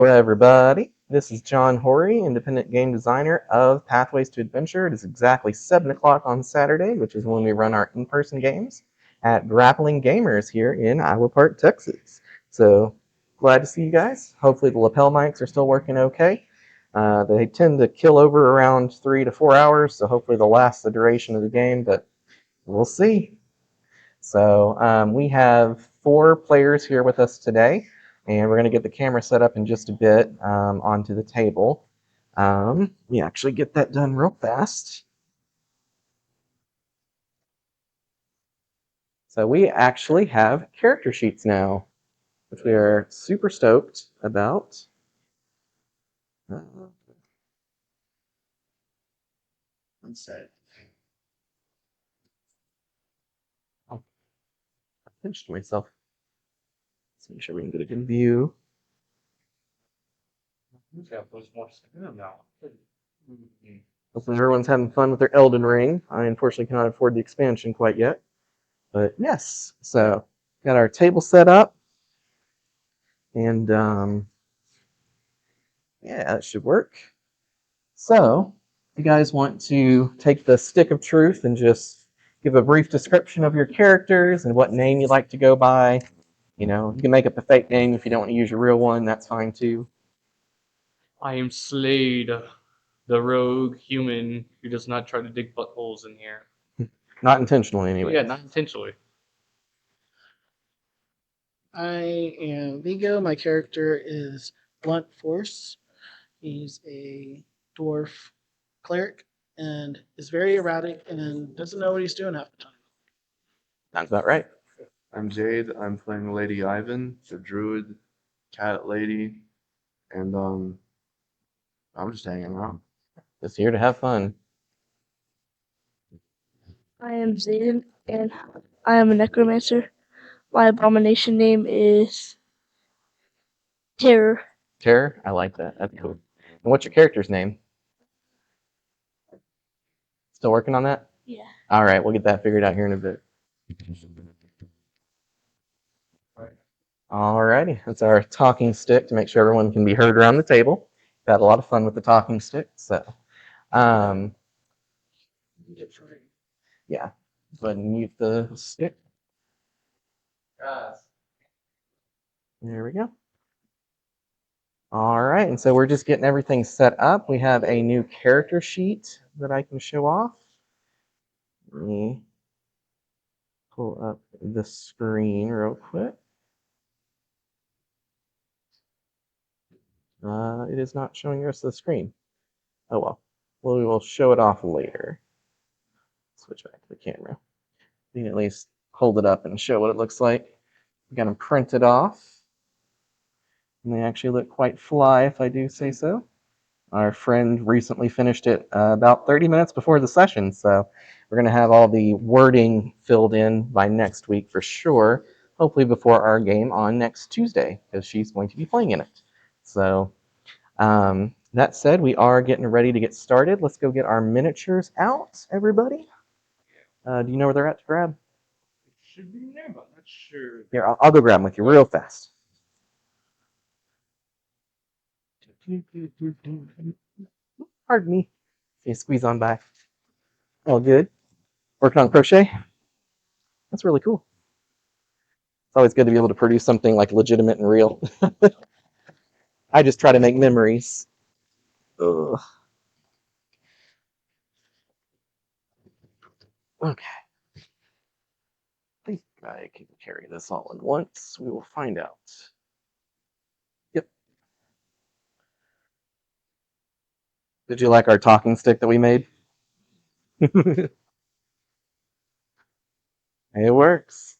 Hello, everybody. This is John Horry, independent game designer of Pathways to Adventure. It is exactly 7 o'clock on Saturday, which is when we run our in-person games at Grappling Gamers here in Iowa Park, Texas. So glad to see you guys. Hopefully the lapel mics are still working okay. They tend to kill over around 3 to 4 hours, so hopefully they'll last the duration of the game, but we'll see. So we have 4 players here with us today, and we're going to get the camera set up in just a bit onto the table. Let me actually get that done real fast. So we actually have character sheets now, which we are super stoked about. One sec. Oh, I pinched myself. Let's make sure we can get a good view. Hopefully everyone's having fun with their Elden Ring. I unfortunately cannot afford the expansion quite yet. But yes, so got our table set up. And yeah, that should work. So you guys want to take the stick of truth and just give a brief description of your characters and what name you like to go by. You know, you can make up a fake name if you don't want to use your real one. That's fine too. I am Slade, the rogue human who does not try to dig buttholes in here. Not intentionally, anyway. Yeah, not intentionally. I am Vigo. My character is Blunt Force. He's a dwarf cleric and is very erratic and doesn't know what he's doing half the time. Sounds about right. I'm Jade. I'm playing Lady Ivan, the druid cat lady, and I'm just hanging out. Just here to have fun. I am Zayden, and I am a necromancer. My abomination name is Terror. Terror? I like that. That's cool. And what's your character's name? Still working on that? Yeah. All right, we'll get that figured out here in a bit. Alrighty, that's our talking stick to make sure everyone can be heard around the table. We've had a lot of fun with the talking stick, so yeah, go ahead and mute the stick. There we go. All right, and so we're just getting everything set up. We have a new character sheet that I can show off. Let me pull up the screen real quick. It is not showing the rest of the screen. Oh well. Well, we will show it off later. Switch back to the camera. You can at least hold it up and show what it looks like. We got them printed off. And they actually look quite fly, if I do say so. Our friend recently finished it about 30 minutes before the session, so we're going to have all the wording filled in by next week for sure, hopefully before our game on next Tuesday, because she's going to be playing in it. So that said, we are getting ready to get started. Let's go get our miniatures out, everybody. Do you know where they're at to grab? It should be there, but I'm not sure. Here, I'll go grab them with you real fast. Pardon me. Okay, squeeze on by. All good. Working on crochet? That's really cool. It's always good to be able to produce something like legitimate and real. I just try to make memories. Ugh. Okay. I think I can carry this all at once. We will find out. Yep. Did you like our talking stick that we made? It works.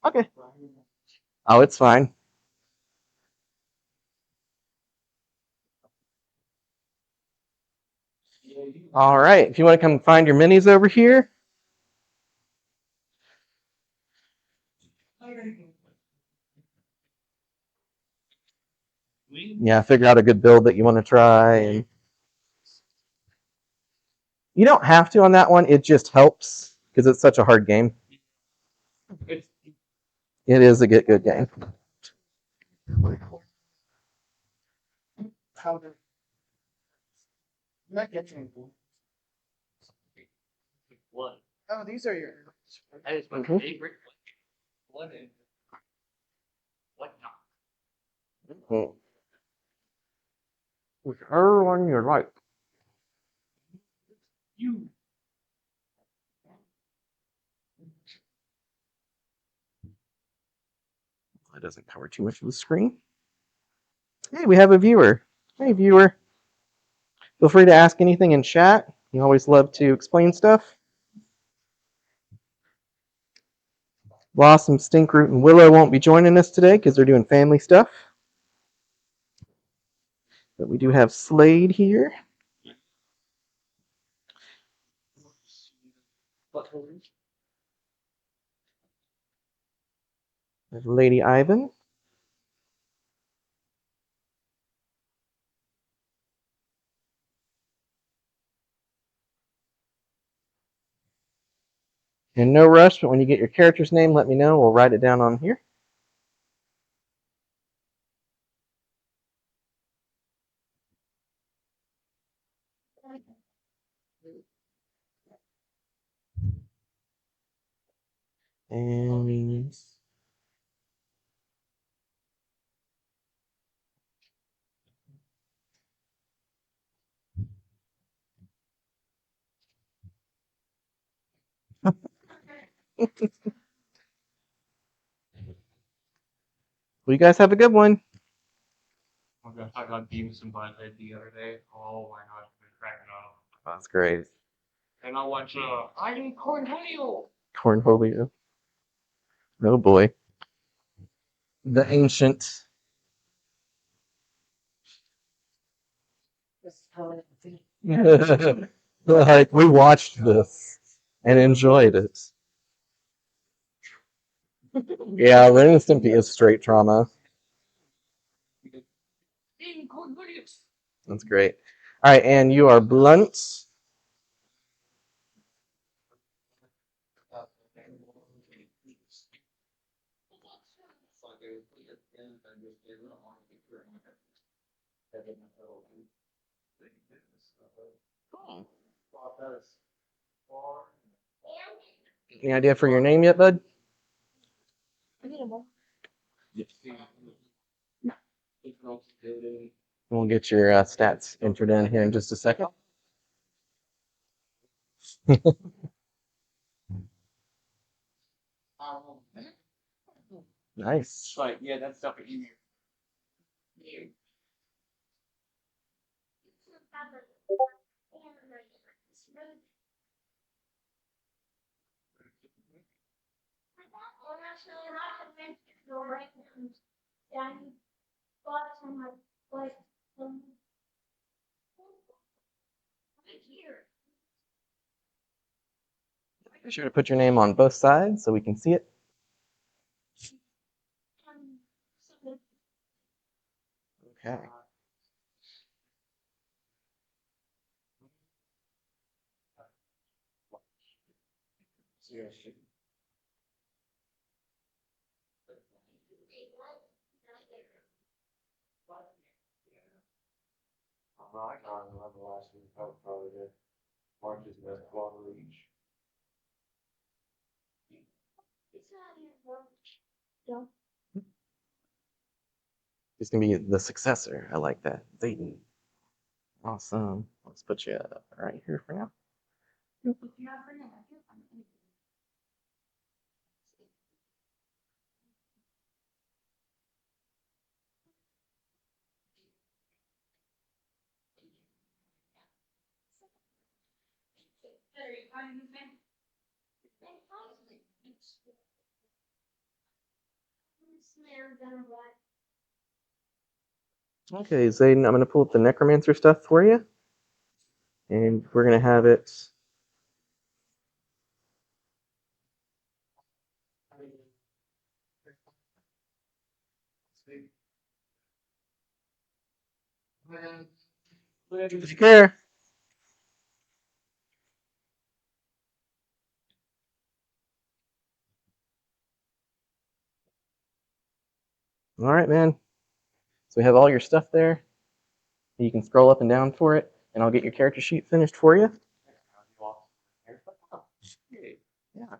Okay. Oh, it's fine. All right. If you want to come find your minis over here. Yeah, figure out a good build that you want to try. And you don't have to on that one. It just helps because it's such a hard game. It is a good game. Powder. Not yet. Blood. Oh, these are your. That is my Mhm. favorite. Blood and whatnot. Whichever one you like. You. That doesn't cover too much of the screen. Hey, we have a viewer. Hey, viewer. Feel free to ask anything in chat. You always love to explain stuff. Blossom, Stinkroot, and Willow won't be joining us today because they're doing family stuff. But we do have Slade here. We have Lady Ivan. And no rush, but when you get your character's name, let me know. We'll write it down on here. And well, you guys have a good one. I'm gonna talk about Beavis and Butthead the other day. Oh my god, I've been cracking up. That's great. And I'll watch I'm Cornholio. Cornholio. Oh boy. The ancient. Like, we watched this and enjoyed it. Yeah, Ren and Stimpy is straight trauma. That's great. All right, and you are Blunt. Any idea for your name yet, bud? We'll get your stats entered in here in just a second. Nice. Like, yeah, that's stuff that you. Be sure to put your name on both sides so we can see it. Okay. He's gonna be the successor. I like that. Zayden. Awesome. Let's put you right here for now. Okay, Zayden, I'm gonna pull up the necromancer stuff for you. And we're gonna have it. Take care. All right, man. we have all your stuff there. You can scroll up and down for it, and I'll get your character sheet finished for you. Yeah.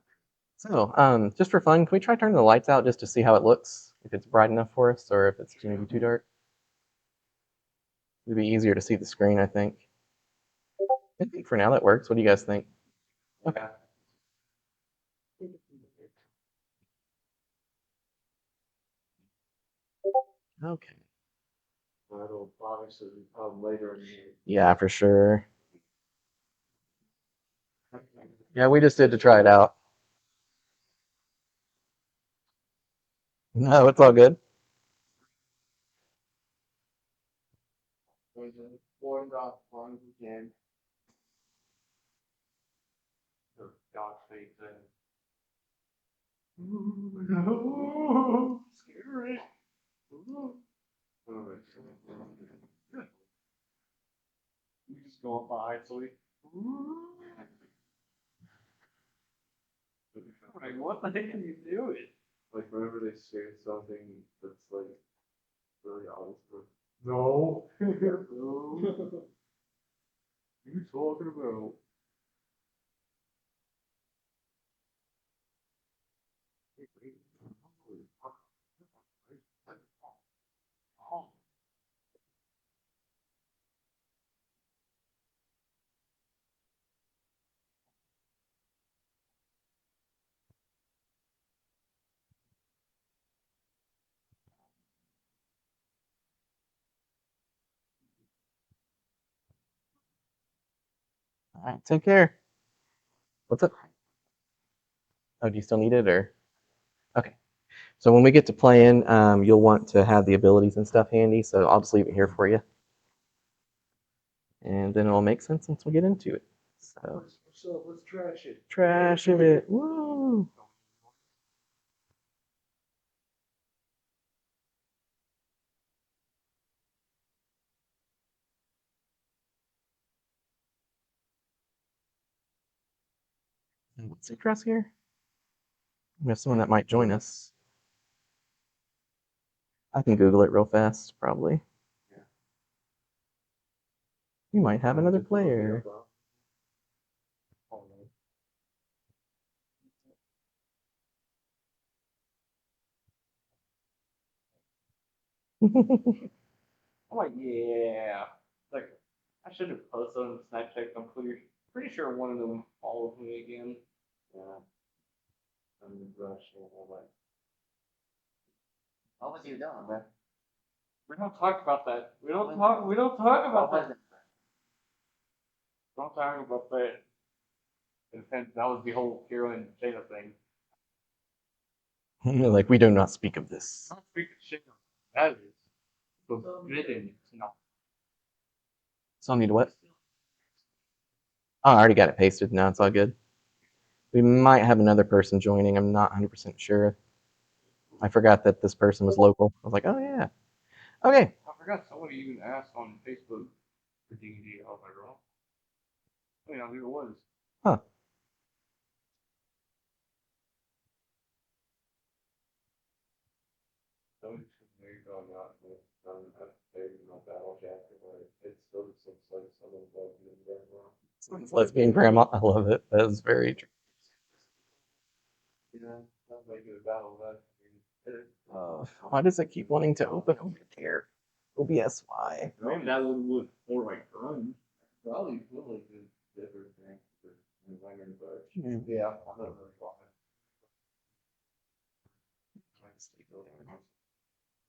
So, just for fun, can we try turning the lights out just to see how it looks? If it's bright enough for us, or if it's going to be too dark? It'd be easier to see the screen, I think. I think for now that works. What do you guys think? Okay. Okay. That'll obviously come later in the game. Yeah, for sure. Yeah, we just did to try it out. No, it's all good. Going to warm up as long as we can. The dog face in. Scary. You just go up behind, so we. Like, what the heck are you doing? Like, whenever they say something that's like really obvious. No. No. You talking about? All right, take care. What's up? Oh, do you still need it, or? Okay. So when we get to playing, you'll want to have the abilities and stuff handy, so I'll just leave it here for you. And then it'll make sense once we get into it. So, Let's trash it. trash it. Woo! And what's the address here? We have someone that might join us. I can Google it real fast, probably. You might have another player. I'm like, yeah. Like, I should have posted on Snapchat. I'm pretty sure one of them followed me again. Yeah. I'm rushing all that. What was you doing, man? We don't talk about that. We don't talk about that. Don't talk about that. In fact, that was the whole hero and Jada thing. Like, we do not speak of this. Don't speak of shit. That is forbidden. No. So I need what? Oh, I already got it pasted. Now it's all good. We might have another person joining. I'm not 100% sure. I forgot that this person was local. I was like, oh, yeah. Okay. I forgot somebody even asked on Facebook for D&D. I was like, oh. I mean, I knew it was. Huh. Lesbian grandma. I love it. That is very true. Why does it keep wanting to open over there? OBS, why? Maybe that would more like fun. Probably feel like a different thing. Hmm. Yeah, I'm not really fine.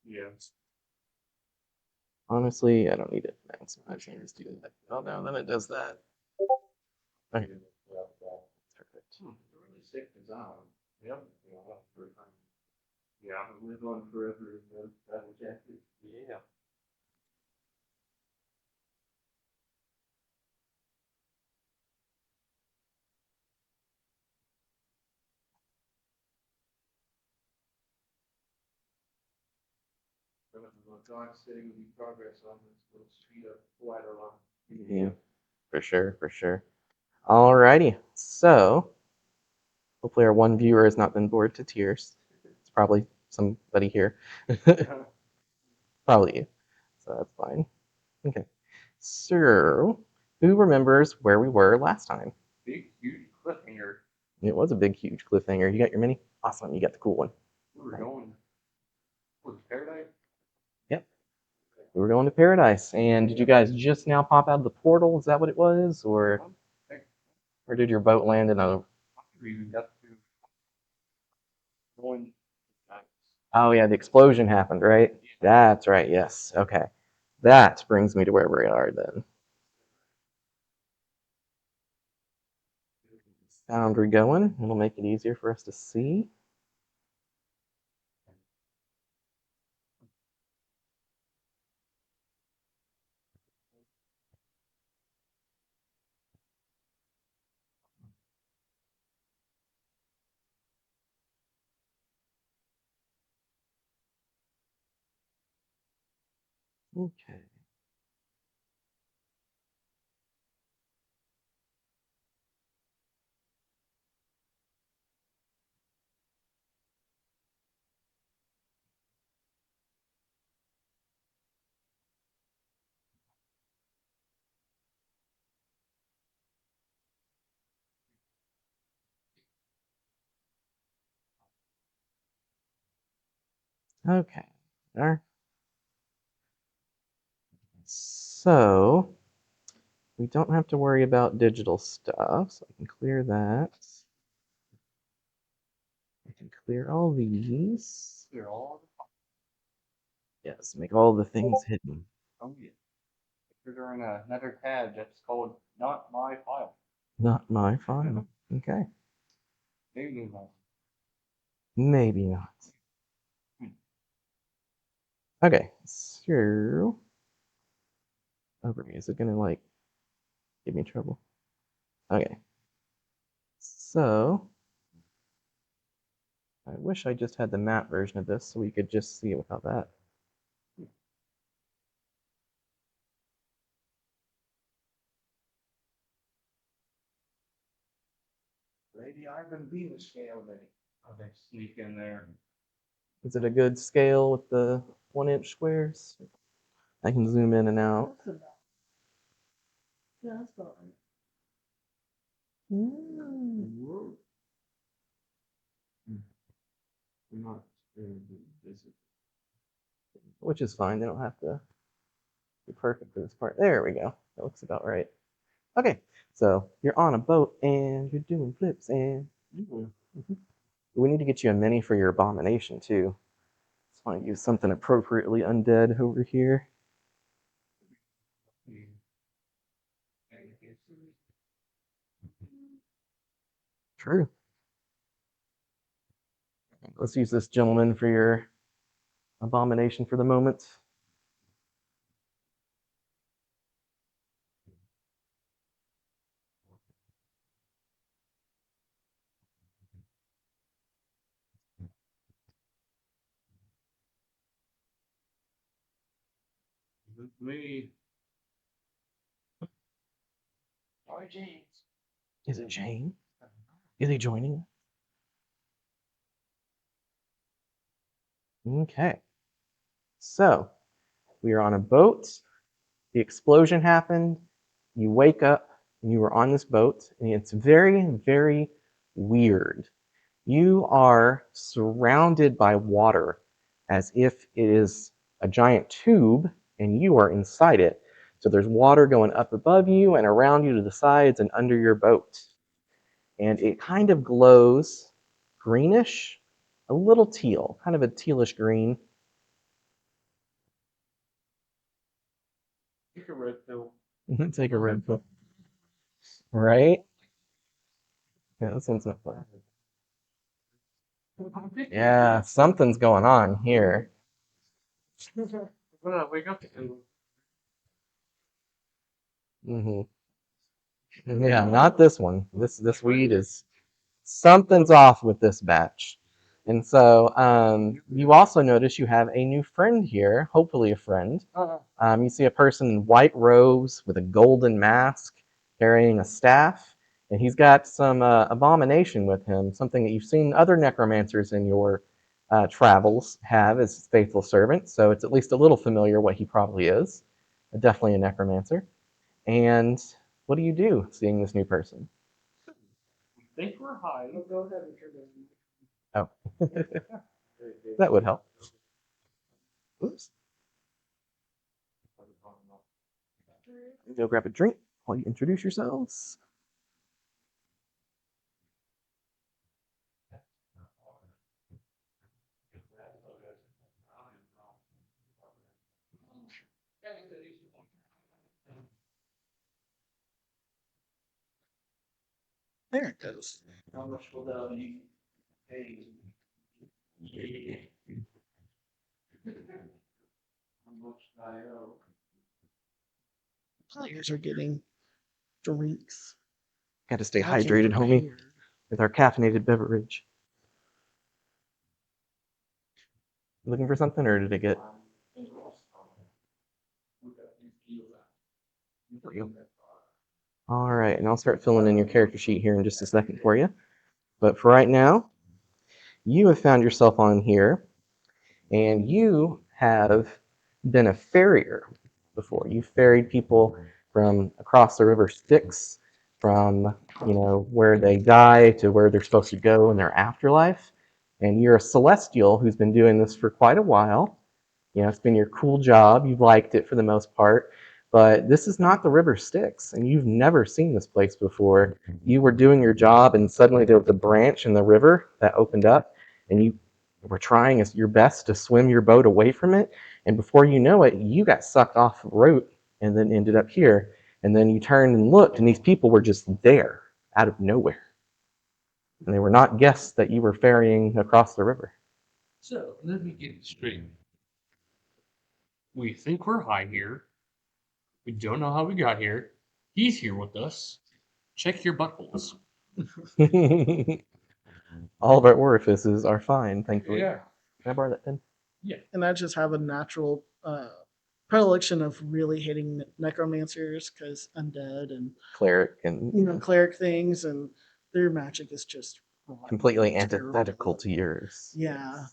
Yeah. Honestly, I don't need it. That's I should just do that. Oh no, then it does that. Okay. Perfect. Really sick design. Yep. Yeah, I'm gonna live on forever in the battle jacket. Yeah. Dog sitting in progress on this little speed up glider line. Yeah, for sure, for sure. Alrighty, so hopefully our one viewer has not been bored to tears. It's probably somebody here. Probably you. so that's fine. Okay. So, who remembers where we were last time? Big, huge cliffhanger. It was a big, huge cliffhanger. You got your mini? Awesome. You got the cool one. We were going. Was it Paradise? Yep. We were going to paradise. And did you guys just now pop out of the portal? Is that what it was? Or did your boat land in a... We got to going. Oh, yeah, the explosion happened, right? That's right, yes. Okay. That brings me to where we are then. Foundry going. It'll make it easier for us to see. Okay. Okay. There. So, we don't have to worry about digital stuff, so I can clear that. I can clear all these. They're all. Yes, make all the things hidden. Oh yeah. They're in another tab that's called "Not My File." Not my file. Okay. Maybe not. Maybe not. Okay, so over me. Is it gonna like give me trouble? Okay. So I wish I just had the map version of this so we could just see it without that. Lady Ivan Venus scale, they sneak in there. Is it a good scale with the 1-inch squares? I can zoom in and out. Yeah, that's about right. Whoa. We're not visit. Which is fine. They don't have to be perfect for this part. There we go. That looks about right. Okay, so you're on a boat and you're doing flips and we need to get you a mini for your abomination too. Just want to use something appropriately undead over here. True. Let's use this gentleman for your abomination for the moment. Me. Or James. Is it Jane? Is he joining? Okay. So we are on a boat. The explosion happened. You wake up and you were on this boat, and it's very, very weird. You are surrounded by water as if it is a giant tube and you are inside it. So there's water going up above you and around you to the sides and under your boat. And it kind of glows greenish, a little teal, kind of a tealish green. Take a red pill. Take a red pill. Right? Yeah, this one's not fun. Yeah, something's going on here. When I wake up, Hmm. Yeah, not this one. This weed is something's off with this batch. And so you also notice you have a new friend here, hopefully a friend. You see a person in white robes with a golden mask carrying a staff, and he's got some abomination with him, something that you've seen other necromancers in your travels have as his faithful servant, so it's at least a little familiar what he probably is. Definitely a necromancer. And what do you do seeing this new person? We think we're high. Go ahead and turn it. Oh, that would help. Oops. Go grab a drink while you introduce yourselves. There it goes. How much will that be? Hey. How much I owe? Players are getting drinks. Got to stay I came hydrated, homie, prepared. with our caffeinated beverage. Looking for something, or did it get? There we go. All right, and I'll start filling in your character sheet here in just a second for you. But for right now, you have found yourself on here, and you have been a farrier before. You've ferried people from across the river Styx, from where they die to where they're supposed to go in their afterlife. And you're a celestial who's been doing this for quite a while. It's been your cool job. You've liked it for the most part. But this is not the river Styx, and you've never seen this place before. You were doing your job, and suddenly there was a branch in the river that opened up, and you were trying your best to swim your boat away from it. And before you know it, you got sucked off the rope and then ended up here. And then you turned and looked, and these people were just there out of nowhere. And they were not guests that you were ferrying across the river. So, let me get it straight. We think we're high here. We don't know how we got here. He's here with us. Check your buttholes. All of our orifices are fine, thankfully. Yeah. Can I borrow that pen? And I just have a natural predilection of really hating necromancers because undead and Cleric and cleric things, and their magic is just completely terrible. antithetical to yours. Yeah.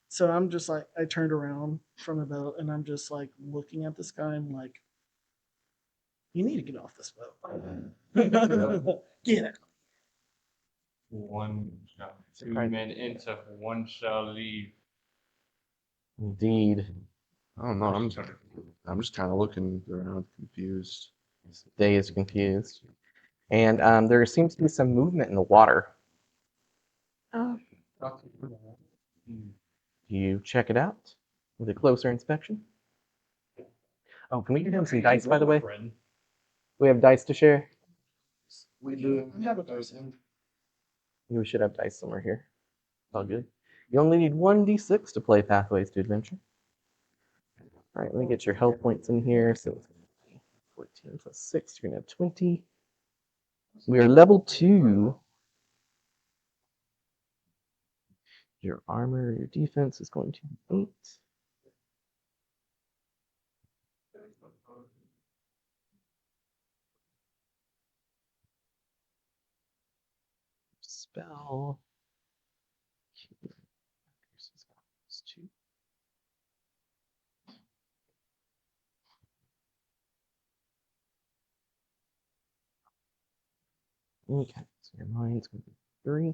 So I'm just like, I turned around from the boat and I'm just like looking at this guy. I'm like, you need to get off this boat. Get it. One shall, two men enter, one shall leave. Indeed. I don't know. I'm just kind of looking around, confused. Day is confused. And there seems to be some movement in the water. Um, You check it out with a closer inspection. Oh, can we give him some dice, by the way? We have dice to share? We do. We should have dice somewhere here. All good. You only need 1d6 to play Pathways to Adventure. All right, let me get your health points in here. So 14 plus 6, you're going to have 20. We are level 2. Your armor, your defense is going to be 8. Spell. Okay, so your mind's going to be 3.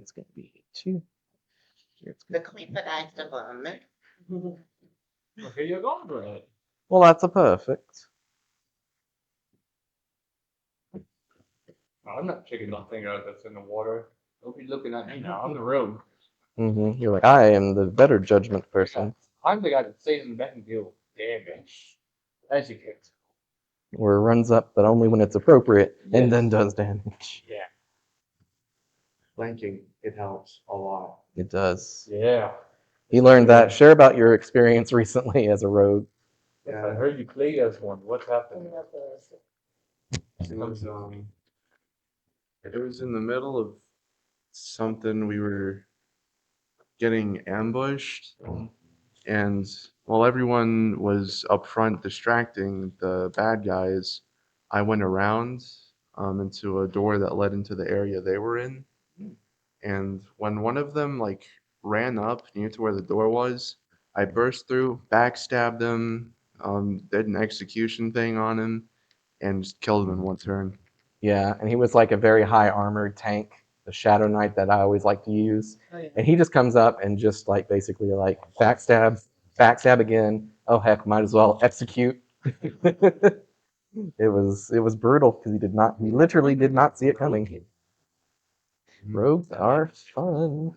It's going to be 2. Here it's going to be... Okay, you're going for it. Well, that's a perfect. I'm not checking nothing out that's in the water. Don't be looking at me now. I'm the rogue. You're like, I am the better judgment person. I'm the guy that stays in the back and deals damage. As you can. Or runs up, but only when it's appropriate, and then does damage. Yeah. Flanking, it helps a lot. It does. Yeah. He learned that. Share about your experience recently as a rogue. Yeah. I heard you played as one. What happened? It was in the middle of something. We were getting ambushed, and while everyone was up front distracting the bad guys, I went around into a door that led into the area they were in. And when one of them ran up near to where the door was. I burst through, backstabbed him, did an execution thing on him, and just killed him in one turn. Yeah, and he was like a very high armored tank, the Shadow Knight that I always like to use. Oh, yeah. And he just comes up and just like basically like backstab again. Oh heck, might as well execute. It was brutal because he literally did not see it coming. Rogues are fun.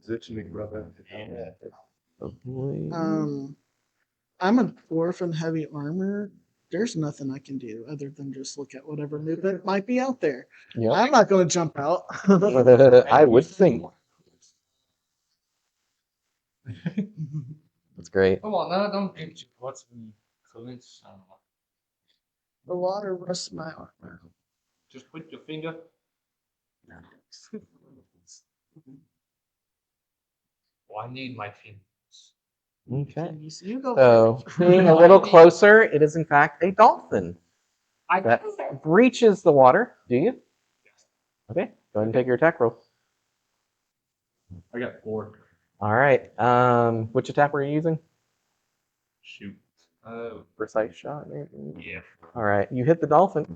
I'm a dwarf in heavy armor. There's nothing I can do other than just look at whatever movement might be out there. Yep. I'm not going to jump out. I would think. That's great. Come on, now don't get you. What's me? Clinch. The water rusts my armor. Just put your finger. Well, I need my fingers. Okay. You go So, first. being a little closer, it is in fact a dolphin I that breaches the water. Do you? Okay. Go ahead and take your attack roll. I got 4. All right. Which attack were you using? Shoot. Precise shot, maybe. Yeah. All right. You hit the dolphin,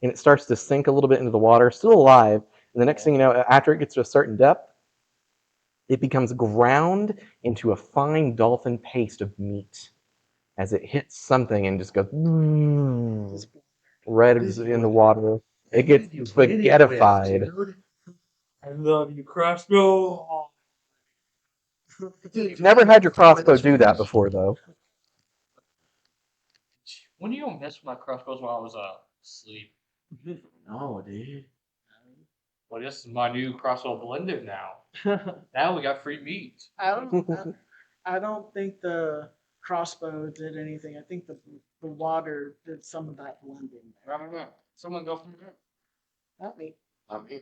and it starts to sink a little bit into the water, still alive. And the next thing you know, after it gets to a certain depth, it becomes ground into a fine dolphin paste of meat as it hits something and just goes right in the water. It gets spaghettified. I love you, crossbow. You've never had your crossbow do that before, though. When you don't mess with my crossbows when I was asleep. No, dude. Well, this is my new crossbow blended now. Now we got free meat. I don't think the crossbow did anything. I think the water did some of that blending. Someone go from there. Not me. I'm here.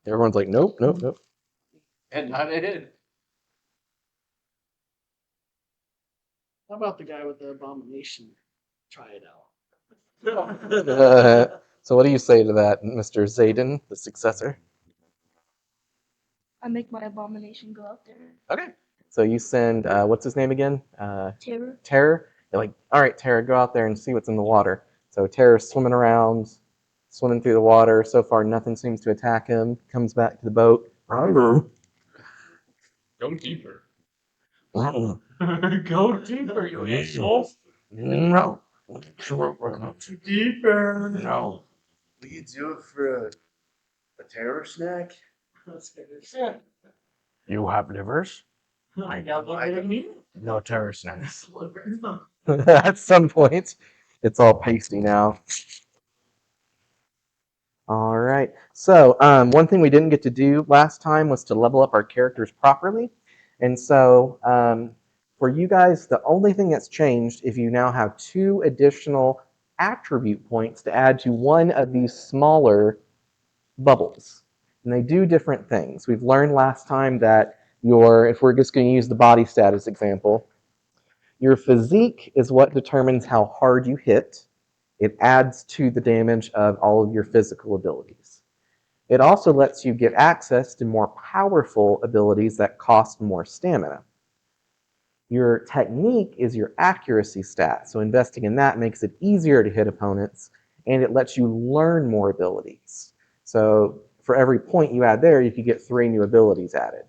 Everyone's like, nope, nope, nope. And I did. How about the guy with the abomination? Try it out. So what do you say to that, Mr. Zayden, the successor? I make my abomination go out there. Okay. So you send, what's his name again? Terror. Terror. You're like, all right, Terror, go out there and see what's in the water. So Terror's swimming around, swimming through the water. So far, nothing seems to attack him. Comes back to the boat. Go deeper. Go deeper, you asshole. No. Deeper. No. Will you do it for a terror snack? You have livers? I got liver meat. No terror snacks. At some point, it's all pasty now. All right. So one thing we didn't get to do last time was to level up our characters properly. And so for you guys, the only thing that's changed is you now have 2 additional attribute points to add to one of these smaller bubbles. And they do different things. We've learned last time that if we're just going to use the body stat as example, your physique is what determines how hard you hit. It adds to the damage of all of your physical abilities. It also lets you get access to more powerful abilities that cost more stamina. Your technique is your accuracy stat, so investing in that makes it easier to hit opponents, and it lets you learn more abilities. So for every point you add there, you could get 3 new abilities added.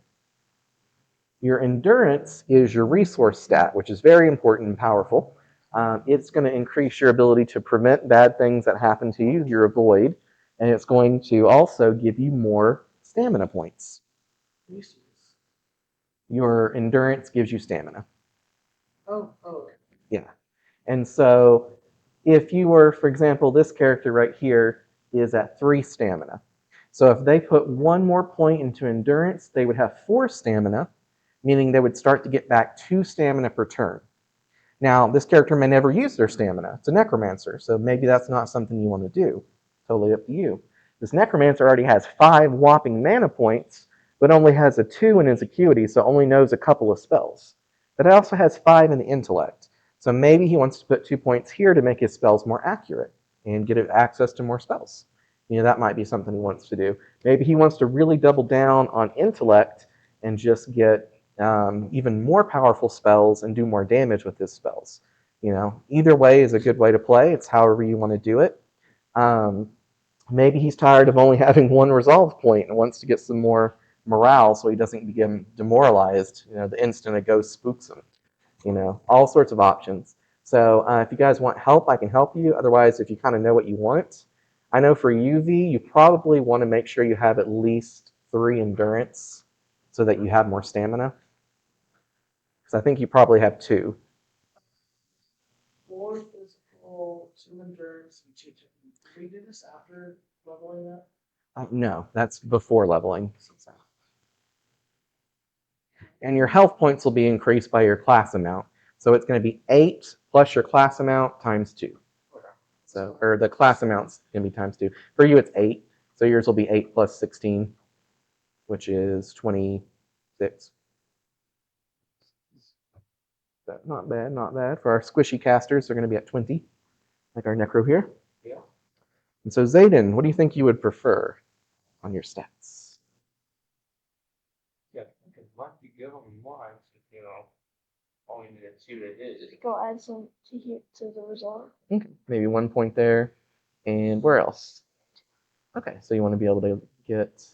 Your endurance is your resource stat, which is very important and powerful. It's going to increase your ability to prevent bad things that happen to you, your avoid, and it's going to also give you more stamina points. Your endurance gives you stamina. Oh, okay. Yeah. And so if you were, for example, this character right here is at 3 stamina. So if they put 1 more point into endurance, they would have 4 stamina, meaning they would start to get back 2 stamina per turn. Now, this character may never use their stamina. It's a necromancer, so maybe that's not something you want to do. Totally up to you. This necromancer already has 5 whopping mana points, but only has a 2 in his acuity, so only knows a couple of spells. But it also has 5 in the intellect. So maybe he wants to put 2 points here to make his spells more accurate and get access to more spells. That might be something he wants to do. Maybe he wants to really double down on intellect and just get even more powerful spells and do more damage with his spells. Either way is a good way to play. It's however you want to do it. Maybe he's tired of only having one resolve point and wants to get some more morale so he doesn't become demoralized, the instant a ghost spooks him. All sorts of options. So if you guys want help, I can help you. Otherwise, if you kind of know what you want, I know for UV, you probably want to make sure you have at least 3 endurance so that you have more stamina. Because I think you probably have 2. 4 physical, 2 endurance, and 2 technique. Did we do this after leveling up? No, that's before leveling. And your health points will be increased by your class amount. So it's going to be 8 plus your class amount times 2. So, or the class amount's going to be times 2. For you, it's 8. So yours will be 8 plus 16, which is 26. Not bad, not bad. For our squishy casters, they're going to be at 20, like our Necro here. Yeah. And so Zayden, what do you think you would prefer on your stats? Yeah, I think it might be good on mine, only need a 2 to hit. I think I'll add some to here to the result. Okay, maybe 1 point there. And where else? Okay, so you want to be able to get,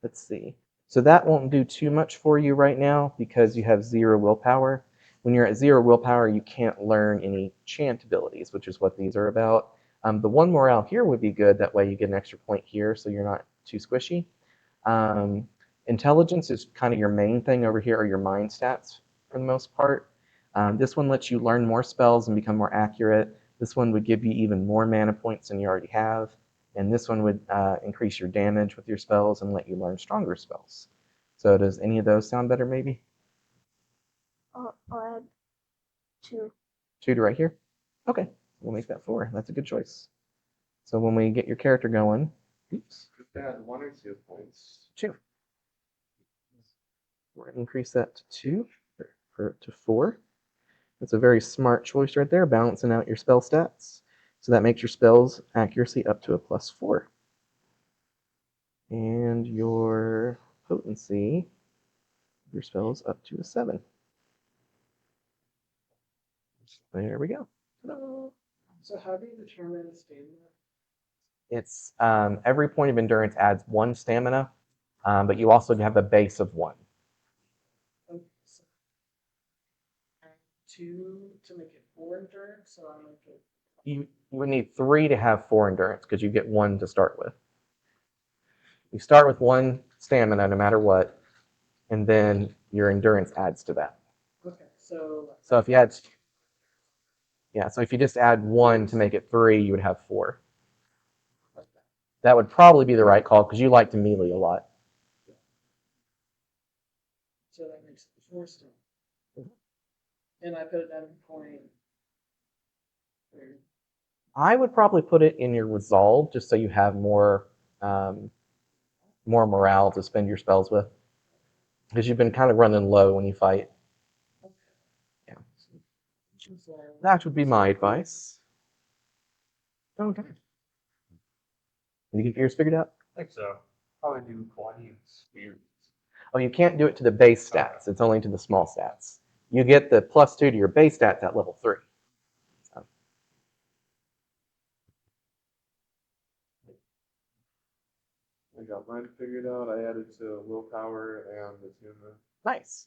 let's see. So that won't do too much for you right now because you have 0 willpower. When you're at 0 willpower, you can't learn any chant abilities, which is what these are about. The 1 morale here would be good. That way you get an extra point here so you're not too squishy. Intelligence is kind of your main thing over here, or your mind stats for the most part. This one lets you learn more spells and become more accurate. This one would give you even more mana points than you already have. And this one would increase your damage with your spells and let you learn stronger spells. So does any of those sound better maybe? I'll add 2. 2 to right here? Okay, we'll make that 4. That's a good choice. So when we get your character going, oops. Just add 1 or 2 points. 2. We're going to increase that to 2, to 4. That's a very smart choice right there, balancing out your spell stats. So that makes your spells accuracy up to a +4. And your potency, your spells up to a 7. There we go. Ta-da. So how do you determine stamina? It's every point of endurance adds 1 stamina, but you also have a base of 1. Okay, so add 2 to make it 4 endurance, so I make it. You would need 3 to have 4 endurance because you get 1 to start with. You start with 1 stamina no matter what, and then your endurance adds to that. Okay, so. So if you had, so if you just add 1 to make it 3, you would have 4. That would probably be the right call because you like to melee a lot. So that makes it 4 still. And I put it down at point. I would probably put it in your resolve just so you have more morale to spend your spells with. Because you've been kind of running low when you fight. Yeah. That would be my advice. Okay. Did you get yours figured out? I think so. Probably do 20 spirits. Oh, you can't do it to the base stats. It's only to the small stats. You get the +2 to your base stats at level 3. So. I got mine figured out. I added to willpower and attunement. Nice.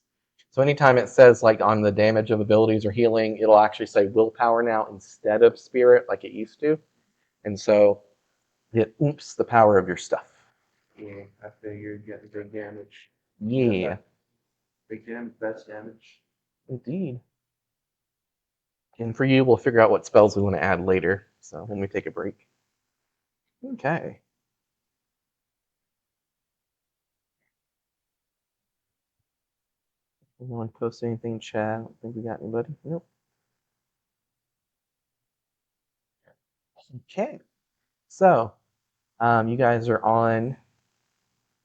So anytime it says like on the damage of abilities or healing, it'll actually say willpower now instead of spirit like it used to. And so it oops the power of your stuff. Yeah, I figured getting big damage. Yeah. Big damage, best damage. Indeed. And for you, we'll figure out what spells we want to add later. So when we take a break. Okay. Anyone post anything in chat? I don't think we got anybody. Nope. Okay. So you guys are on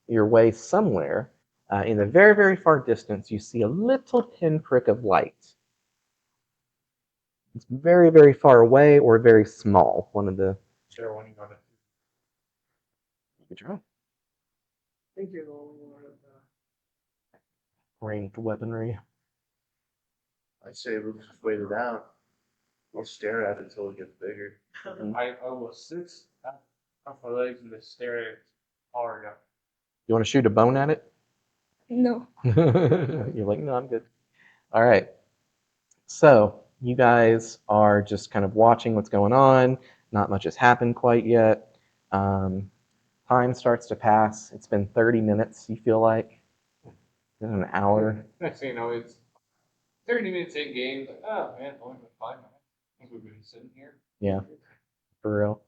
your way somewhere. In the very, very far distance, you see a little pinprick of light. It's very, very far away or very small. One of the. Share one you got it. Good job. I think you're the only one of the ranged weaponry. I say we'll just wait it out. We'll stare at it until it gets bigger. I will sit off my legs and just stare at it hard. You want to shoot a bone at it? No. You're like, no, I'm good. All right. So you guys are just kind of watching what's going on. Not much has happened quite yet. Time starts to pass. It's been 30 minutes, you feel like? An hour. Next thing you know, it's 30 minutes in game. Like, oh man, it's only been 5 minutes. I think we've been sitting here. Yeah, for real.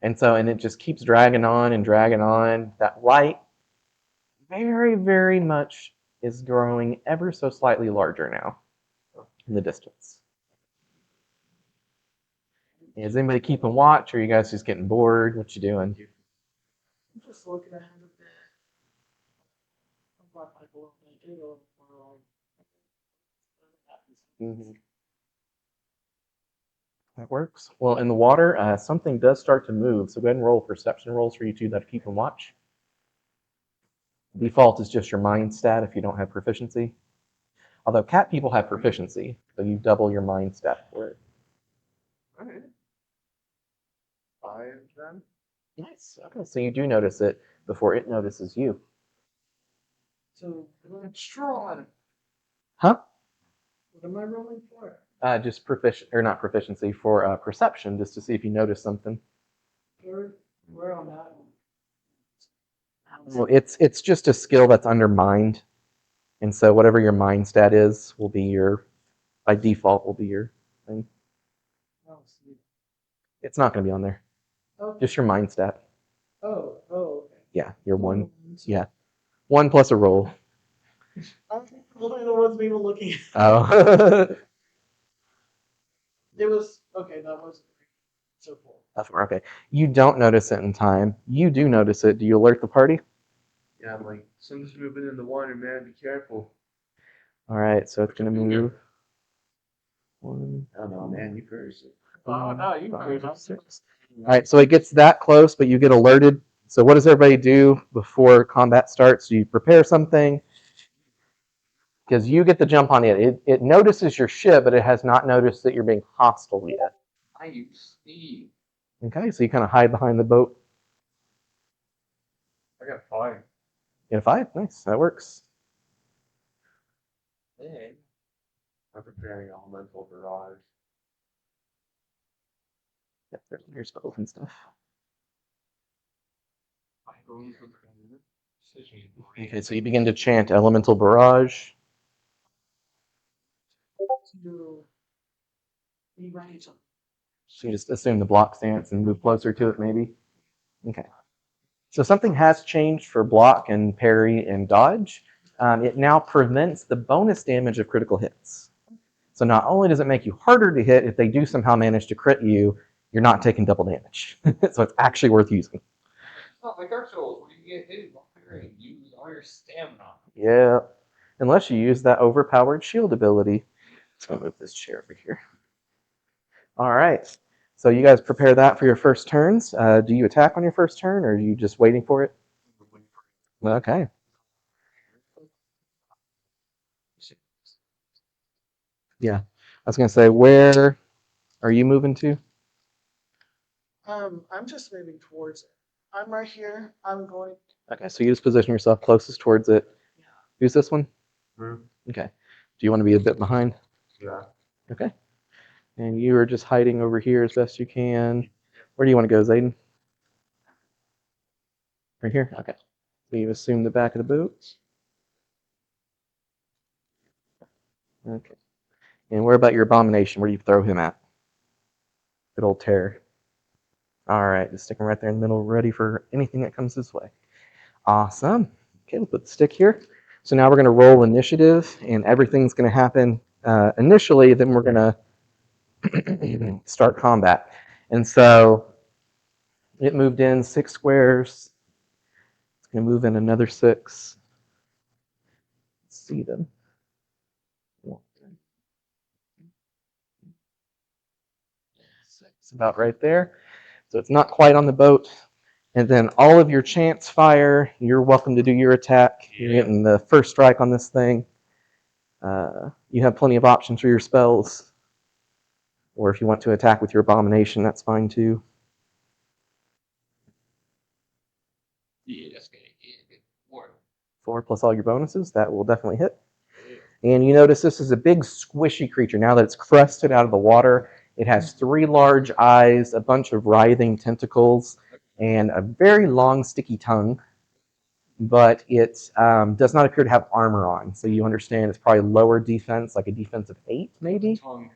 And it just keeps dragging on and dragging on. That light very, very much is growing ever so slightly larger now in the distance. Is anybody keeping watch, or are you guys just getting bored? What you doing? I'm just looking ahead a bit. I'm not like a little bit, you know, Mhm. That works. Well, in the water, something does start to move. So go ahead and roll perception rolls for you two that keep and watch. Default is just your mind stat if you don't have proficiency. Although cat people have proficiency, so you double your mind stat for it. Alright. 5 then? Nice. Okay, so you do notice it before it notices you. So, Huh? what am I rolling for? Just proficient, or not proficiency, for perception, just to see if you notice something. Where on that one? Well, it's just a skill that's under mind, and so whatever your mind stat is will be your, by default, will be your thing. Oh, sweet. It's not going to be on there. Okay. Just your mind stat. Oh, okay. Yeah, your one. So- Yeah, 1 plus a roll. I'm literally the ones we were looking at. Oh. It was, okay, that was so cool. Okay. You don't notice it in time. You do notice it. Do you alert the party? Yeah, I'm like, something's moving in the water, man. Be careful. All right, so it's going to move. 1, I don't know, man. You first. Oh, no, you 5, first. 6. All right, so it gets that close, but you get alerted. So what does everybody do before combat starts? Do you prepare something? Because you get the jump on it. It notices your ship, but it has not noticed that you're being hostile yet. I use Steve. Okay, so you kind of hide behind the boat. I got 5. You get a 5? Nice, that works. Hey. I'm preparing elemental barrage. Yep, there's your spells and stuff. I go in for decision. Okay, so you begin to chant Elemental Barrage. To be ready to. So you just assume the block stance and move closer to it, maybe? Okay. So something has changed for block and parry and dodge. It now prevents the bonus damage of critical hits. So not only does it make you harder to hit, if they do somehow manage to crit you, you're not taking double damage. So it's actually worth using. It's not like Dark Souls where you get hit while and use all your stamina. Yeah. Unless you use that overpowered shield ability. Let's go move this chair over here. All right. So you guys prepare that for your first turns. Do you attack on your first turn, or are you just waiting for it? Okay. Yeah. I was going to say, where are you moving to? I'm just moving towards it. I'm right here. I'm going. Okay, so you just position yourself closest towards it. Yeah. Who's this one? Hmm. Okay. Do you want to be a bit behind? Yeah. Okay. And you are just hiding over here as best you can. Where do you want to go, Zayden? Right here? Okay. So you assume the back of the boat. Okay. And where about your abomination? Where do you throw him at? Good old terror. All right, just stick him right there in the middle, ready for anything that comes this way. Awesome. Okay, we'll put the stick here. So now we're going to roll initiative, and everything's going to happen initially, then we're going to start combat. And so it moved in 6 squares. It's going to move in another 6. Let's see them. It's about right there. So it's not quite on the boat. And then all of your chants fire. You're welcome to do your attack. You're getting the first strike on this thing. You have plenty of options for your spells. Or if you want to attack with your abomination, that's fine too. Yeah, that's good. Yeah, good. 4. 4 plus all your bonuses, that will definitely hit. And you notice this is a big squishy creature. Now that it's crested out of the water, it has 3 large eyes, a bunch of writhing tentacles, and a very long sticky tongue. But it does not appear to have armor on. So you understand it's probably lower defense, like a defensive 8 maybe? Tongue.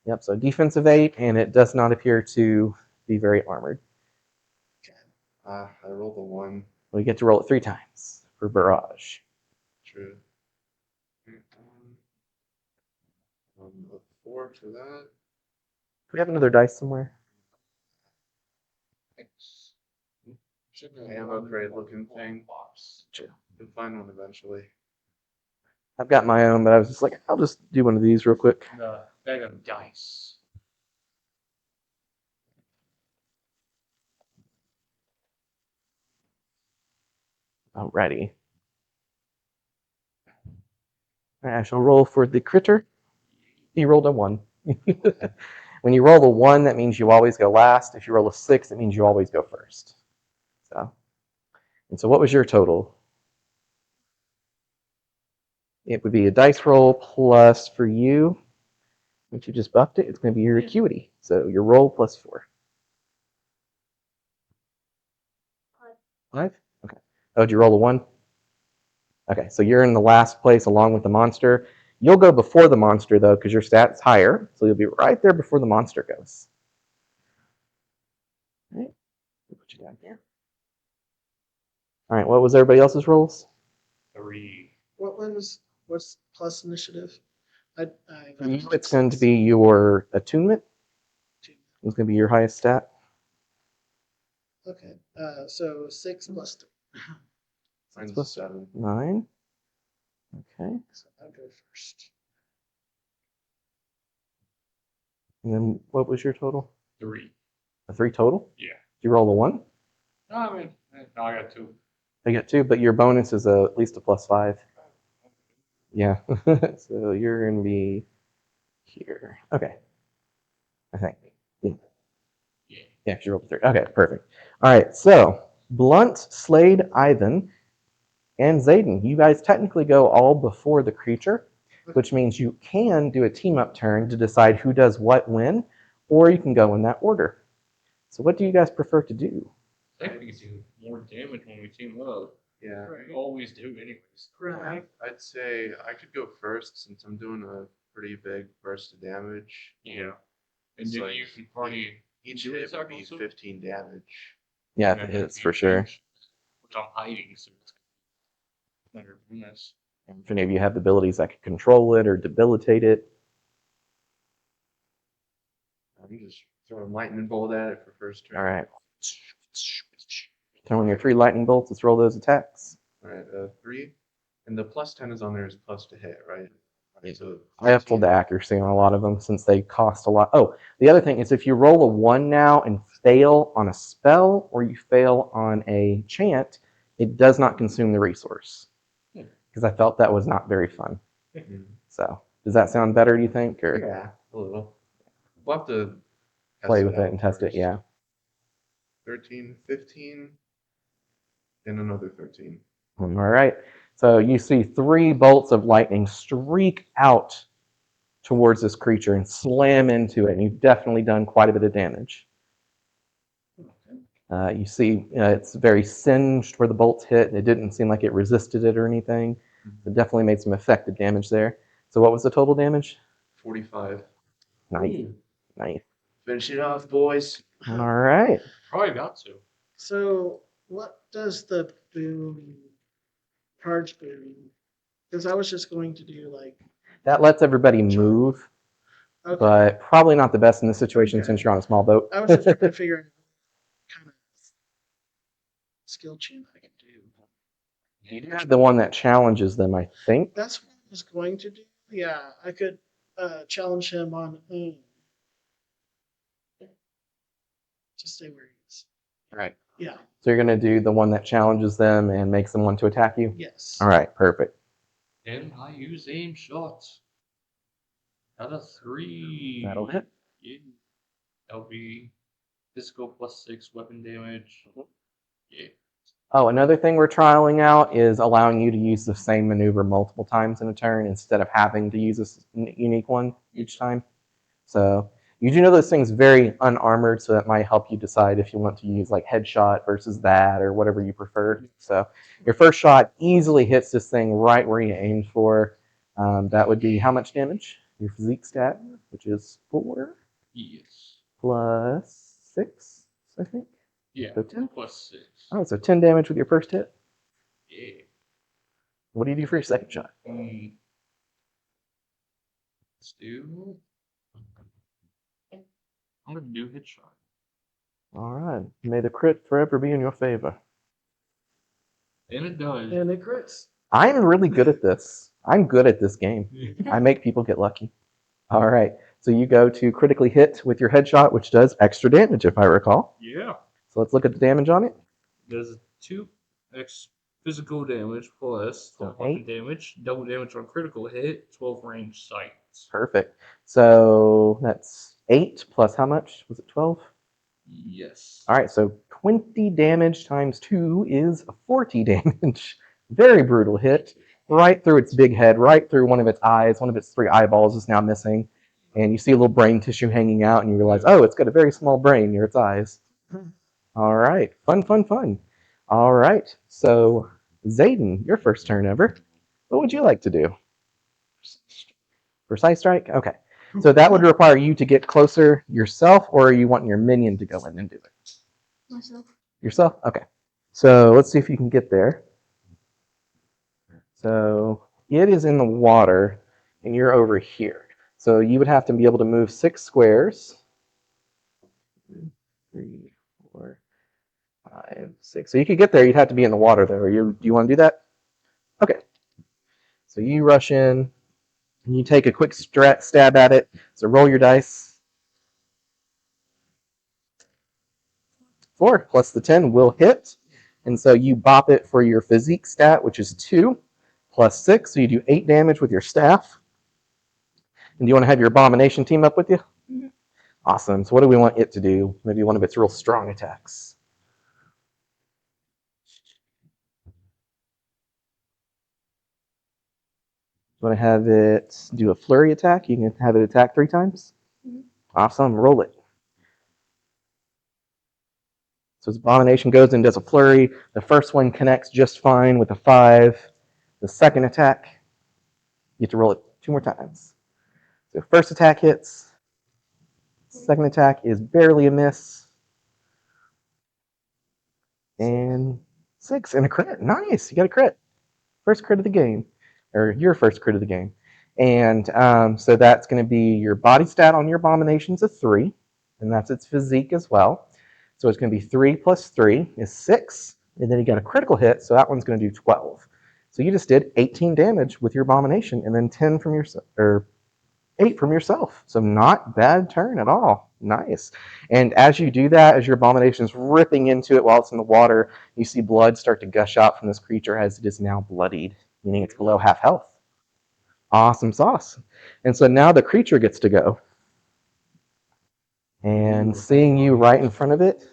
Yep, so defensive 8, and it does not appear to be very armored. I rolled a 1. We get to roll it 3 times for barrage. True. A 4 for that. Do we have another dice somewhere? I have a great looking thing. Sure. You'll find one eventually. I've got my own, but I was just like, I'll just do one of these real quick. The bag of dice. Alrighty. I shall roll for the critter. He rolled a 1. When you roll a 1, that means you always go last. If you roll a 6, it means you always go first. So what was your total? It would be a dice roll plus for you. Once you just buffed it, it's going to be your acuity. So your roll plus 4. 5? Okay. Oh, did you roll a 1? Okay, so you're in the last place along with the monster. You'll go before the monster, though, because your stat's higher. So you'll be right there before the monster goes. All right. Put you down here. All right, what was everybody else's rolls? 3. What's plus initiative? For you, it's going to be your attunement. It's going to be your highest stat. Okay. So 6 plus 3. Mine's Plus 7. 9. Okay. So I'll go first. And then what was your total? 3. A 3 total? Yeah. Did you roll a 1? No, I mean, no, I got 2. I got 2, but your bonus is at least a plus 5. Yeah. So you're going to be here. Okay. I think. Yeah. Yeah, she rolled a 3. Okay, perfect. All right, so Blunt, Slade, Ivan, and Zayden, you guys technically go all before the creature, which means you can do a team-up turn to decide who does what when, or you can go in that order. So what do you guys prefer to do? I think we can do more damage when we team up. Yeah. We always do, anyways. Right. I'd say I could go first since I'm doing a pretty big burst of damage. Yeah. And It's then like you can party. Each do hit attack would be also? 15 damage. Yeah, it hits for sure. Which I'm hiding, so it's better than this. And if any of you have abilities that can control it or debilitate it, I'm just throwing lightning bolt at it for first turn. all right. Throwing your 3 lightning bolts, let's roll those attacks. All right, 3. And the plus 10 is on there as plus to hit, right? So I have pulled the accuracy on a lot of them since they cost a lot. Oh, the other thing is if you roll a 1 now and fail on a spell or you fail on a chant, it does not consume the resource. Because I felt that was not very fun. So, does that sound better, do you think? Or Yeah, a little. We'll have to play with it and test it, yeah. 13, 15, and another 13. All right. So you see 3 bolts of lightning streak out towards this creature and slam into it, and you've definitely done quite a bit of damage. You see it's very singed where the bolts hit, and it didn't seem like it resisted it or anything. It definitely made some effective damage there. So what was the total damage? 45. Nice. Nice. Finish it off, boys. All right. Probably about to. So what does the boom, charge boom? Because I was just going to do like, That lets everybody move, okay. but probably not the best in this situation Okay. since you're on a small boat. I was just trying to figure out what kind of skill chain I can do. You do have the one that challenges them, I think. That's what I was going to do. Yeah, I could challenge him on aim. Just stay where he is. Right. Yeah. So you're going to do the one that challenges them and makes them want to attack you? Yes. All right, perfect. And I use aim shots. Got a 3. That'll hit. Yeah. That'll be physical +6 weapon damage. Yeah. Oh, another thing we're trialing out is allowing you to use the same maneuver multiple times in a turn instead of having to use a unique one each time. So you do know this thing's very unarmored, so that might help you decide if you want to use like headshot versus that or whatever you prefer. So your first shot easily hits this thing right where you aimed for. That would be how much damage? Your physique stat, which is 4 Yes. plus 6, I think. Yeah. So 10? +6. Oh, so 10 damage with your first hit. Yeah. What do you do for your second shot? Let's do. I'm gonna do headshot. All right. May the crit forever be in your favor. And it does. And it crits. I'm really good at this. I'm good at this game. I make people get lucky. All right. So you go to critically hit with your headshot, which does extra damage, if I recall. Yeah. So let's look at the damage on it. Does 2x physical damage plus 12 So weapon 8. damage, double damage on critical hit, 12 range sights. Perfect. So that's 8 plus how much? Was it 12? Yes. All right. So 20 damage times 2 is 40 damage. Very brutal hit. Right through its big head, right through one of its eyes. One of its 3 eyeballs is now missing. And you see a little brain tissue hanging out, and you realize, oh, it's got a very small brain near its eyes. All right. Fun, fun, fun. All right. So, Zayden, your first turn ever. What would you like to do? Precise strike? Okay. So that would require you to get closer yourself, or are you wanting your minion to go in and do it? Myself. Yourself? Okay. So let's see if you can get there. So it is in the water, and you're over here. So you would have to be able to move 6 squares. 3, 4, 5, 6. So you could get there. You'd have to be in the water, though. Do you want to do that? Okay. So you rush in, and you take a quick stab at it. So roll your dice. 4 plus the 10 will hit. And so you bop it for your physique stat, which is 2 plus 6. So you do 8 damage with your staff. And do you want to have your abomination team up with you? Mhm. Awesome. So what do we want it to do? Maybe one of its real strong attacks. You want to have it do a flurry attack? You can have it attack 3 times? Mhm. Awesome. Roll it. So its abomination goes and does a flurry. The first one connects just fine with a 5. The second attack, you have to roll it 2 more times. So first attack hits. Second attack is barely a miss. And 6 and a crit. Nice. You got a crit. First crit of the game. Or your first crit of the game. And so that's going to be your body stat on your abomination's a 3. And that's its physique as well. So it's going to be 3 plus 3 is 6. And then you got a critical hit, so that one's going to do 12. So you just did 18 damage with your abomination, and then 10 from your, or 8 from yourself. So not bad turn at all. Nice. And as you do that, as your abomination is ripping into it while it's in the water, you see blood start to gush out from this creature as it is now bloodied, meaning it's below half health. Awesome sauce. And so now the creature gets to go. And seeing you right in front of it,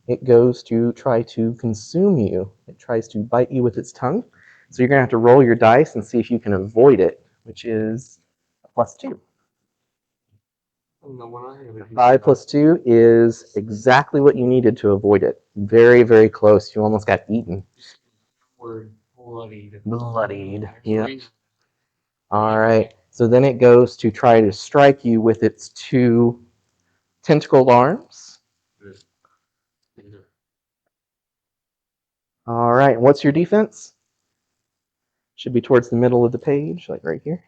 it goes to try to consume you. It tries to bite you with its tongue. So you're going to have to roll your dice and see if you can avoid it, which is a +2. 5 plus 2 is exactly what you needed to avoid it. Very, very close. You almost got eaten. We're bloodied. Bloodied. Yep. All right. So then it goes to try to strike you with its 2 tentacled arms. All right. What's your defense? Should be towards the middle of the page, like right here.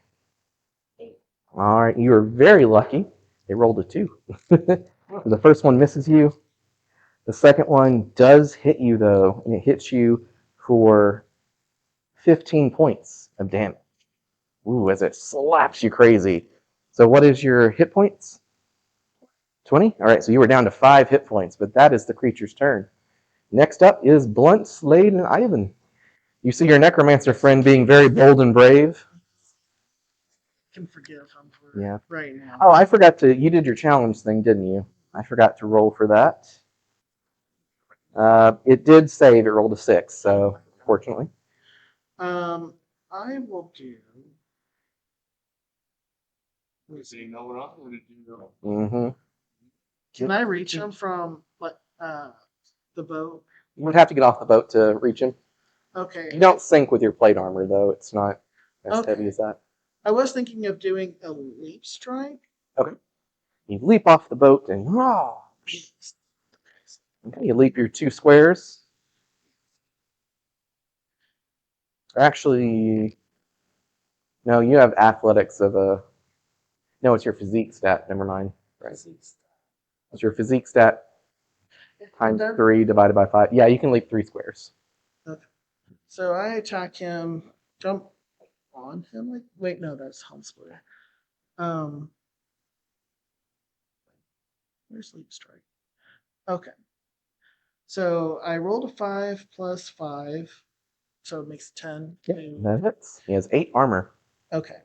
All right. You are very lucky. It rolled a 2. The first one misses you. The second one does hit you, though, and it hits you for 15 points of damage. Ooh, as it slaps you crazy. So what is your hit points? 20? All right, so you were down to 5 hit points, but that is the creature's turn. Next up is Blunt, Slade, and Ivan. You see your necromancer friend being very bold and brave. Can forgive him for Yeah. right now. Oh, I forgot to. You did your challenge thing, didn't you? I forgot to roll for that. It did save. It rolled a 6, so fortunately. I will do. So you know what I'm going to do. Mm-hmm. Can I reach him from the boat? You would have to get off the boat to reach him. Okay. You don't sink with your plate armor, though. It's not as Okay. heavy as that. I was thinking of doing a leap strike. Okay. You leap off the boat and okay, you leap your 2 squares. Actually, no, you have athletics of a. No, it's your physique stat. Never mind. Right. It's your physique stat times 3 divided by 5. Yeah, you can leap 3 squares. Okay. So I attack him, jump on him. Like, wait, no, that's Helm Splitter. Where's leap strike? Okay. So I rolled a 5 plus 5, so it makes 10. That hits. He has 8 armor. Okay.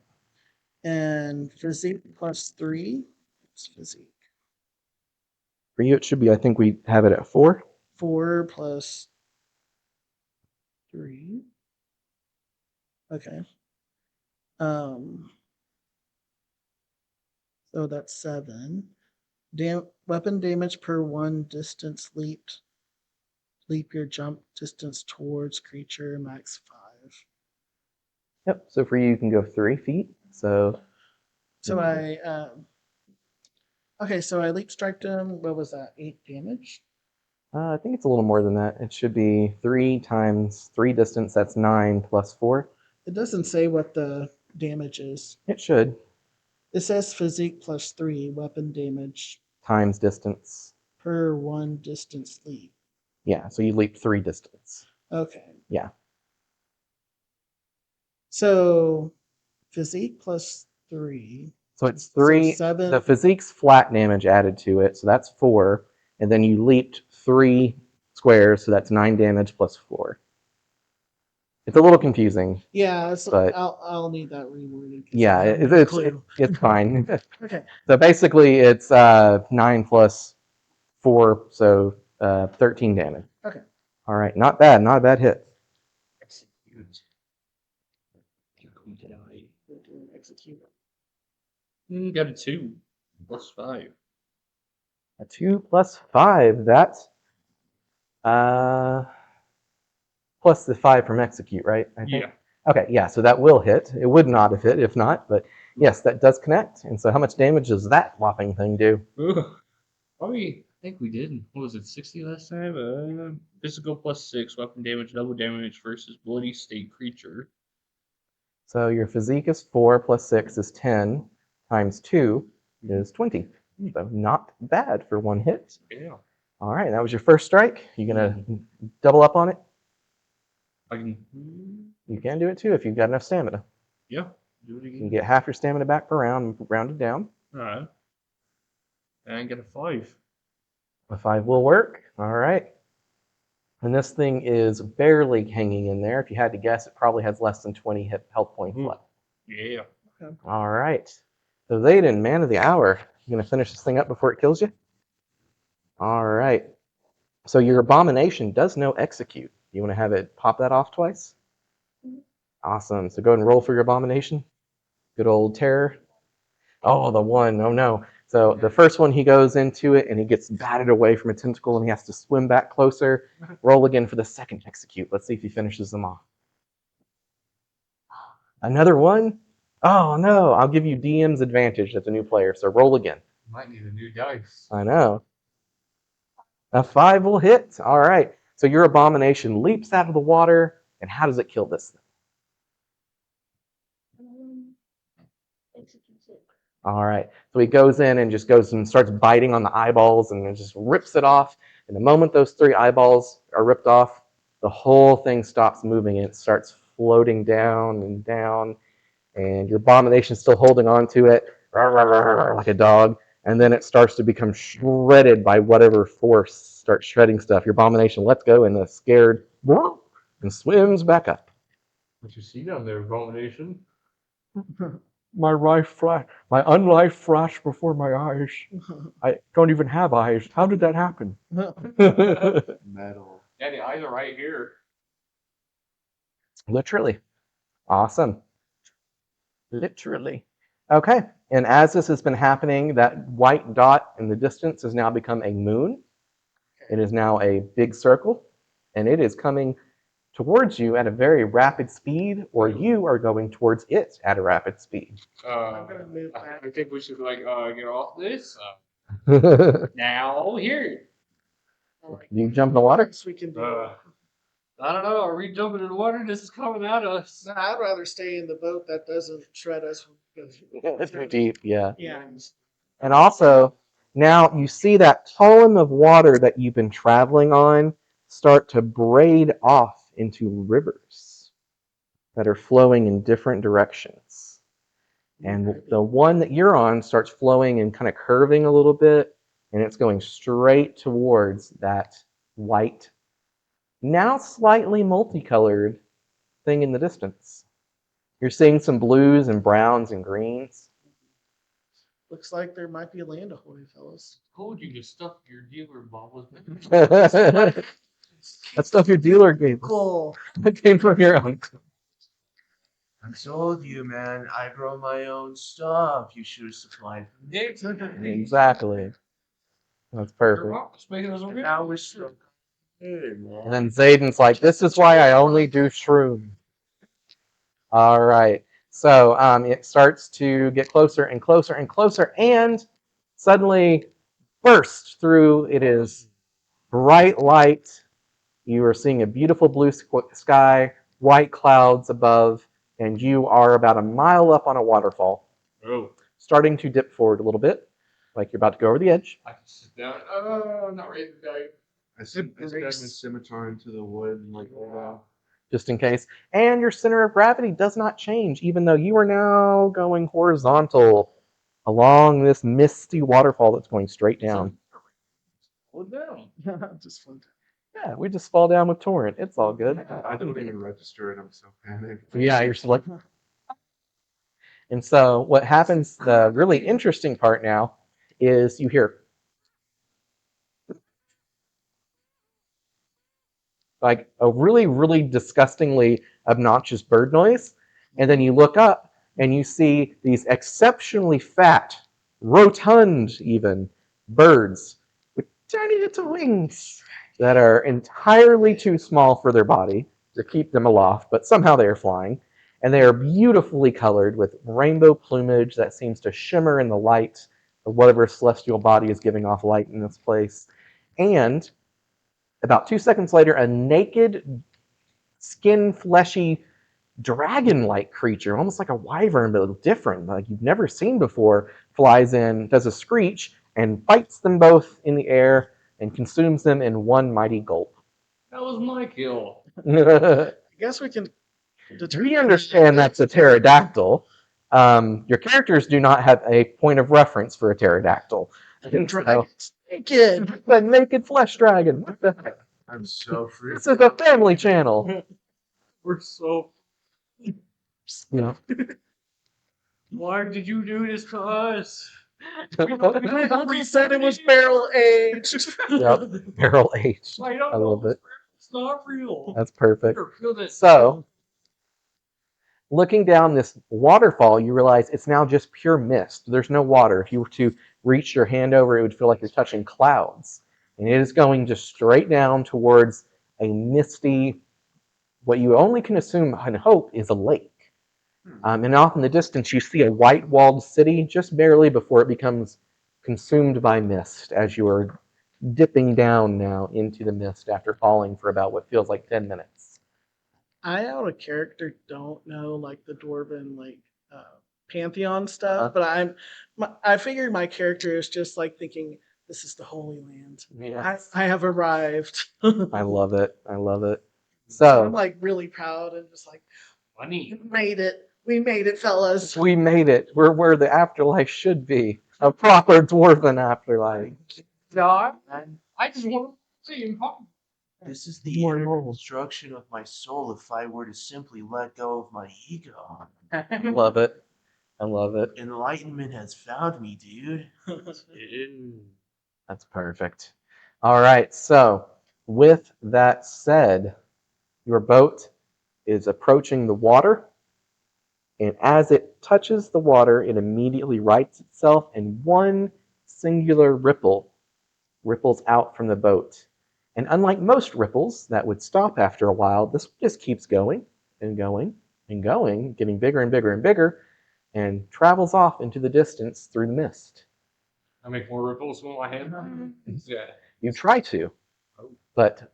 And physique plus 3. It's physique. For you, it should be. I think we have it at 4. 4 plus 3. Okay. So that's 7. Weapon damage per 1 distance leaped. Leap your jump distance towards creature, max 5. Yep. So for you, you can go 3 feet. So Okay, so I leap striked him. What was that? 8 damage? I think it's a little more than that. It should be 3 times 3 distance. That's 9 plus 4. It doesn't say what the damage is. It should. It says physique plus 3, weapon damage Times distance. per 1 distance leap. Yeah, so you leap 3 distance. Okay. Yeah. So physique plus 3. So it's 3. So 7. The physique's flat damage added to it, so that's 4. And then you leaped 3 squares, so that's 9 damage plus 4. It's a little confusing. Yeah, but I'll need that reworded. Yeah, it's fine. Okay. So basically, it's 9 plus 4, so 13 damage. Okay. All right, not bad. Not a bad hit. Execute. You're going to die. Execute. Got a 2 plus 5. A 2 plus 5. That's plus the 5 from execute, right? I think. Yeah. Okay, yeah, so that will hit. It would not have hit if not, but yes, that does connect. And so how much damage does that whopping thing do? Probably, I think we did. What was it, 60 last time? Physical plus 6, weapon damage, double damage versus bloody state creature. So your physique is 4 plus 6 is 10 times 2 is 20. So not bad for 1 hit. Yeah. All right, that was your first strike. You gonna double up on it? I can. You can do it too if you've got enough stamina. Yeah. Do it You again. can get half your stamina back per round, round it down. Alright. And I get a 5. A 5 will work. All right. And this thing is barely hanging in there. If you had to guess, it probably has less than 20 health points left. Yeah. All right. So Zayden, man of the hour. You gonna finish this thing up before it kills you? All right. So your abomination does no execute. You want to have it pop that off twice? Awesome. So go ahead and roll for your abomination. Good old terror. Oh, the 1. Oh no. So the first one, he goes into it and he gets batted away from a tentacle and he has to swim back closer. Roll again for the second execute. Let's see if he finishes them off. Another 1? Oh no. I'll give you DM's advantage as a new player. So roll again. Might need a new dice. I know. A 5 will hit. All right. So your abomination leaps out of the water. And how does it kill this thing? All right. So he goes in and just goes and starts biting on the eyeballs and then just rips it off. And the moment those 3 eyeballs are ripped off, the whole thing stops moving and it starts floating down and down. And your abomination's still holding on to it like a dog. And then it starts to become shredded by whatever force starts shredding stuff. Your abomination lets go and the scared and swims back up. What you see down there, abomination? My unlife flashed before my eyes. I don't even have eyes. How did that happen? Metal. Yeah, the eyes are right here. Literally. Awesome. Literally. Okay. And as this has been happening, that white dot in the distance has now become a moon. It is now a big circle, and it is coming towards you at a very rapid speed, or you are going towards it at a rapid speed. I'm gonna move back. I think we should like get off this. You Now here. jump in the water? We can do. I don't know. Are we jumping in the water? This is coming at us. No, I'd rather stay in the boat that doesn't shred us. It's too deep, yeah. Yeah. And also, now you see that column of water that you've been traveling on start to braid off into rivers that are flowing in different directions. And the one that you're on starts flowing and kind of curving a little bit, and it's going straight towards that white, now slightly multicolored thing in the distance. You're seeing some blues and browns and greens. Looks like there might be a land ahoy, fellas. Told you to stuff your dealer bubbles. That stuff your dealer gave us. Cool. That came from your uncle. I told you, man, I grow my own stuff. You should have supplied me. Exactly. That's perfect. Making us a real. Now we're so good, man. And then Zayden's like, this is why I only do shroom. All right. So it starts to get closer and closer and closer, and suddenly burst through. It is bright light. You are seeing a beautiful blue sky, white clouds above, and you are about a mile up on a waterfall. Oh. Starting to dip forward a little bit, like you're about to go over the edge. I can sit down. Oh, I'm not ready to die. I stab my scimitar into the wood and like, wow. Just in case. And your center of gravity does not change, even though you are now going horizontal along this misty waterfall that's going straight down. Pull it down. Just fun. Yeah, we just fall down with torrent. It's all good. I don't even register it. I'm so panicked. Yeah, you're just like. And so what happens, the really interesting part now, is you hear like a really, really disgustingly obnoxious bird noise. And then you look up and you see these exceptionally fat, rotund even, birds with tiny little wings that are entirely too small for their body to keep them aloft, but somehow they are flying. And they are beautifully colored with rainbow plumage that seems to shimmer in the light of whatever celestial body is giving off light in this place. And about 2 seconds later, a naked, skin fleshy, dragon-like creature, almost like a wyvern, but different, like you've never seen before, flies in, does a screech, and bites them both in the air and consumes them in one mighty gulp. That was my kill. I guess we can We understand that's a pterodactyl. Your characters do not have a point of reference for a pterodactyl. Naked. The naked flesh dragon. What the heck? I'm so free. This is a family channel. We're so. You know. Why did you do this to us? We said it was barrel aged. Yep. Barrel aged. I don't I know. love it. It's not real. That's perfect. Feel this. So, looking down this waterfall, you realize it's now just pure mist. There's no water. If you were to reach your hand over, it would feel like you're touching clouds. And it is going just straight down towards a misty, what you only can assume and hope is a lake. And off in the distance, you see a white-walled city just barely before it becomes consumed by mist as you are dipping down now into the mist after falling for about what feels like 10 minutes. I, out of character, don't know like the dwarven like pantheon stuff, but I figured my character is just like thinking this is the Holy Land. Yes. I have arrived. I love it. I love it. So I'm So, like really proud and just like Funny. we made it. We made it, fellas. we made it. We're where the afterlife should be. A proper dwarven afterlife. No, I just want to see him. This is the inner construction of my soul if I were to simply let go of my ego. Love it. I love it. Enlightenment has found me, dude. That's perfect. All right. So, with that said, your boat is approaching the water, and as it touches the water, it immediately rights itself, and one singular ripple ripples out from the boat. And unlike most ripples that would stop after a while, this just keeps going and going and going, getting bigger and bigger and bigger, and travels off into the distance through the mist. I make more ripples with my hand. Yeah. You try to, but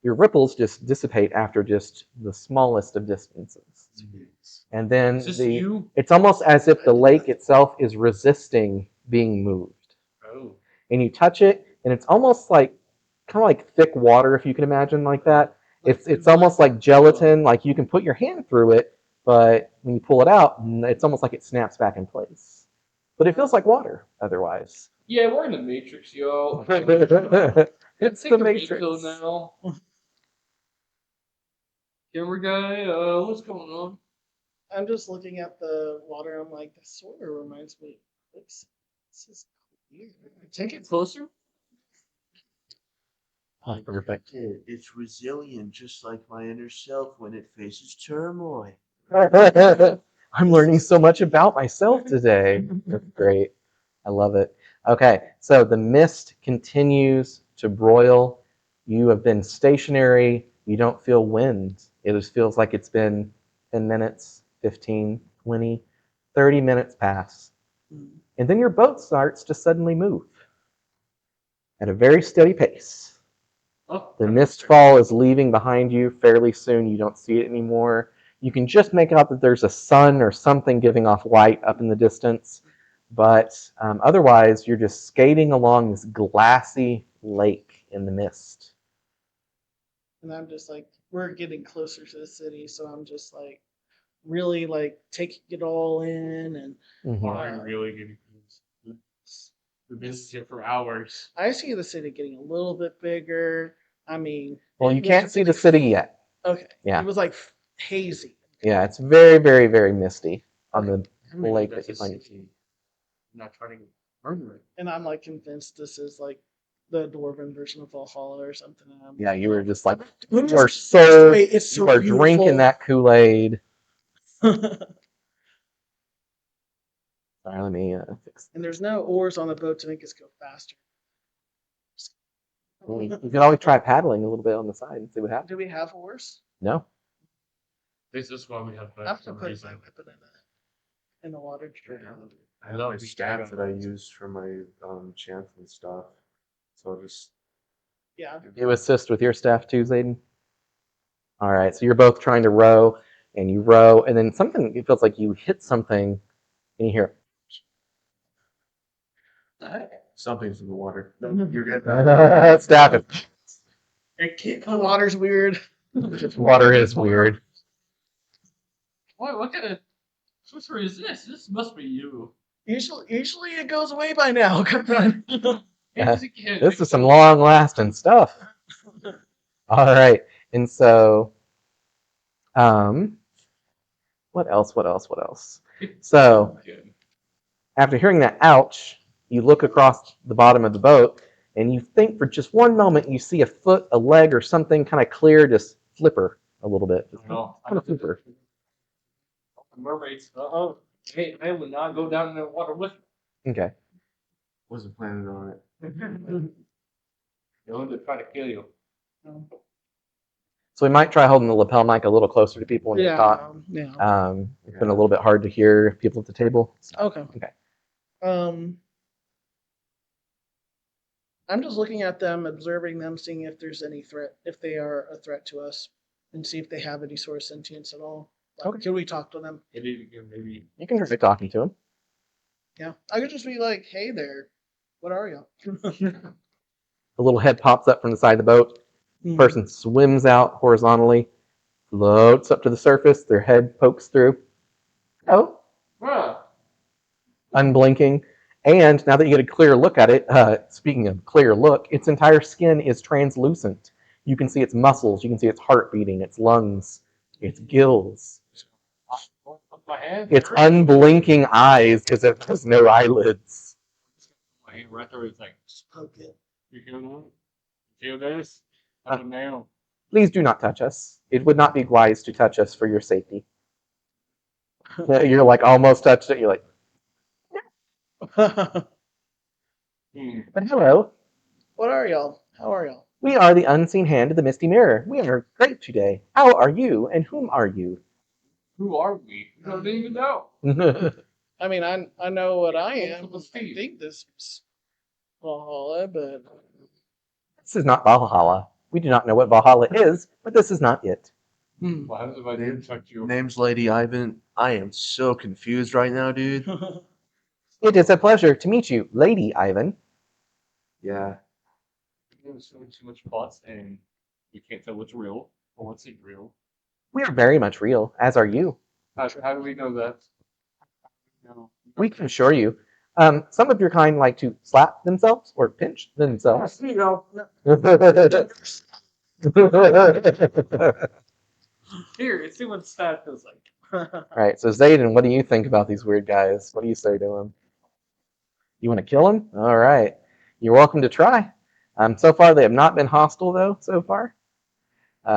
your ripples just dissipate after just the smallest of distances. And then Is this you? it's almost as if the lake itself is resisting being moved. Oh. And you touch it, and it's almost like kind of like thick water, if you can imagine like that. It's almost like gelatin, like you can put your hand through it, but when you pull it out, it's almost like it snaps back in place. But it feels like water otherwise. Yeah, we're in the Matrix, yo. It's Take the a Matrix. refill now. Camera guy, what's going on? I'm just looking at the water. I'm like, this sort of reminds me. This is weird. Take it closer. Oh, perfect. It's resilient, just like my inner self when it faces turmoil. I'm learning so much about myself today. That's great. I love it. Okay, so the mist continues to broil. You have been stationary. You don't feel wind. It just feels like it's been 10 minutes, 15, 20, 30 minutes pass. And then your boat starts to suddenly move at a very steady pace. Oh, The mist fall is leaving behind you fairly soon. You don't see it anymore. You can just make out that there's a sun or something giving off light up in the distance. But otherwise, you're just skating along this glassy lake in the mist. And I'm just like, we're getting closer to the city, so I'm just like, really like taking it all in. And I'm really getting this. We've been here for hours. I see the city getting a little bit bigger. I mean, Well, it you was can't see the city yet. Okay. Yeah. It was like hazy. Yeah, it's very, very, very misty on the I mean, lake that's that you a find. city. I'm not trying to murder it. And I'm like convinced this is like the dwarven version of Valhalla or something. And I'm Yeah, you were just like, Wait, you are so, it's so you are beautiful. drinking that Kool-Aid. Sorry, let me fix. And there's no oars on the boat to make us go faster. You can always try paddling a little bit on the side and see what happens. Do we have oars? No. This is why we have I have to put my weapon in the water. I have my staff that I use for my chants and stuff. So I'll just Yeah. You assist with your staff too, Zayden? All right, so you're both trying to row, and you row, and then something, it feels like you hit something, and you hear, something's in the water. You're good. staff it. The water's weird. Water is weird. What kind of sorcery is this? This must be you. Usually it goes away by now. Come on. This is some long-lasting stuff. All right, and so, what else? So, after hearing that ouch, you look across the bottom of the boat, and you think for just one moment you see a foot, a leg, or something kind of clear just flipper a little bit. Just No, kind of flipper. Mermaids. Hey, I would not go down in the water with you. Okay. wasn't planning on it. They're going to try to kill you. So we might try holding the lapel mic a little closer to people when they talk. Yeah. It's been a little bit hard to hear people at the table. So. Okay. I'm just looking at them, observing them, seeing if there's any threat, if they are a threat to us, and see if they have any sort of sentience at all. Like, Okay. Can we talk to them? Maybe. You can try talking to him. Yeah. I could just be like, hey there, what are you? A little head pops up from the side of the boat. Person swims out horizontally, floats up to the surface, their head pokes through. Oh. Unblinking. And now that you get a clear look at it, speaking of clear look, its entire skin is translucent. You can see its muscles. You can see its heart beating, its lungs, its gills, My hand. its unblinking eyes because it has no eyelids. My hand right there. It's like, Poke it. you feel that? You feel this? I don't know. Please do not touch us. It would not be wise to touch us for your safety. You're like almost touched it. You're like, but hello. What are y'all? How are y'all? We are the unseen hand of the misty mirror. We are great today. How are you, and whom are you? Who are we? We don't even know. I mean, I know what I am. Let's I see. think this is Valhalla, but This is not Valhalla. We do not know what Valhalla is, but this is not it. What happens if I didn't touch you? Name's Lady Ivan. I am so confused right now, dude. It is a pleasure to meet you, Lady Ivan. Yeah. There's so too much plots, and you can't tell what's real or what's not real. We are very much real, as are you. How do we know that? No. We can assure you. Some of your kind like to slap themselves or pinch themselves. You know. Here, see what stat feels like. All right, so Zayden, what do you think about these weird guys? What do you say to them? You want to kill them? All right, you're welcome to try. So far they have not been hostile though. So far,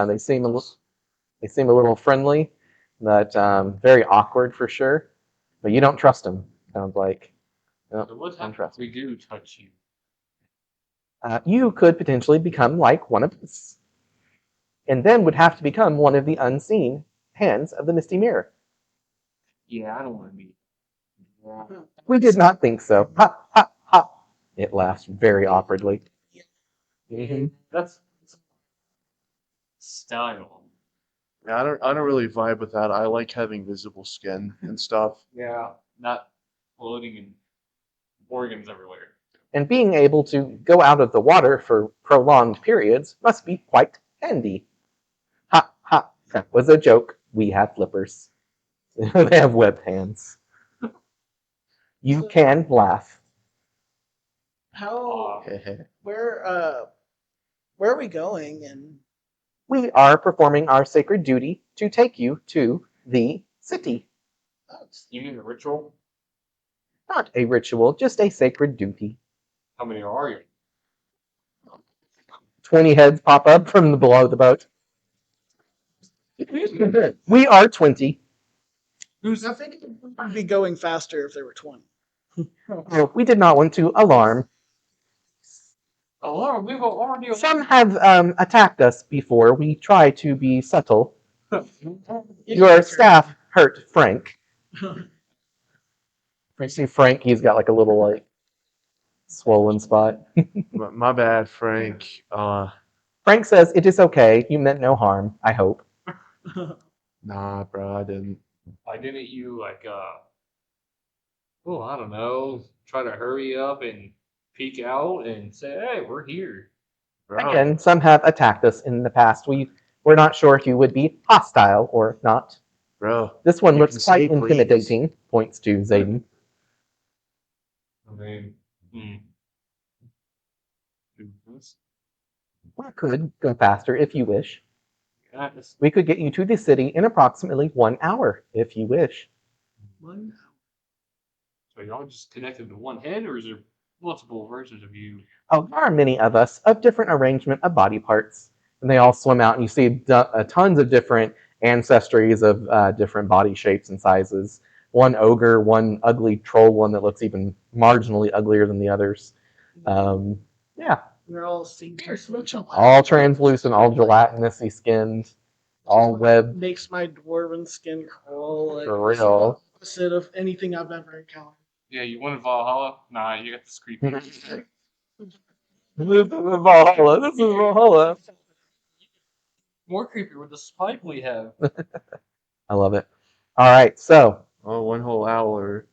they seem a little friendly, but very awkward for sure. But you don't trust them. Sounds like. No, So what don't happens trust if we do touch you? you could potentially become like one of us, and then would have to become one of the unseen hands of the misty mirror. Yeah, I don't want to be. Yeah. We did not think so. Ha ha ha! It laughs very awkwardly. Mhm. That's style. Yeah, I don't really vibe with that. I like having visible skin and stuff. Yeah. Not floating in organs everywhere. And being able to go out of the water for prolonged periods must be quite handy. Ha ha! That was a joke. We have flippers. They have web hands. You can laugh. How Hehe. where are we going? And We are performing our sacred duty to take you to the city. You mean a ritual? Not a ritual, just a sacred duty. How many are you? 20 heads pop up from the below the boat. We are 20. I think it would be going faster if there were 20. We did not want to alarm. Alarm! We've already Some have attacked us before. We try to be subtle. Your staff hurt Frank. You see Frank, he's got like a little like swollen spot. My bad, Frank. Frank says it is okay. You meant no harm, I hope. Nah, bro, I didn't. Why didn't you well, I don't know, try to hurry up and peek out and say, hey, we're here. Bro. Again, some have attacked us in the past. We're not sure if you would be hostile or not. Bro. This one You looks can quite say please. intimidating, points to Zayden. I mean, We could go faster if you wish. Yes. We could get you to the city in approximately 1 hour if you wish. So y'all just connected to one head, or is there multiple versions of you? Oh, there are many of us of different arrangement of body parts. And they all swim out, and you see tons of different ancestries of different body shapes and sizes. One ogre, one ugly troll, one that looks even marginally uglier than the others. Yeah, They're all translucent. all translucent, all gelatinously skinned, all webbed. Makes my dwarven skin crawl like For real. the opposite of anything I've ever encountered. Yeah, you wanted Valhalla? Nah, you got this creepy. This is Valhalla. This is Valhalla. More creepy with the spike we have. I love it. All right, so Oh, 1 whole hour.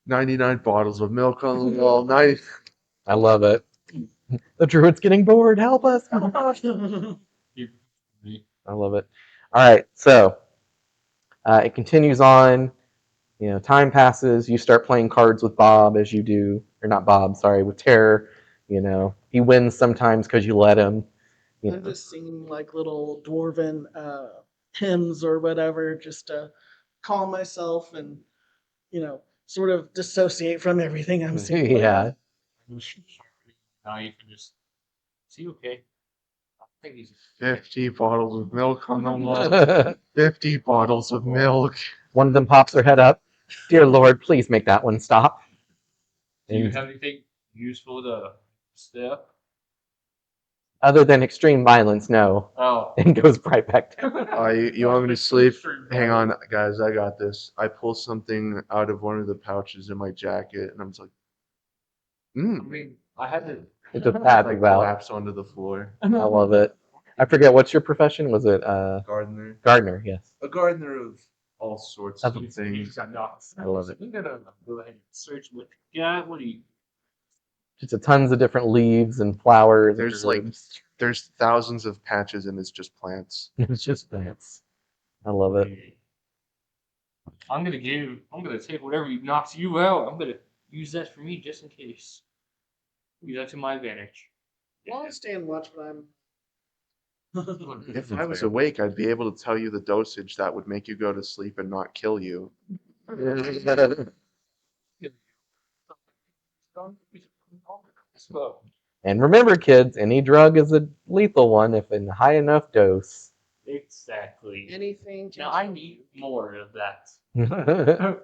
99 bottles of milk on the wall. 90. I love it. The druid's getting bored. Help us! Help us! You- I love it. All right, so it continues on. You know, time passes. You start playing cards with Bob as you do, or not Bob, sorry, with Terror. You know, he wins sometimes because you let him. you I'm know. just singing like little dwarven hymns or whatever, just to calm myself and sort of dissociate from everything I'm seeing. Yeah. Knife and just see. Okay, I think he's 50 bottles of milk on the wall. 50 bottles of milk. One of them pops their head up. Dear Lord, please make that one stop. Do you And have anything useful to step? other than extreme violence, no. Oh, And goes right back down. You want me to sleep? Hang on, guys, I got this. I pull something out of one of the pouches in my jacket, and I'm just like, I mean, I had to. It just like passes out. collapse onto the floor. I love it. I forget, what's your profession? Was it Gardener. gardener? Yes. A gardener of all sorts of Of things. I love it. We gotta go ahead and search what you got. What do you? Just a tons of different leaves and flowers. There's and like there's thousands of patches and it's just plants. it's just plants. I love it. I'm gonna take whatever knocks you out. I'm gonna use that for me just in case. Use that to my advantage. Well, I stay and watch, but I'm. If I was awake, I'd be able to tell you the dosage that would make you go to sleep and not kill you. And remember, kids, any drug is a lethal one if in a high enough dose. Exactly. Anything. Now I need more of that.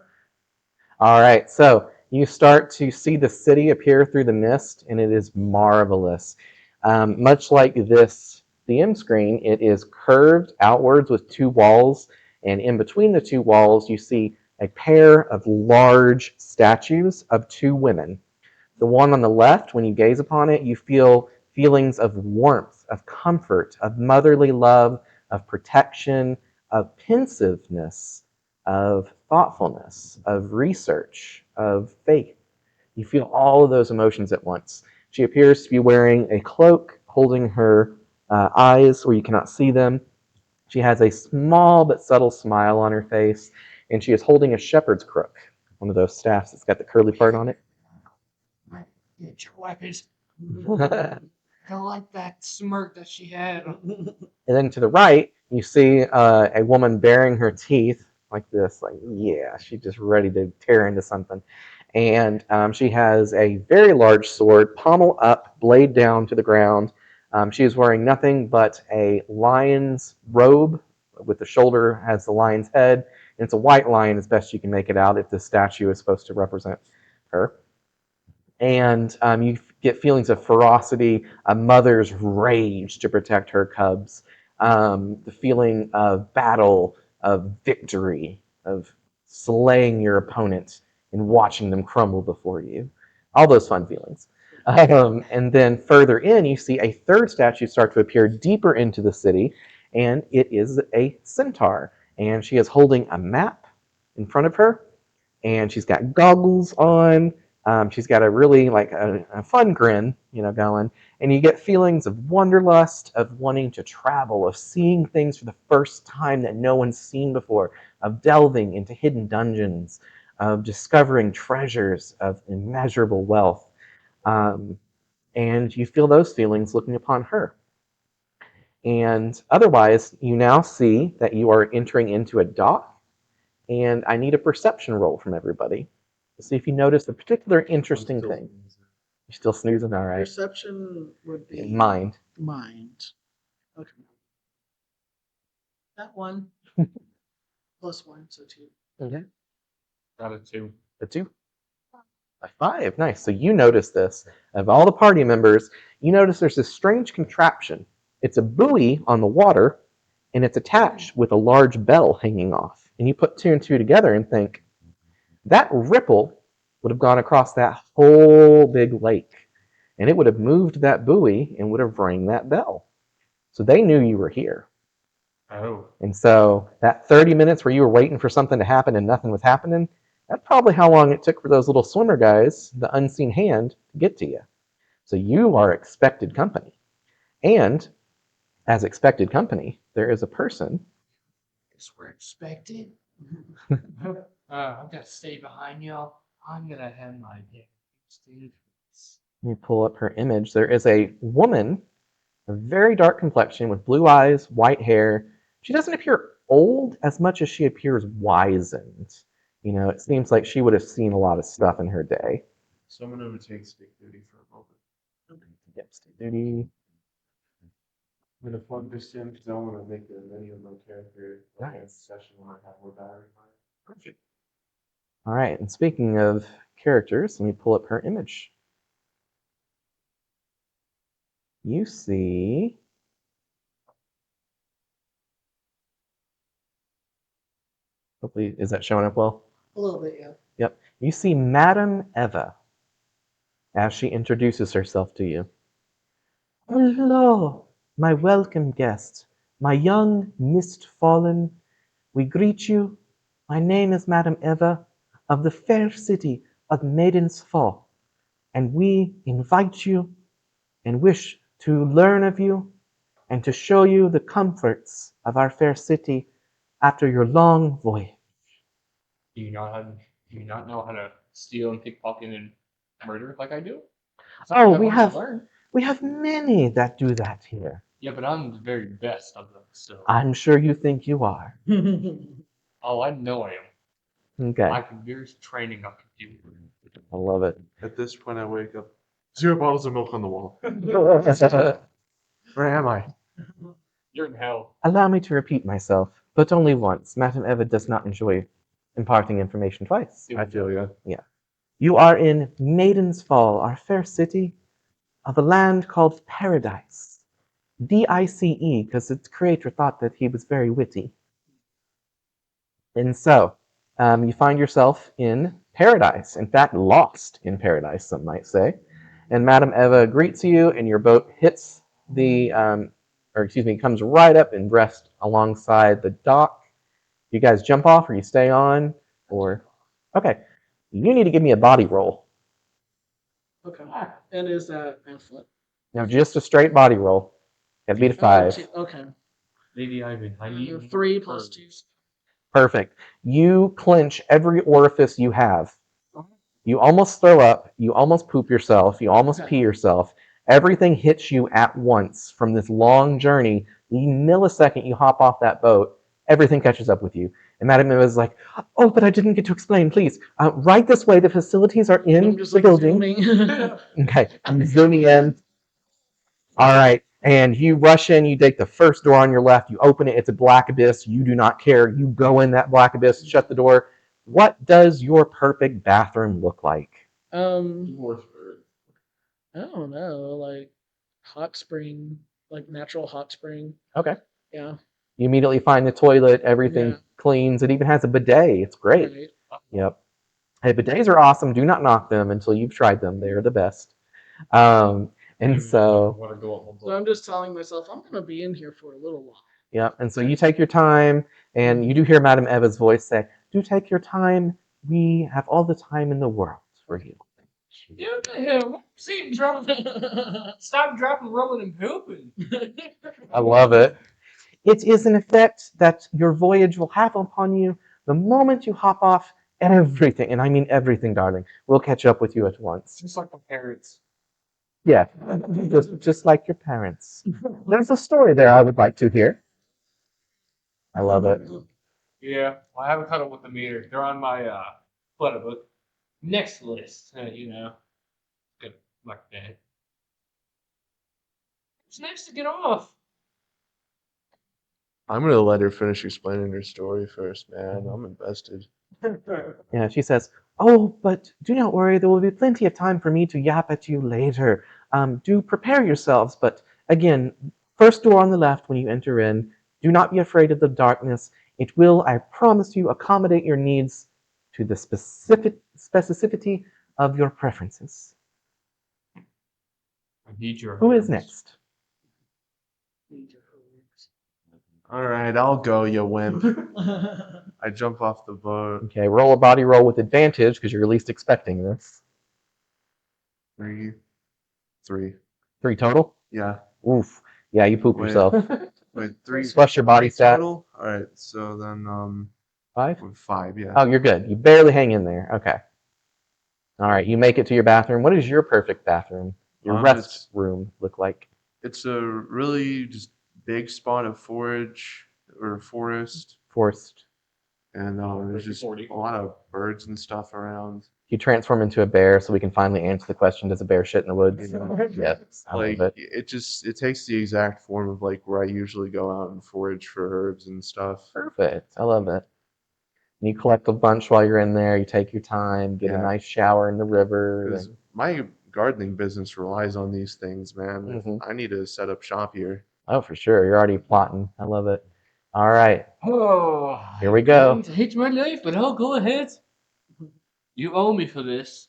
All right, so you start to see the city appear through the mist, and it is marvelous. Much like this theme screen, it is curved outwards with two walls, and in between the two walls, you see a pair of large statues of two women. The one on the left, when you gaze upon it, you feel feelings of warmth, of comfort, of motherly love, of protection, of pensiveness, of thoughtfulness, of research, of faith. You feel all of those emotions at once. She appears to be wearing a cloak, holding her eyes where you cannot see them. She has a small but subtle smile on her face, and she is holding a shepherd's crook, one of those staffs that's got the curly part on it. Get your weapons. I like that smirk that she had. And then to the right, you see a woman baring her teeth like this, like, yeah, she's just ready to tear into something. And she has a very large sword, pommel up, blade down to the ground. She is wearing nothing but a lion's robe with the shoulder has the lion's head. And it's a white lion as best you can make it out if the statue is supposed to represent her. And you get feelings of ferocity, a mother's rage to protect her cubs, the feeling of battle, of victory, of slaying your opponent and watching them crumble before you. All those fun feelings. And then further in, you see a third statue start to appear deeper into the city, and it is a centaur. And she is holding a map in front of her, and she's got goggles on. She's got a really a fun grin, going, and you get feelings of wanderlust, of wanting to travel, of seeing things for the first time that no one's seen before, of delving into hidden dungeons, of discovering treasures of immeasurable wealth. And you feel those feelings looking upon her. And otherwise, you now see that you are entering into a dock, and I need a perception roll from everybody to see if you notice a particular interesting thing. You're still snoozing? All right. Perception would be Mind. Mind. Okay. That one. Plus one, so two. Okay. Got it too. A 2. A 5. Nice. So you notice this. Of all the party members, you notice there's this strange contraption. It's a buoy on the water, and it's attached with a large bell hanging off. And you put 2 and 2 together and think, that ripple would have gone across that whole big lake, and it would have moved that buoy and would have rang that bell. So they knew you were here. Oh. And so that 30 minutes where you were waiting for something to happen and nothing was happening, that's probably how long it took for those little swimmer guys, the unseen hand, to get to you. So you are expected company. And as expected company, there is a person. Guess we're expected. I've got to stay behind y'all. I'm gonna have my day. You pull up her image. There is a woman A very dark complexion with blue eyes, white hair. She doesn't appear old as much as she appears wizened. You know, it seems like she would have seen a lot of stuff in her day. So I'm gonna take stick duty for a moment. Yep, stick duty. I'm gonna plug this in because I want to make a menu of my character. Nice. Session when I have more battery life. Perfect. All right, and speaking of characters, let me pull up her image. You see. Hopefully, is that showing up well? A little bit, yeah. Yep. You see Madame Eva as she introduces herself to you. Hello, my welcome guest, my young mist fallen. We greet you. My name is Madame Eva of the fair city of Maiden's Fall, and we invite you and wish to learn of you and to show you the comforts of our fair city after your long voyage. Do you not know how to steal and pickpocket and murder like I do? Oh, I we want to have learn. we have many that do that here. Yeah, but I'm the very best of them. So. I'm sure you think you are. Oh, I know I am. Okay, There's training I can do. I love it. At this point, I wake up. 0 bottles of milk on the wall. Where am I? You're in hell. Allow me to repeat myself, but only once. Madame Eva does not enjoy imparting information twice. I feel you. You are in Maiden's Fall, our fair city of a land called Paradise. D-I-C-E, because its creator thought that he was very witty. And so, you find yourself in paradise. In fact, lost in paradise, some might say. And Madame Eva greets you, and your boat hits comes right up and rests alongside the dock. You guys jump off, or you stay on, or okay. You need to give me a body roll. Okay. And is that pamphlet? Now, just a straight body roll. Got to beat a 5. Okay. Lady Ivan, I need 3 plus 2. Perfect. You clench every orifice you have. You almost throw up. You almost poop yourself. You almost pee yourself. Everything hits you at once from this long journey. The millisecond you hop off that boat, everything catches up with you. And Madame Eva is like, oh, but I didn't get to explain. Please, right this way. The facilities are in I'm just the like building. zooming. Okay, I'm zooming in. All right, and you rush in. You take the first door on your left. You open it. It's a black abyss. You do not care. You go in that black abyss, shut the door. What does your perfect bathroom look like? I don't know, like hot spring, like natural hot spring. Okay. Yeah. You immediately find the toilet. Everything Yeah. cleans. It even has a bidet. It's great. Right. Yep. Hey, bidets are awesome. Do not knock them until you've tried them. They are the best. And so, So I'm just telling myself I'm gonna be in here for a little while. yeah. And so you take your time, and you do hear Madame Eva's voice say, "Do take your time. We have all the time in the world for you." Stop dropping, rolling, and pooping. I love it. It is an effect that your voyage will have upon you the moment you hop off. Everything, and I mean everything, darling, will catch up with you at once. Just like my parents. Yeah, just like your parents. There's a story there I would like to hear. I love it. Yeah, I haven't caught up with the meter. They're on my book next list. Good like that. What's next to get off? I'm gonna let her finish explaining her story first, man. I'm invested. Yeah, she says, "Oh, but do not worry. There will be plenty of time for me to yap at you later. Do prepare yourselves. But again, first door on the left when you enter in. Do not be afraid of the darkness. It will, I promise you, accommodate your needs to the specificity of your preferences." I need your. Who is next? All right, I'll go, you wimp. I jump off the boat. Okay, roll a body roll with advantage because you're least expecting this. 3. 3 total? Yeah. Oof. Yeah, you poop Wait. yourself. Wait, 3 Plus your body stat. total? All right, so then 5? 5, yeah. Oh, you're good. You barely hang in there. Okay. All right, you make it to your bathroom. What does your perfect bathroom, your rest room, look like? It's a really just big spot of forage or forest, Forced. and there's just 40. a lot of birds and stuff around. You transform into a bear so we can finally answer the question, does a bear shit in the woods? Yes, I Like love it. it takes the exact form of like where I usually go out and forage for herbs and stuff. Perfect. I love it. And you collect a bunch while you're in there. You take your time, get a Yeah. nice shower in the river. Because and- my gardening business relies on these things, man. Mhm. I need to set up shop here. Oh, for sure. You're already plotting. I love it. All right. Oh, Here we go. I hate my life, but I'll go ahead. You owe me for this.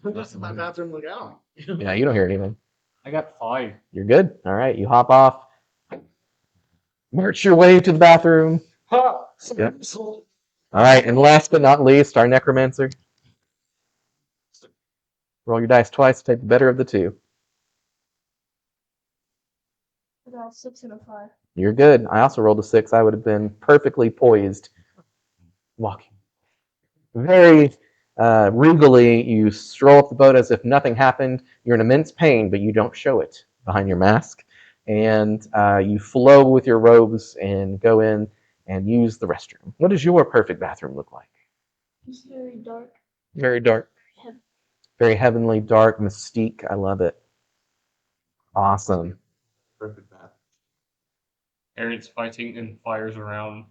This is my bathroom look out. Yeah, you don't hear anything. I got 5. You're good. All right. You hop off. March your way to the bathroom. Ha! Yep. All right. And last but not least, our necromancer. Roll your dice twice. Take the better of the two. I got a 6 and a 5. You're good. I also rolled a 6. I would have been perfectly poised walking. Very regally, you stroll up the boat as if nothing happened. You're in immense pain, but you don't show it behind your mask. And you flow with your robes and go in and use the restroom. What does your perfect bathroom look like? It's very dark. Very dark. Heavy. Very heavenly, dark, mystique. I love it. Awesome. Perfect bath. Aaron's fighting and fires around.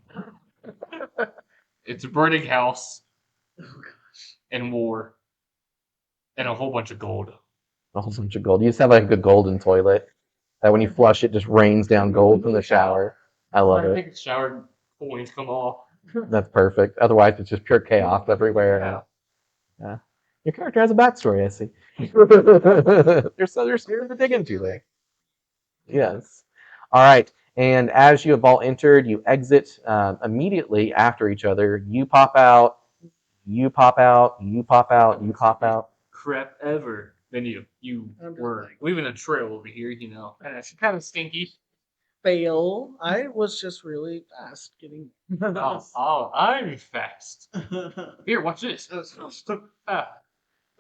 It's a burning house. And war. And a whole bunch of gold. A whole bunch of gold. You just have like a golden toilet that when you flush it just rains down gold from the shower. I love I it. think shower coins come off. That's perfect. Otherwise, it's just pure chaos everywhere. Yeah. Yeah. Your character has a backstory, I see. there's something to dig into there. Yes. All right. And as you have all entered, you exit immediately after each other. You pop out. You pop out. You pop out. You pop out. Crap ever. Then you I'm just were like- leaving a trail over here, kind of stinky. Fail. I was just really fast getting. Oh, I'm fast. Here, watch this. Ah,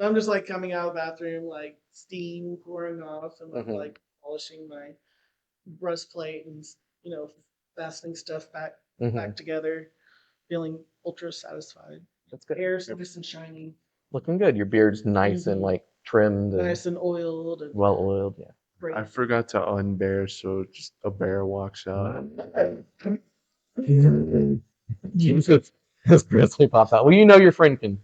I'm just like coming out of the bathroom, like steam pouring off, and I'm Mhm. like polishing my breastplate and fastening stuff back together, feeling ultra satisfied. That's good. Hair's nice and shiny, Looking good. Your beard's nice and Mhm. like trimmed and nice and oiled, and well oiled. Yeah. great. I forgot to unbear, so just a bear walks out. Jesus. This grizzly pops out. Well, you know your friend can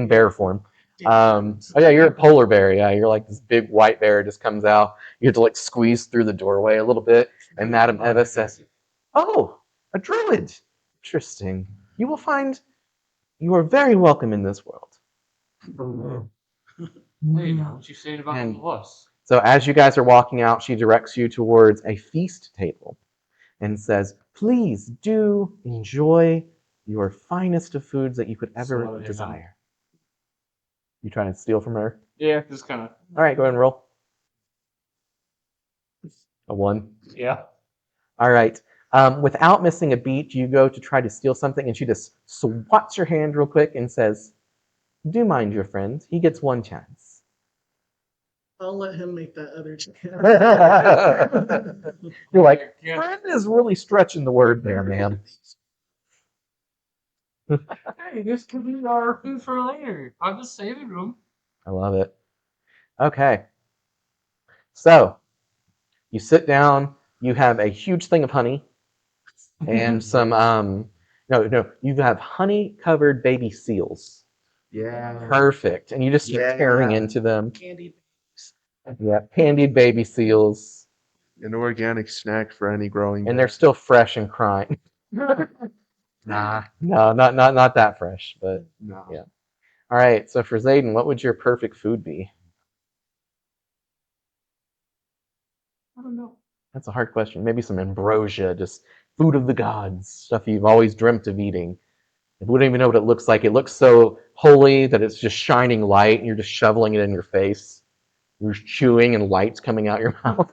bear form. Oh yeah, you're a polar bear. Yeah, you're like this big white bear just comes out. You have to like squeeze through the doorway a little bit, and Madame Eva says, "Oh, a druid. Interesting. You will find you are very welcome in this world." hey, what you saying about And- all of us? So as you guys are walking out, she directs you towards a feast table and says, "Please do enjoy your finest of foods that you could ever So, yeah. desire." You trying to steal from her? Yeah, just kind of. All right, go ahead and roll. A 1. Yeah. All right. Without missing a beat, you go to try to steal something, and she just swats your hand real quick and says, "Do mind your friend. He gets 1 chance." I'll let him make that other chance. You're like, Yeah. friend is really stretching the word there, man. Hey, this could be our food for later. I'm just saving room. I love it. Okay. So, you sit down, you have a huge thing of honey and some, no, you have honey covered baby seals. Yeah. Perfect. And you just start Yeah. tearing into them. Candy. Yeah, candied baby seals. An organic snack for any growing. And they're still fresh and crying. Nah. No, not that fresh, but No. yeah. All right, so for Zayden, what would your perfect food be? I don't know. That's a hard question. Maybe some ambrosia, just food of the gods, stuff you've always dreamt of eating. We don't even know what it looks like. It looks so holy that it's just shining light, and you're just shoveling it in your face. You're chewing, and light's coming out your mouth.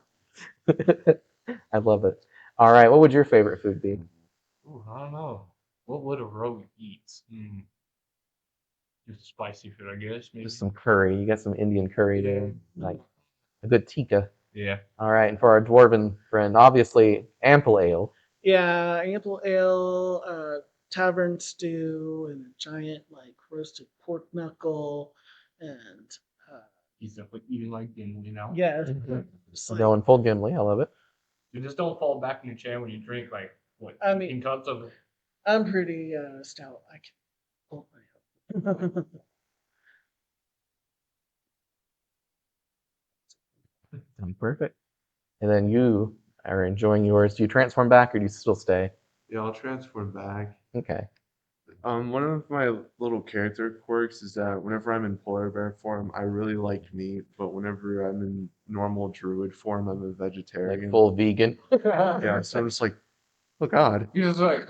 I love it. All right, what would your favorite food be? Ooh, I don't know. What would a rogue eat? Just spicy food, I guess. Maybe. Just some curry. You got some Indian curry there, like a good tikka. Yeah. All right, and for our dwarven friend, obviously ample ale. Yeah, ample ale, tavern stew, and a giant like roasted pork knuckle, and He's definitely eating like Gimli now. yeah, Mhm. just like, Going full Gimli, I love it. You just don't fall back in your chair when you drink like what? I mean- 18 cups of I'm pretty stout. I can hold my own. Perfect. And then you are enjoying yours. Do you transform back or do you still stay? Yeah, I'll transform back. Okay. One of my little character quirks is that whenever I'm in polar bear form, I really like meat, but whenever I'm in normal druid form, I'm a Like vegetarian. full vegan. Yeah, so I'm just like, oh God, You're just like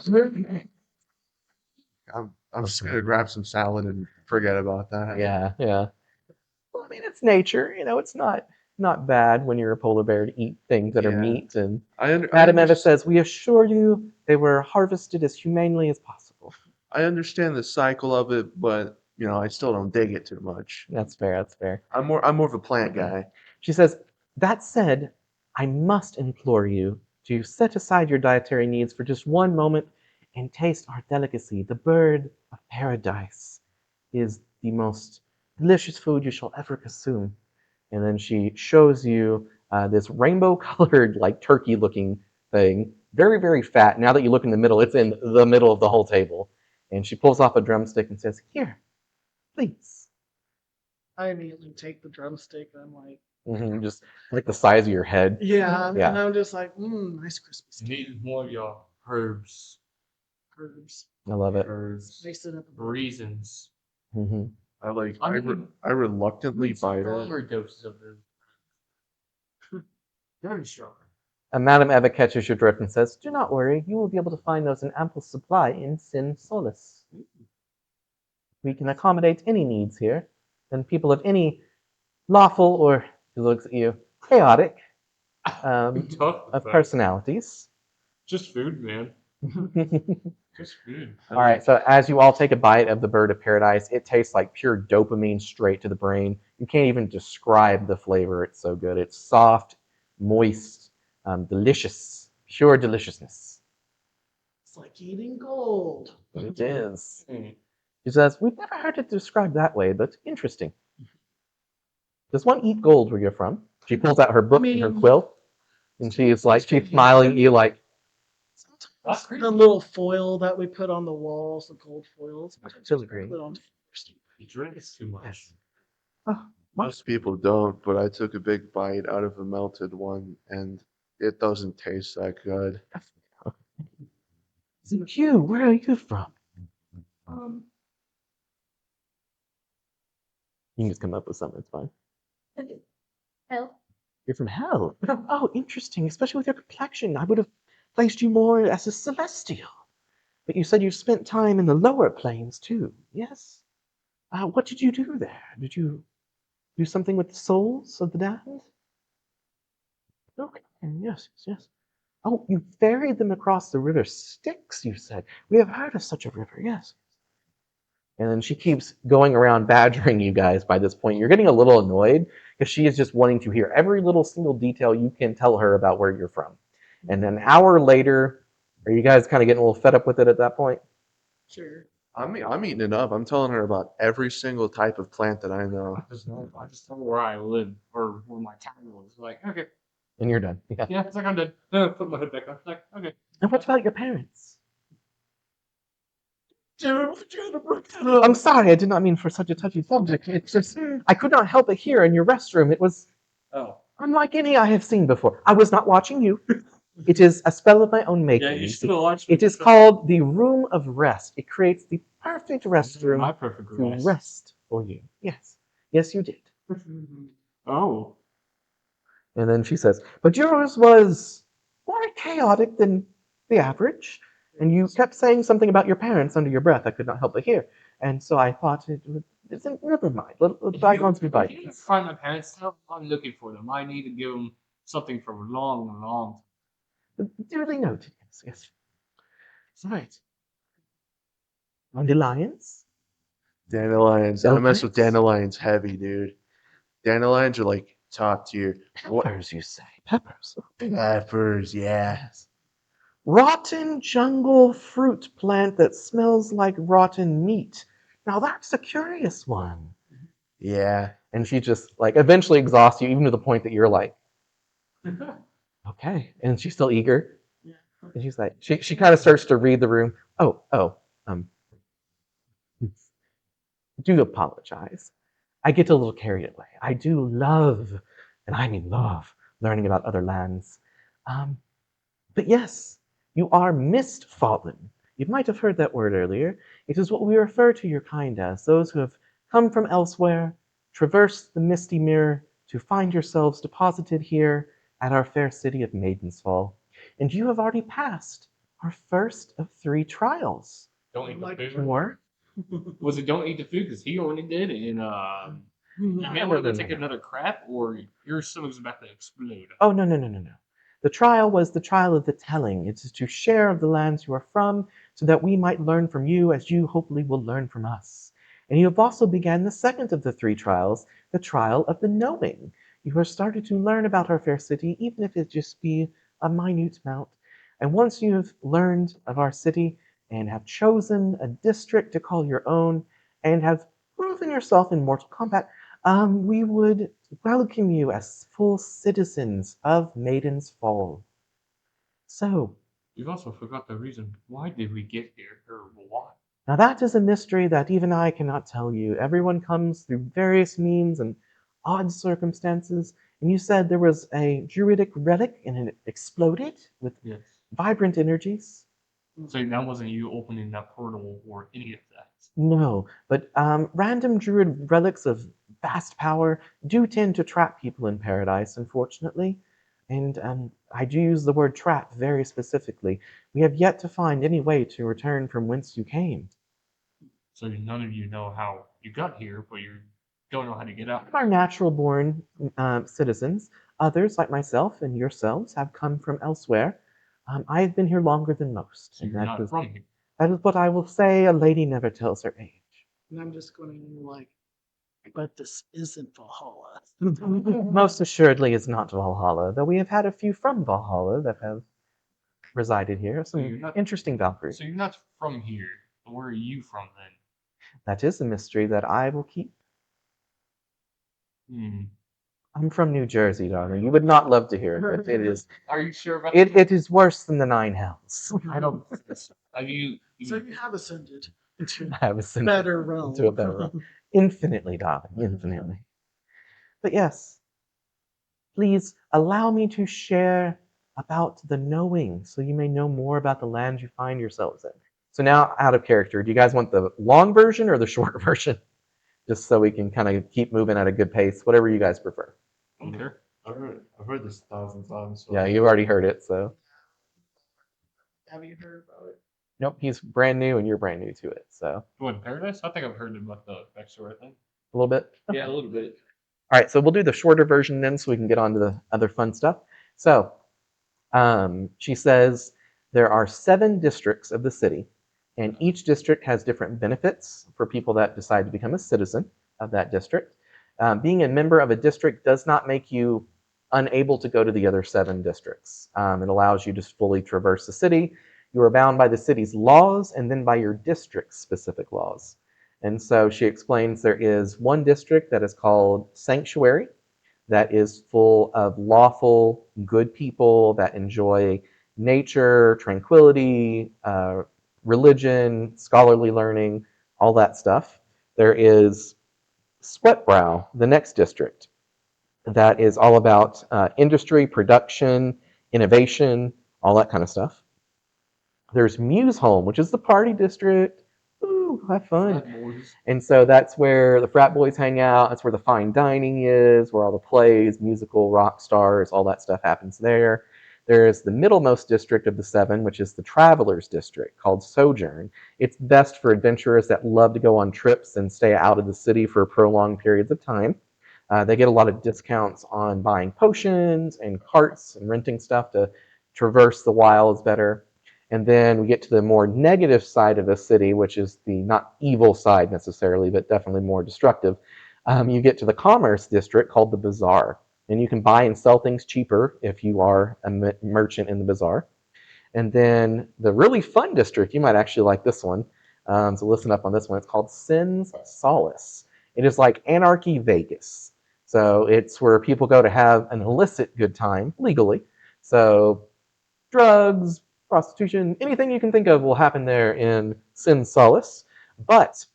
I'm just gonna grab some salad and forget about that. Yeah, yeah. Well, I mean, it's nature. It's not bad when you're a polar bear to eat things that are Yeah. meat. And I Madam Eva understand. says, "We assure you, they were harvested as humanely as possible." I understand the cycle of it, but I still don't dig it too much. That's fair. That's fair. I'm more of a plant guy. She says, "That said, I must implore you to set aside your dietary needs for just one moment and taste our delicacy. The bird of paradise is the most delicious food you shall ever consume." And then she shows you this rainbow-colored, like turkey-looking thing, very, very fat. Now that you look in the middle, it's in the middle of the whole table. And she pulls off a drumstick and says, "Here, please." I immediately take the drumstick and I'm like, Just like the size of your head. yeah, Yeah. and I'm just like, nice crispy you steak. need more of your Herbs. Herbs. I love it. Herbs. Spice it up. reasons. Hmm. I like. I I, mean, I reluctantly bite it. Stronger doses of them. Very strong. And Madam Eva catches your drift and says, "Do not worry, you will be able to find those in ample supply in Sin Solus. We can accommodate any needs here, and people of any lawful or," he looks at you, "chaotic Tough, of but personalities." just food, man. Just food. All right, so as you all take a bite of the bird of paradise, it tastes like pure dopamine straight to the brain. You can't even describe the flavor. It's so good. It's soft, moist, delicious, pure deliciousness. It's like eating gold. It is. Mm. She says, "We've never heard it described that way, but interesting. Does one eat gold where you're from?" She pulls out her book and her quill, and she's smiling at you like, That's The little foil that we put on the walls, the gold foils. filigree. Put on He drinks too much. "Oh, Most people don't, but I took a big bite out of a melted one, and it doesn't taste that good. is it you? Where are you from?" You can just come up with something. It's fine. Hell. You're from hell. Oh, interesting, especially with your complexion. I would have placed you more as a celestial. But you said you spent time in the lower planes too, yes? What did you do there? Did you do something with the souls of the damned? Okay, yes, yes, yes. Oh, you ferried them across the river Styx, you said. We have heard of such a river, yes. And then she keeps going around badgering you guys by this point. You're getting a little annoyed because she is just wanting to hear every little single detail you can tell her about where you're from. And an hour later, are you guys kind of getting a little fed up with it at that point? Sure. I'm eating it up. I'm telling her about every single type of plant that I know. I just know where I live or where my town was. Like, okay, And you're done. Yeah. yeah, it's like I'm dead. Put my head back on. Like, okay. And what about your parents? I'm sorry, I did not mean for such a touchy subject. It's just, I could not help but hear in your restroom. It was Oh, unlike any I have seen before. I was not watching you. It is a spell of my own making. yeah, you should have watched. It is called the Room of Rest. It creates the perfect my restroom perfect to rest for you. Yes. Yes, you did. Oh, And then she says, "But yours was more chaotic than the average. And you kept saying something about your parents under your breath. I could not help but hear. And so I thought it would. Never mind. Let bygones be if you bygones." find my parents, I'm looking for them. I need to give them something for a long, long. Duly noted. Yes, yes. Right. Dandelions. Dandelions. I mess with Eggplants? dandelions heavy, dude. Dandelions are like talk to your Peppers, you say? Peppers. peppers. Yeah. Yes. Rotten jungle fruit plant that smells like rotten meat. Now that's a curious one. Yeah. And she just like eventually exhausts you, even to the point that you're like, okay. And she's still eager. Yeah. And she's like, she kind of starts to read the room. Um, do apologize. I get a little carried away. I do love, and I mean love, learning about other lands. Um, but yes, you are mist fallen. You might have heard that word earlier. It is what we refer to your kind as, those who have come from elsewhere, traversed the misty mirror to find yourselves deposited here at our fair city of Maidensfall. And you have already passed our first of 3 trials. Don't eat the Like- food. Or Was it don't eat the food because he only did, and you may want to go take another crap, or your stomach's about to explode. oh, no. The trial was the trial of the telling. It is to share of the lands you are from, so that we might learn from you as you hopefully will learn from us. And you have also began the second of the 3 trials, the trial of the knowing. You have started to learn about our fair city, even if it just be a minute amount. And once you have learned of our city and have chosen a district to call your own and have proven yourself in Mortal Kombat, we would welcome you as full citizens of Maiden's Fall. So, You've also forgot the reason. Why did we get here, or why? now that is a mystery that even I cannot tell you. Everyone comes through various means and odd circumstances. And you said there was a druidic relic and it exploded with Yes. vibrant energies. So that wasn't you opening that portal or any of that. No, but random druid relics of vast power do tend to trap people in paradise, unfortunately. And I do use the word trap very specifically. We have yet to find any way to return from whence you came. So none of you know how you got here, but you don't know how to get out. Our natural born citizens, others like myself and yourselves, have come from elsewhere. I have been here longer than most. So and you're that not is- from here. That is what I will say. A lady never tells her age. And I'm just going like, but this isn't Valhalla. Most assuredly is not Valhalla, though we have had a few from Valhalla that have resided here. So Some you're not- interesting Valkyries. So you're not from here. Where are you from then? That is a mystery that I will keep. I'm from New Jersey, darling. You would not love to hear it, but it is Are you sure about it is worse than the 9 hells. I don't. Have you? So you have ascended into I have ascended better realm. into a better realm. Infinitely, darling, infinitely. But yes, please allow me to share about the knowing so you may know more about the land you find yourselves in. So now, out of character, do you guys want the long version or the short version? Just so we can kind of keep moving at a good pace, whatever you guys prefer. Okay. I've heard this 1,000 times. So Yeah, you've already heard it, so. Have you heard about it? Nope, he's brand new and you're brand new to it, so What, Paradise? I think I've heard about the backstory thing. a little bit. Yeah, a little bit. All right, so we'll do the shorter version then so we can get on to the other fun stuff. So she says there are 7 districts of the city, and each district has different benefits for people that decide to become a citizen of that district. Being a member of a district does not make you unable to go to the other 7 districts. It allows you to fully traverse the city. You are bound by the city's laws and then by your district's specific laws. And so she explains there is one district that is called Sanctuary that is full of lawful, good people that enjoy nature, tranquility, religion, scholarly learning, all that stuff. There is Sweatbrow, the next district, that is all about industry, production, innovation, all that kind of stuff. There's Museholm, which is the party district. Ooh, have fun. And so that's where the frat boys hang out. That's where the fine dining is, where all the plays, musical, rock stars, all that stuff happens there. There's the middlemost district of the 7, which is the Travelers District, called Sojourn. It's best for adventurers that love to go on trips and stay out of the city for prolonged periods of time. They get a lot of discounts on buying potions and carts and renting stuff to traverse the wilds better. And then we get to the more negative side of the city, which is the not evil side necessarily, but definitely more destructive. You get to the commerce district called the Bazaar. and you can buy and sell things cheaper if you are a merchant in the bazaar. And then the really fun district, you might actually like this one. So listen up on this one. It's called Sin's Solace. It is like Anarchy Vegas. So it's where people go to have an illicit good time legally. So drugs, prostitution, anything you can think of will happen there in Sin Solace. But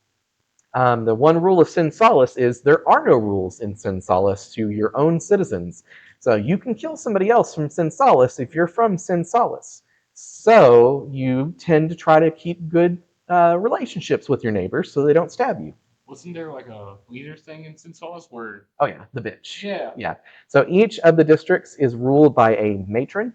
the one rule of Sin Solace is there are no rules in Sin Solace to your own citizens. So you can kill somebody else from Sin Solace if you're from Sin Solace. So you tend to try to keep good relationships with your neighbors so they don't stab you. Wasn't there like a leader thing in Sinsalas where? Oh yeah, the bitch. Yeah. Yeah. So each of the districts is ruled by a matron,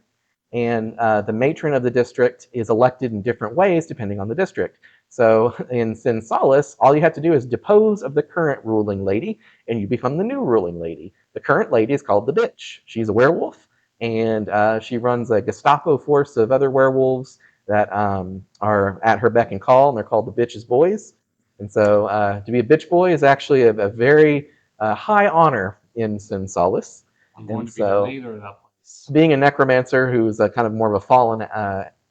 and the matron of the district is elected in different ways depending on the district. So in Sin Solace, all you have to do is depose of the current ruling lady, and you become the new ruling lady. The current lady is called the bitch. She's a werewolf, and she runs a Gestapo force of other werewolves that are at her beck and call, and they're called the bitches boys. And so to be a bitch boy is actually a very high honor in Sin Solace. I'm going And to be the so leader of that place. being a necromancer who's a kind of more of a fallen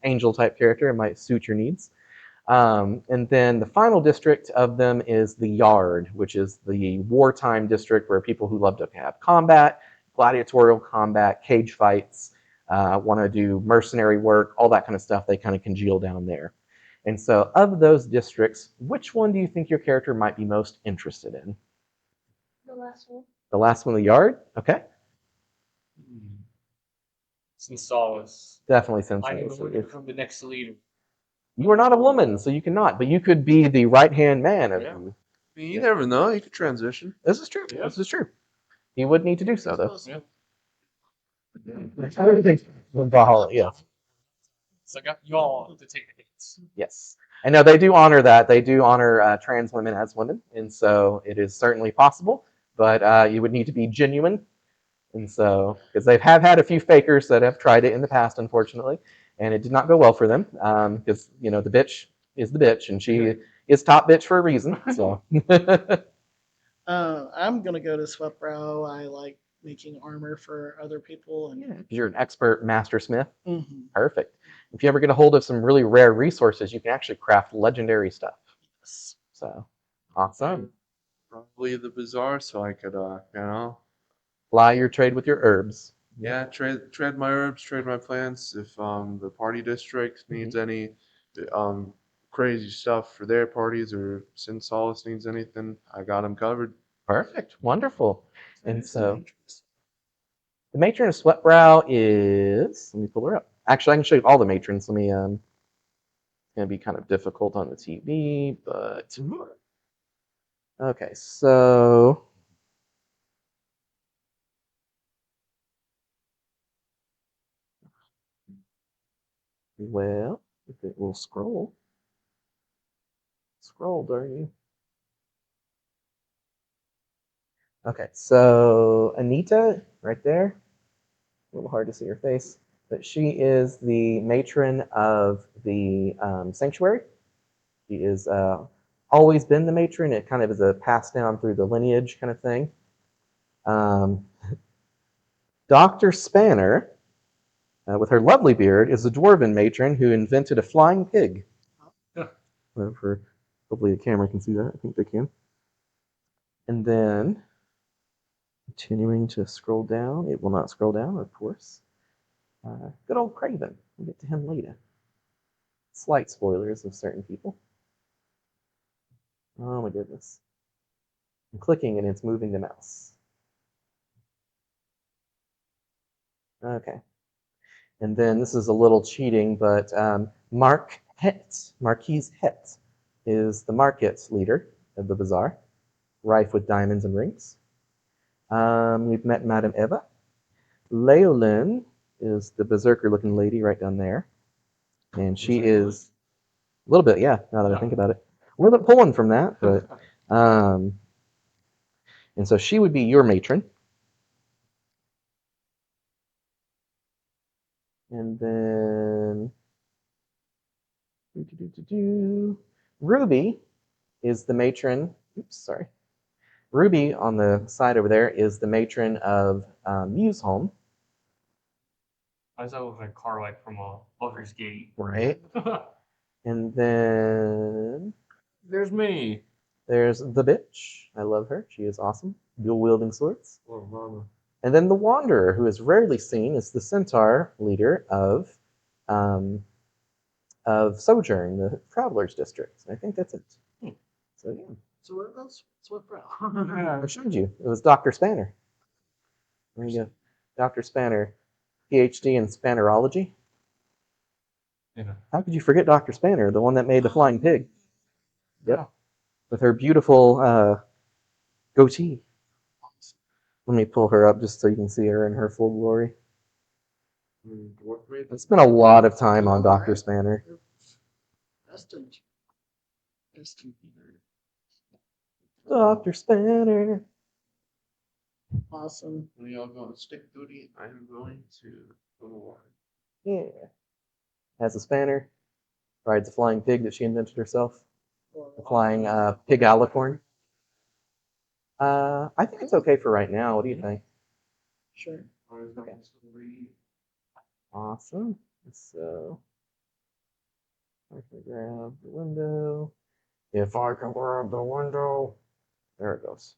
angel type character, it might suit your needs. And then the final district of them is the Yard, which is the wartime district where people who love to have combat, gladiatorial combat, cage fights, want to do mercenary work, all that kind of stuff, they kind of congeal down there. And so of those districts, which one do you think your character might be most interested in? The last one. The last one, the Yard? Okay. Sinsalas. Definitely I am sensitive. going to become the next leader. You are not a woman, so you cannot, but you could be the right-hand man of Yeah. you. I mean, you never know. You could transition. This is true. Yeah. This is true. He would need to do so, though. Yeah. Everything from Valhalla, yes. So I got you all to take the hits. Yes. I know they do honor that. They do honor trans women as women, and so it is certainly possible, but you would need to be genuine. And so, because they have had a few fakers that have tried it in the past, unfortunately, and it did not go well for them, because, you know, the bitch is the bitch, and she is top bitch for a reason, so. I'm gonna go to Swept Brow. I like making armor for other people, and Yeah, you're an expert master smith. Mhm. Perfect. If you ever get a hold of some really rare resources, you can actually craft legendary stuff. Yes. So, awesome. Probably the bazaar, so I could, Fly your trade with your herbs. yeah, trade my herbs, trade my plants. If the party district needs any crazy stuff for their parties, or Sin Solace needs anything, I got them covered. Perfect. Wonderful. And so, the matron of Sweatbrow is. Let me pull her up. Actually, I can show you all the matrons. Let me. It's gonna be kind of difficult on the TV, but okay. So well, if it will scroll, darn you. Okay, so Anita, right there. A little hard to see her face, but she is the matron of the sanctuary. She is always been the matron. It kind of is a pass down through the lineage kind of thing. Dr. Spanner, with her lovely beard, is a dwarven matron who invented a flying pig. For hopefully the camera can see that. I think they can. And then continuing to scroll down, it will not scroll down, of course. Good old Craven. We'll get to him later. Slight spoilers of certain people. Oh my goodness. I'm clicking and it's moving the mouse. Okay. And then this is a little cheating, but Marquise Het, is the market leader of the bazaar, rife with diamonds and rings. We've met Madame Eva. Leolin is the berserker-looking lady right down there. And she is a little bit, yeah, now that I think about it. A little bit pulling from that, but and so she would be your matron. And then Ruby is the matron. Oops, sorry. Ruby on the side over there is the matron of Muse Home, I thought it was like car like from Baldur's Gate. right? And then There's me. there's the bitch. I love her. She is awesome. Dual wielding swords. Oh, mama. And then the Wanderer, who is rarely seen, is the centaur leader of Sojourn, the Travelers District. I think that's it. So yeah, So what else? So what from? I showed you. It was Dr. Spanner. There you go. Dr. Spanner, PhD in Spannerology. Yeah. How could you forget Dr. Spanner, the one that made the flying pig? Yep. Yeah. With her beautiful goatee. Let me pull her up just so you can see her in her full glory. What made I spent a lot of time on Dr. Spanner. Destined. Destined. Dr. Spanner. Awesome. We all go on stick duty. I'm going to go to water. Yeah. Has a spanner. Rides a flying pig that she invented herself. A flying pig alicorn. I think it's okay for right now. What do you think? Sure. Okay. Awesome. So, I can grab the window. If I can grab the window. There it goes.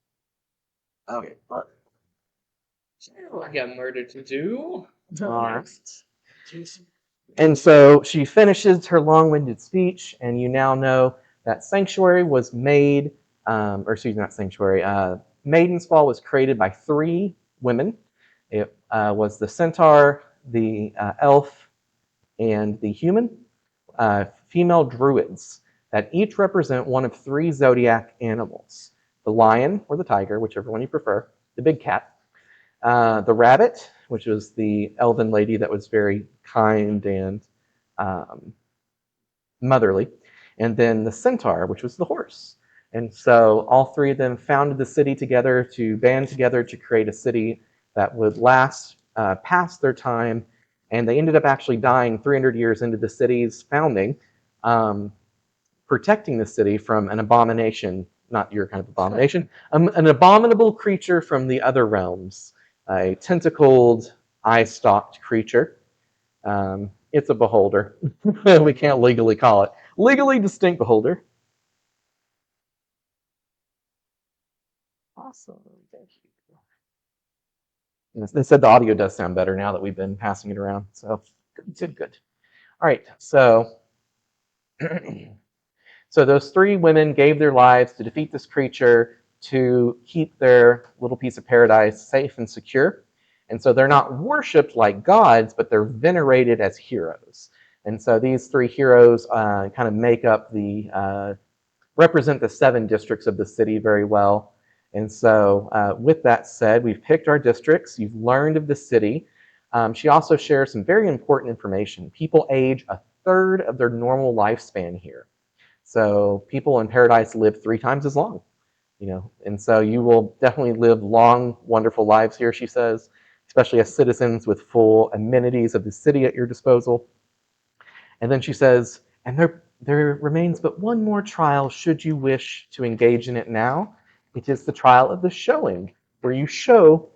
Okay. I got murder to do. All right. Jason. And so she finishes her long-winded speech, and you now know that Sanctuary was made, or excuse me, not Sanctuary. Maiden's Fall was created by 3 women. It was the centaur, the elf, and the human, female druids that each represent one of 3 zodiac animals: the lion or the tiger, whichever one you prefer, the big cat, the rabbit, which was the elven lady that was very kind and motherly, and then the centaur, which was the horse. And so all 3 of them founded the city together to band together to create a city that would last past their time. And they ended up actually dying 300 years into the city's founding, protecting the city from an abomination, not your kind of abomination, an abominable creature from the other realms, a tentacled, eye-stalked creature. It's a beholder. We can't legally call it. Legally distinct beholder. Awesome. Thank you. They said the audio does sound better now that we've been passing it around. So good. All right. So so those 3 women gave their lives to defeat this creature, to keep their little piece of paradise safe and secure. And so they're not worshipped like gods, but they're venerated as heroes. And so these 3 heroes kind of make up represent the 7 districts of the city very well. And so with that said, we've picked our districts. You've learned of the city. She also shares some very important information. People age 1/3 of their normal lifespan here. So people in paradise live 3 times as long, and so you will definitely live long, wonderful lives here, she says, especially as citizens with full amenities of the city at your disposal. And then she says, and there remains but one more trial should you wish to engage in it now. It is the trial of the showing, where you show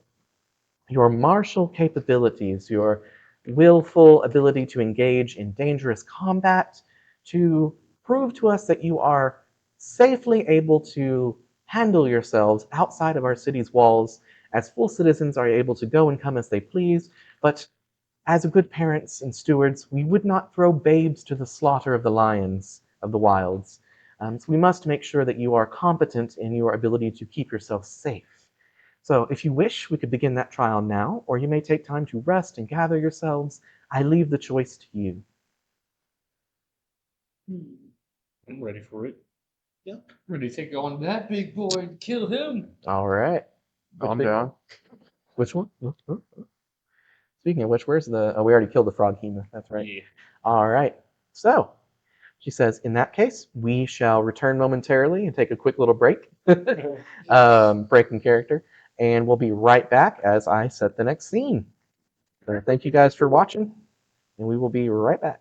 your martial capabilities, your willful ability to engage in dangerous combat, to prove to us that you are safely able to handle yourselves outside of our city's walls, as full citizens are able to go and come as they please. But as good parents and stewards, we would not throw babes to the slaughter of the lions of the wilds. So we must make sure that you are competent in your ability to keep yourself safe. So if you wish, we could begin that trial now, or you may take time to rest and gather yourselves. I leave the choice to you. I'm ready for it. Yep. Ready to take on that big boy and kill him. All right. I'm down. Which one? Speaking of which, where's the... Oh, we already killed the froghemoth. That's right. Yeah. All right. So, she says, in that case, we shall return momentarily and take a quick little break. Breaking character. And we'll be right back as I set the next scene. So thank you guys for watching, and we will be right back.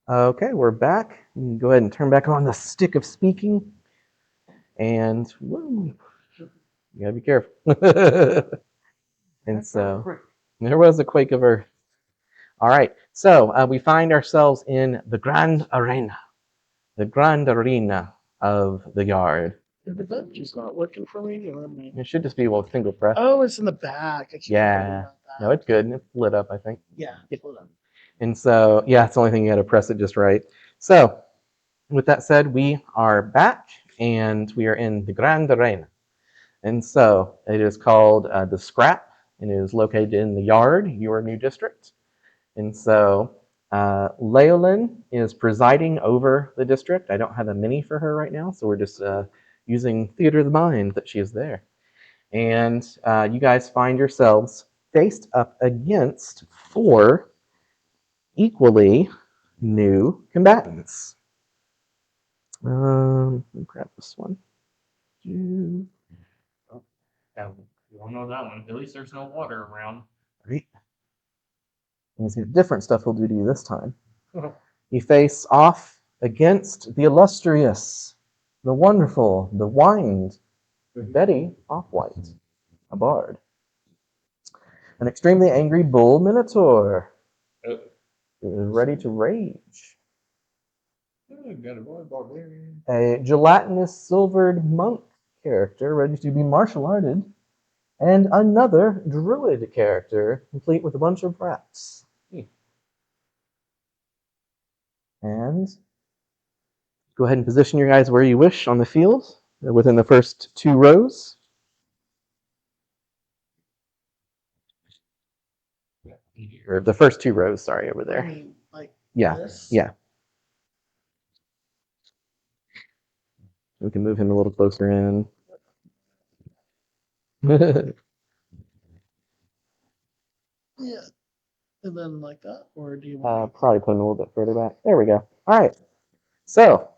Okay, we're back. You can go ahead and turn back on the stick of speaking. And woo, you gotta be careful. And so there was a quake of earth. All right, so we find ourselves in the Grand Arena, of the yard. The button just not working for me. Or am I... It should just be a single press. Oh, it's in the back. I keep forgetting Yeah. about that. No, it's good. It's lit up, I think. Yeah, hold on. And so, yeah, it's the only thing you got to press it just right. So, with that said, we are back and we are in the Grand Arena. And so, it is called the Scrap and it is located in the Yard, your new district. And so, Leolin is presiding over the district. I don't have a mini for her right now, so we're just using theater of the mind that she is there. And you guys find yourselves faced up against 4 equally new combatants. Let me grab this one. Yeah, you won't know that one. At least there's no water around. Right. And he's got different stuff he'll do to you this time. You face off against the illustrious, the wonderful, the wined Betty Offwhite, a bard. An extremely angry bull minotaur, ready to rage. Got a boy barbarian. A gelatinous silvered monk character ready to be martial arted, and another druid character complete with a bunch of rats. And go ahead and position your guys where you wish on the field within the first 2 rows. Or the first 2 rows, sorry, over I there. mean, like Yeah, this. yeah. We can move him a little closer in. Yeah. And then like that, or do you want? Probably put him a little bit further back. There we go. All right. So,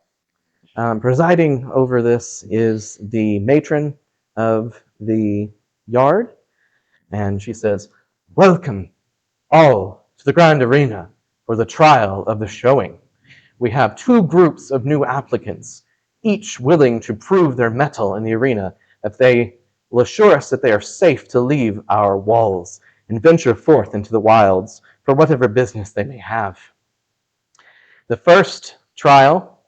presiding over this is the matron of the yard, and she says, "Welcome all to the Grand Arena for the trial of the showing. We have 2 groups of new applicants, each willing to prove their mettle in the arena, that they will assure us that they are safe to leave our walls and venture forth into the wilds for whatever business they may have. The first trial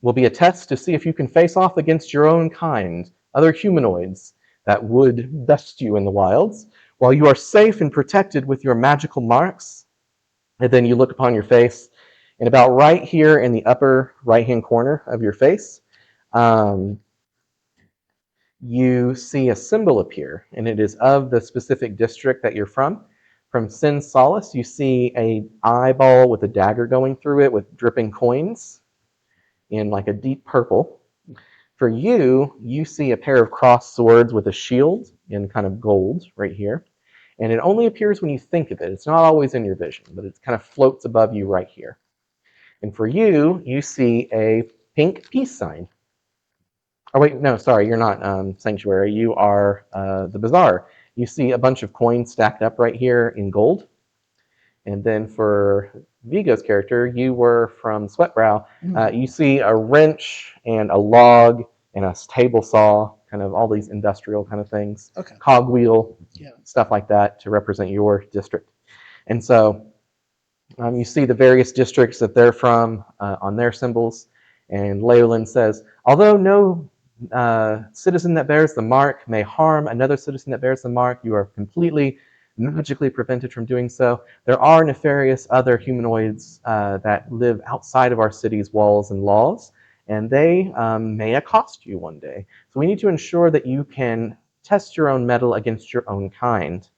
will be a test to see if you can face off against your own kind, other humanoids that would best you in the wilds, while you are safe and protected with your magical marks. And then you look upon your face, and about right here in the upper right-hand corner of your face, you see a symbol appear, and it is of the specific district that you're from. From Sin Solace, you see a eyeball with a dagger going through it with dripping coins in like a deep purple. For you, you see a pair of crossed swords with a shield in kind of gold right here. And it only appears when you think of it. It's not always in your vision, but it kind of floats above you right here. And for you, you see a pink peace sign. Oh wait, no, sorry, you're not Sanctuary. You are the Bazaar. You see a bunch of coins stacked up right here in gold. And then for Vigo's character, you were from Sweatbrow. You see a wrench and a log and a table saw, kind of all these industrial kind of things. Okay. Cogwheel, Yeah. stuff like that to represent your district. And so you see the various districts that they're from on their symbols. And Leolin says, although no citizen that bears the mark may harm another citizen that bears the mark, you are completely magically prevented from doing so. There are nefarious other humanoids that live outside of our city's walls and laws, and they may accost you one day. So we need to ensure that you can test your own mettle against your own kind.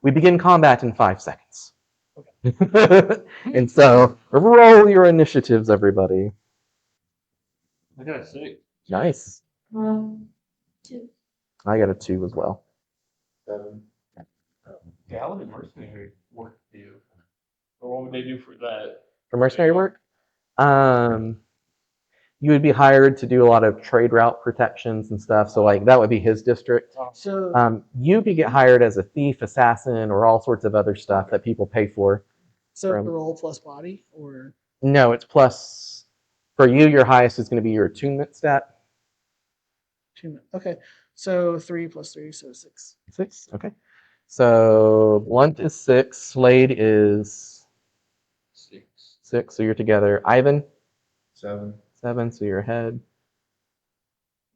We begin combat in 5 seconds. And so, roll your initiatives, everybody. I got a 6. Nice. 2. I got a 2 as well. 7. Yeah, how would the mercenary work do? Or what would they do for that? For mercenary work, you would be hired to do a lot of trade route protections and stuff. So, like, that would be his district. So, You could get hired as a thief, assassin, or all sorts of other stuff that people pay for. so roll plus body, or No, it's plus. For you, your highest is going to be your attunement stat. 2 minutes. Okay. So 3 plus 3, so 6. 6. Okay. So Blunt is 6. Slade is 6. 6. So you're together. Ivan 7. 7. So you're ahead.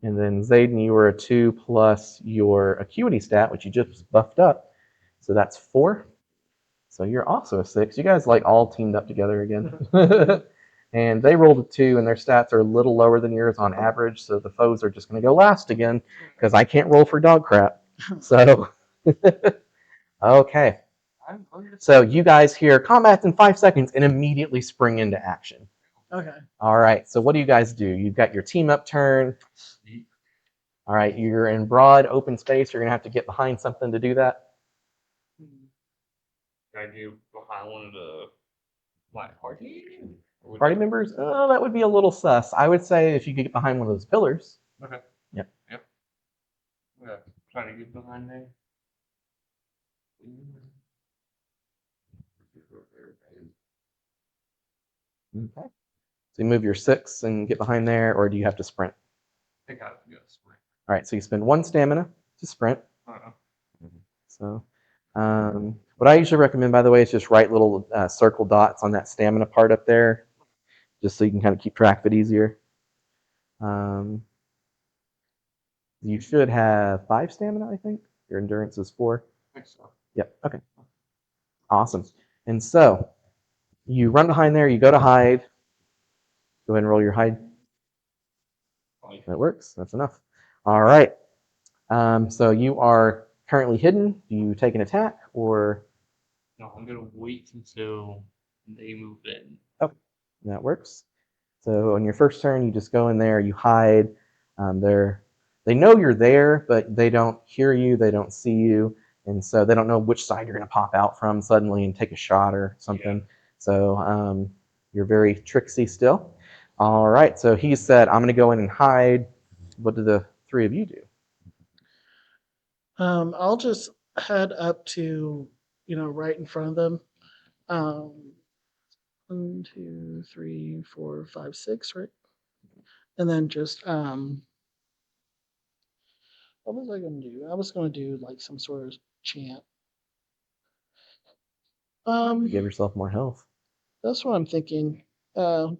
And then Zayden, you were a 2 plus your acuity stat, which you just buffed up. So that's 4. So you're also a 6. You guys like all teamed up together again. And they rolled a 2, and their stats are a little lower than yours on average. So the foes are just going to go last again because I can't roll for dog crap. So, okay. So you guys hear combat's in 5 seconds and immediately spring into action. Okay. All right. So what do you guys do? You've got your team up turn. All right. You're in broad open space. You're going to have to get behind something to do that. Can I do behind one of the party? Party members? Oh, that would be a little sus. I would say if you could get behind one of those pillars. Okay. Yep. Yeah. Trying to get behind there. Okay. So you move your 6 and get behind there, or do you have to sprint? I got to go sprint. All right. So you spend 1 stamina to sprint. Uh-oh. So what I usually recommend, by the way, is just write little circle dots on that stamina part up there, just so you can kind of keep track of it easier. You should have 5 stamina, I think. Your endurance is 4. I think so. Yep. Okay. Awesome. And so you run behind there. You go to hide. Go ahead and roll your hide. That works. That's enough. All right. So you are currently hidden. Do you take an attack or? No, I'm gonna wait until they move in. Okay, that works. So on your first turn, you just go in there. You hide. They know you're there, but they don't hear you. They don't see you, and so they don't know which side you're going to pop out from suddenly and take a shot or something. Yeah. So you're very tricksy still. All right. So he said, "I'm going to go in and hide." What do the 3 of you do? I'll just head up to, right in front of them. 1, 2, 3, 4, 5, 6, right? And then just what was I gonna do? I was gonna do like some sort of chant. Give yourself more health. That's what I'm thinking. The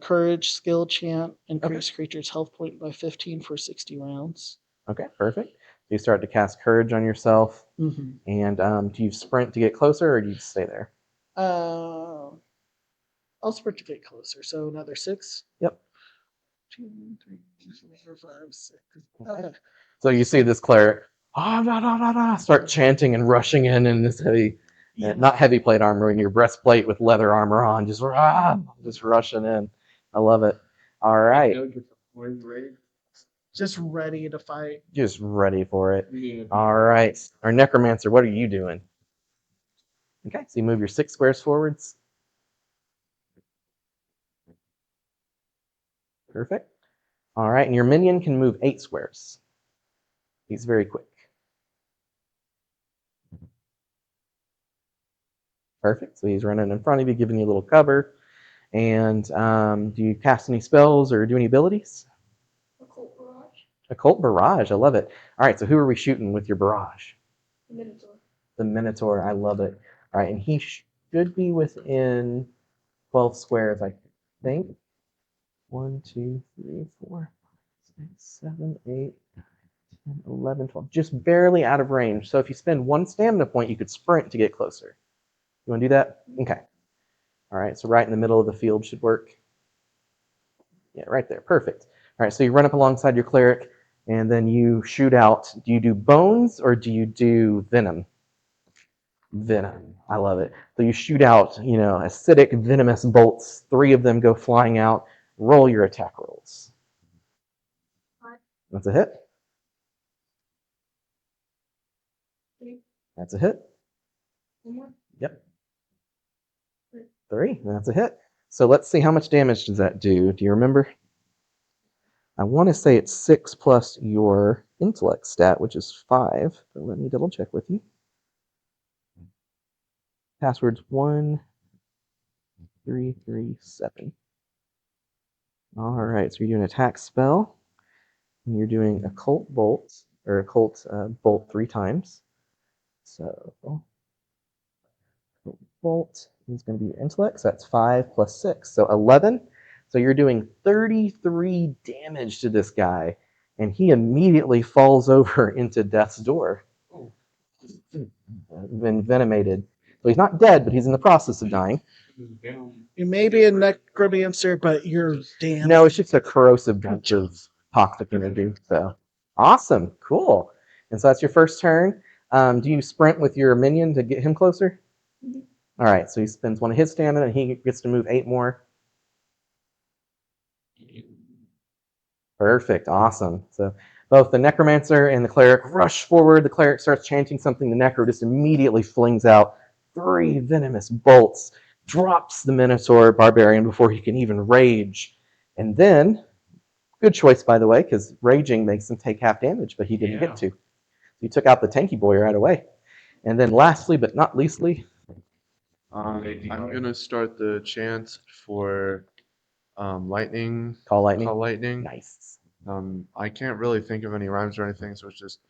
courage skill chant increase creature's health point by 15 for 60 rounds. Okay, perfect. You start to cast courage on yourself. Mm-hmm. And do you sprint to get closer, or do you just stay there? I'll sprint to get closer. So another 6. Yep. 2, 3, 4, 5, 6. Okay. So you see this cleric start chanting and rushing in this heavy, not heavy plate armor, in your breastplate with leather armor on, just rushing in. I love it. All right. Just ready to fight. Just ready for it. Yeah. All right. Our necromancer, what are you doing? Okay, so you move your 6 squares forwards. Perfect. All right, and your minion can move 8 squares. He's very quick. Perfect. So he's running in front of you, giving you a little cover. And do you cast any spells or do any abilities? Occult barrage. Occult barrage. I love it. All right, so who are we shooting with your barrage? The Minotaur. The Minotaur. I love it. All right, and he should be within 12 squares, I think. 1, 2, 3, 4, 5, 6, 7, 8, 10, 11, 12. Just barely out of range. So if you spend 1 stamina point, you could sprint to get closer. You want to do that? Okay. All right, so right in the middle of the field should work. Yeah, right there. Perfect. All right, so you run up alongside your cleric, and then you shoot out. Do you do bones or do you do venom? Venom. I love it. So you shoot out, acidic, venomous bolts. 3 of them go flying out. Roll your attack rolls. That's a hit. That's a hit. Yep. 3. That's a hit. So let's see how much damage does that do. Do you remember? I want to say it's 6 plus your intellect stat, which is 5. But let me double check with you. Password's 1. 3, 3, 7. All right, so you're doing attack spell, and you're doing occult bolt, or occult bolt 3 times. So bolt is going to be your intellect, so that's 5 plus 6, so 11. So you're doing 33 damage to this guy, and he immediately falls over into death's door. Envenomated. So he's not dead, but he's in the process of dying. You may be a necromancer, but you're damn. No, it's just a corrosive bunch of toxic energy. So awesome, cool. And so that's your first turn. Do you sprint with your minion to get him closer? All right, so he spends one of his stamina, and he gets to move 8 more. Perfect, awesome. So both the necromancer and the cleric rush forward. The cleric starts chanting something. The necro just immediately flings out 3 venomous bolts, drops the minotaur barbarian before he can even rage. And then, good choice by the way, because raging makes him take half damage, but he didn't get to. He took out the tanky boy right away. And then lastly, but not leastly, I'm gonna start the chant for lightning. call lightning. Call lightning. Nice. I can't really think of any rhymes or anything, so it's just.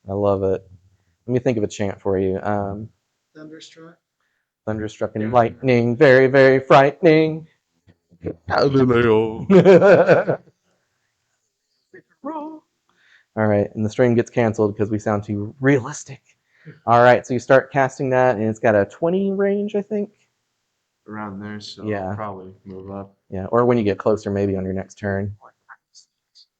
I love it. Let me think of a chant for you. Thunderstruck. Thunderstruck and lightning, very, very frightening. Galileo. All right, and the stream gets canceled because we sound too realistic. All right, so you start casting that, and it's got a 20 range, I think. Around there, so Yeah. I'll probably move up. Yeah, or when you get closer, maybe on your next turn.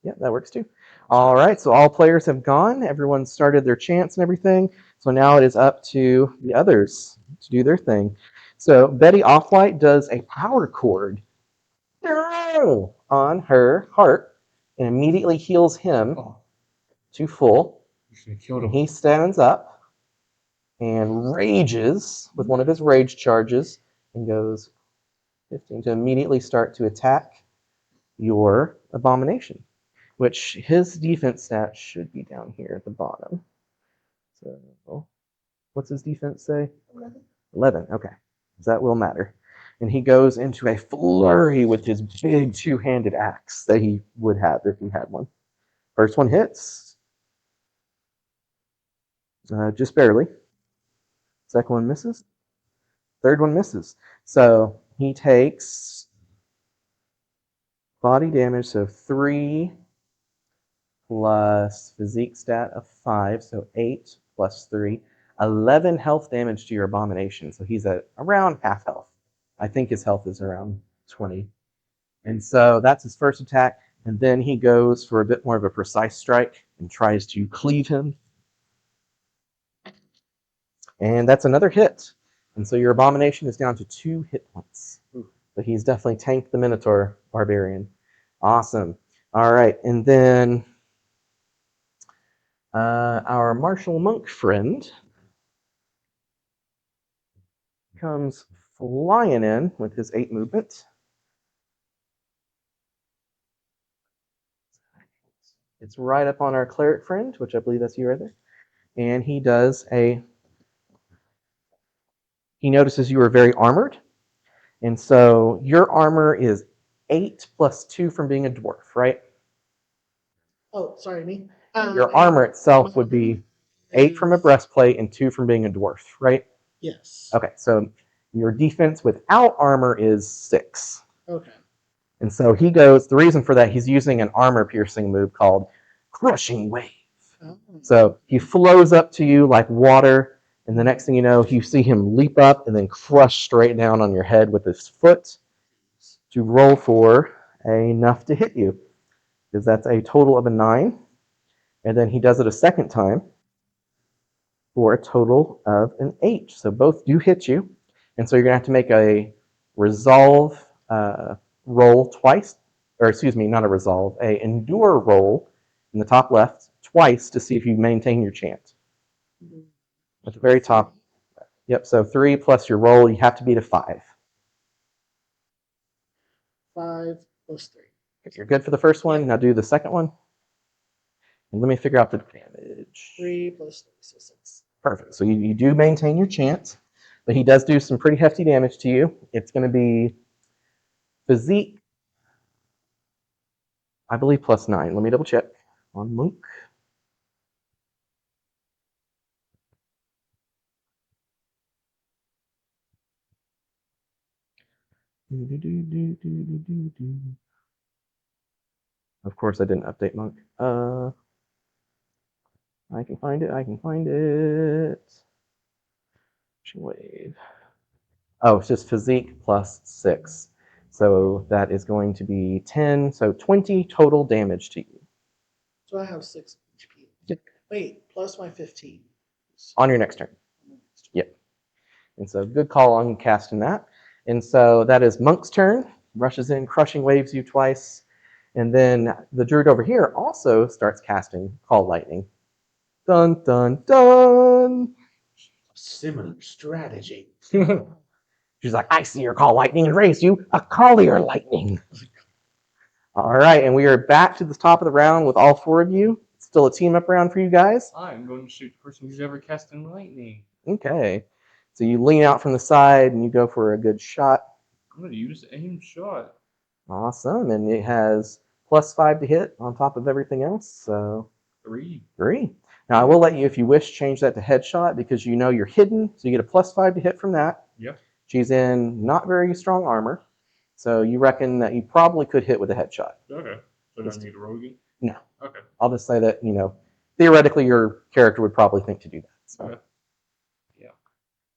Yeah, that works too. All right, so all players have gone. Everyone started their chants and everything. So now it is up to the others to do their thing. So Betty Offlight does a power chord on her heart and immediately heals him to full. And he stands up and rages with one of his rage charges and goes 15 to immediately start to attack your abomination, which his defense stat should be down here at the bottom. So what's his defense say? 11. Okay. So that will matter. And he goes into a flurry with his big 2-handed axe that he would have if he had one. First one hits. Just barely. Second one misses. Third one misses. So he takes body damage, so 3 plus physique stat of 5, so 8 plus 3. 11 health damage to your abomination. So he's at around half health. I think his health is around 20. And so that's his first attack. And then he goes for a bit more of a precise strike and tries to cleave him. And that's another hit. And so your abomination is down to 2 hit points. But he's definitely tanked the Minotaur Barbarian. Awesome. All right. And then our martial monk friend comes flying in with his 8 movement. It's right up on our cleric friend, which I believe that's you right there. And he does he notices you are very armored. And so your armor is 8 plus 2 from being a dwarf, right? Oh, sorry, me. Your armor itself would be 8 from a breastplate and 2 from being a dwarf, right? Yes. Okay, so your defense without armor is 6. Okay. And so he goes, the reason for that, he's using an armor piercing move called Crushing Wave. Oh. So he flows up to you like water, and the next thing you know, you see him leap up and then crush straight down on your head with his foot to roll for enough to hit you. Because that's a total of a 9. And then he does it a second time for a total of an 8. So both do hit you. And so you're going to have to make a resolve roll twice, or excuse me, not a resolve, a endure roll in the top left twice to see if you maintain your chant. At the very top. Yep, so 3 plus your roll, you have to beat a 5. 5 plus 3. If you're good for the first one, now do the second one. And let me figure out the damage. 3 plus 3, so 6. Perfect. So you do maintain your chance, but he does do some pretty hefty damage to you. It's going to be physique, I believe, +9. Let me double check on Monk. Of course, I didn't update Monk. I can find it. I can find it. Wave. Oh, it's just physique +6. So that is going to be 10. So 20 total damage to you So I have 6 HP. Yep. Wait, plus my 15. on your next turn. Yep. And so good call on casting that. And so that is Monk's turn. Rushes in, crushing waves you twice. And then the druid over here also starts casting Call Lightning. Dun, dun, dun. Similar strategy. She's like, I see your Call Lightning and raise you a Collier Lightning. All right, and we are back to the top of the round with all 4 of you. It's still a team up round for you guys. I'm going to shoot the person who's ever casting lightning. Okay. So you lean out from the side and you go for a good shot. I'm going to use aim shot. Awesome. And it has +5 to hit on top of everything else. So 3. 3. Now I will let you, if you wish, change that to headshot because you know you're hidden. So you get a +5 to hit from that. Yep. She's in not very strong armor. So you reckon that you probably could hit with a headshot. Okay. So I don't need a rogue? No. Okay. I'll just say that, theoretically your character would probably think to do that. So Okay. Yeah.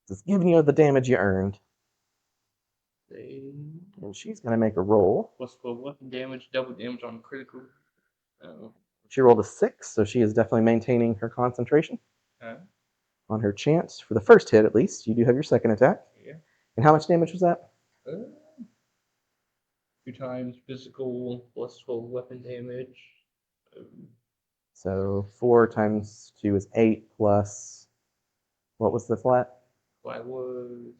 just giving you the damage you earned. Save. And she's going to make a roll. +12 weapon damage, double damage on critical. She rolled a 6, so she is definitely maintaining her concentration Okay. on her chance for the first hit, at least. You do have your second attack. Yeah. And how much damage was that? 2 times physical, +12 weapon damage. So 4 times 2 is 8 plus, what was the flat? That was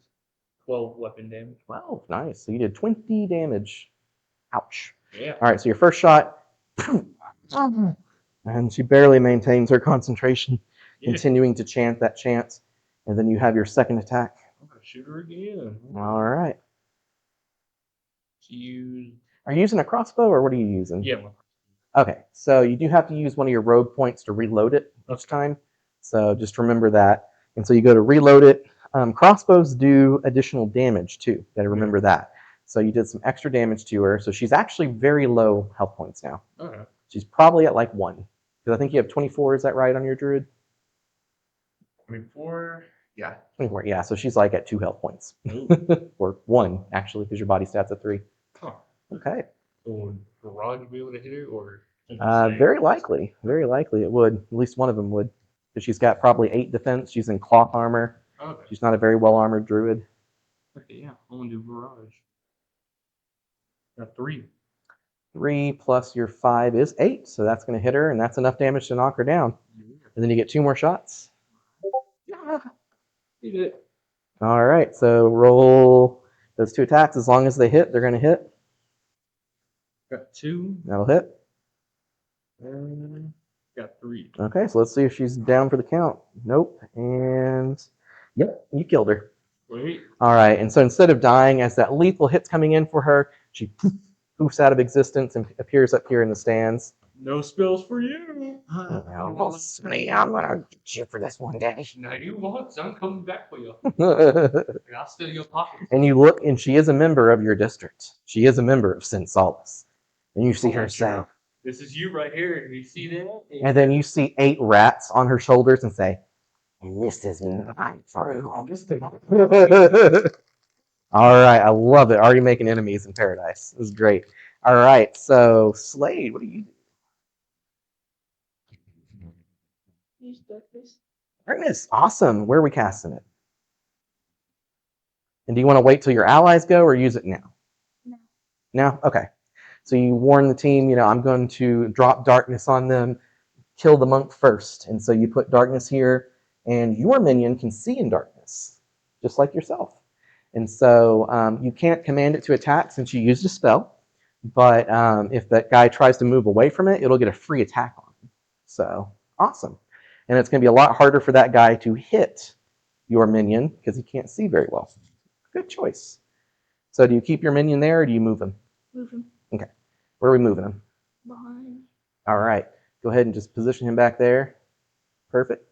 12 weapon damage. 12. Nice. So you did 20 damage. Ouch. Yeah. All right, so your first shot, and she barely maintains her concentration, Yeah. continuing to chant that chant. And then you have your second attack. I'm going to shoot her again. All right. She used. Are you using a crossbow or what are you using? Yeah. Okay, so you do have to use one of your rogue points to reload it each time. So just remember that. And so you go to reload it. Crossbows do additional damage too. Gotta remember that. So you did some extra damage to her. So she's actually very low health points now. Okay. She's probably at like 1. Because I think you have 24, is that right, on your druid? 24. Yeah. 24, yeah. So she's like at 2 health points. Or 1, actually, because your body stat's at 3. Huh. Okay. So would Barrage be able to hit her, or? Very likely. Very likely it would. At least one of them would. Because she's got probably 8 defense. She's in cloth armor. Okay. She's not a very well-armored druid. Okay, yeah. I'm going to do Barrage. Got 3. 3 plus your 5 is 8. So that's going to hit her, and that's enough damage to knock her down. And then you get 2 more shots. Yeah. He did it. All right. So roll those 2 attacks. As long as they hit, they're going to hit. Got 2. That'll hit. And got 3. Okay, so let's see if she's down for the count. Nope. And yep, you killed her. Wait. All right, and so instead of dying as that lethal hit's coming in for her, she poofs out of existence and appears up here in the stands. No spells for you. Well, Sonny, I'm gonna get you for this one day. Now you want some, I'm coming back for you. And I'll steal your pocket. you look, and she is a member of your district. She is a member of Sin Solace. And you see her say, This is you right here. You see that? and then you see 8 rats on her shoulders and say, and this is mine for you. All right, I love it. Already making enemies in paradise. This is great. All right, so Slade, what do you do? Use darkness. Darkness, awesome. Where are we casting it? And do you want to wait till your allies go or use it now? No. No? Okay. So you warn the team, I'm going to drop darkness on them, kill the monk first. And so you put darkness here, and your minion can see in darkness, just like yourself. And so you can't command it to attack since you used a spell. But if that guy tries to move away from it, it'll get a free attack on him. So, awesome. And it's going to be a lot harder for that guy to hit your minion because he can't see very well. Good choice. So do you keep your minion there or do you move him? Move him Okay. Where are we moving him? behind. All right. Go ahead and just position him back there. Perfect.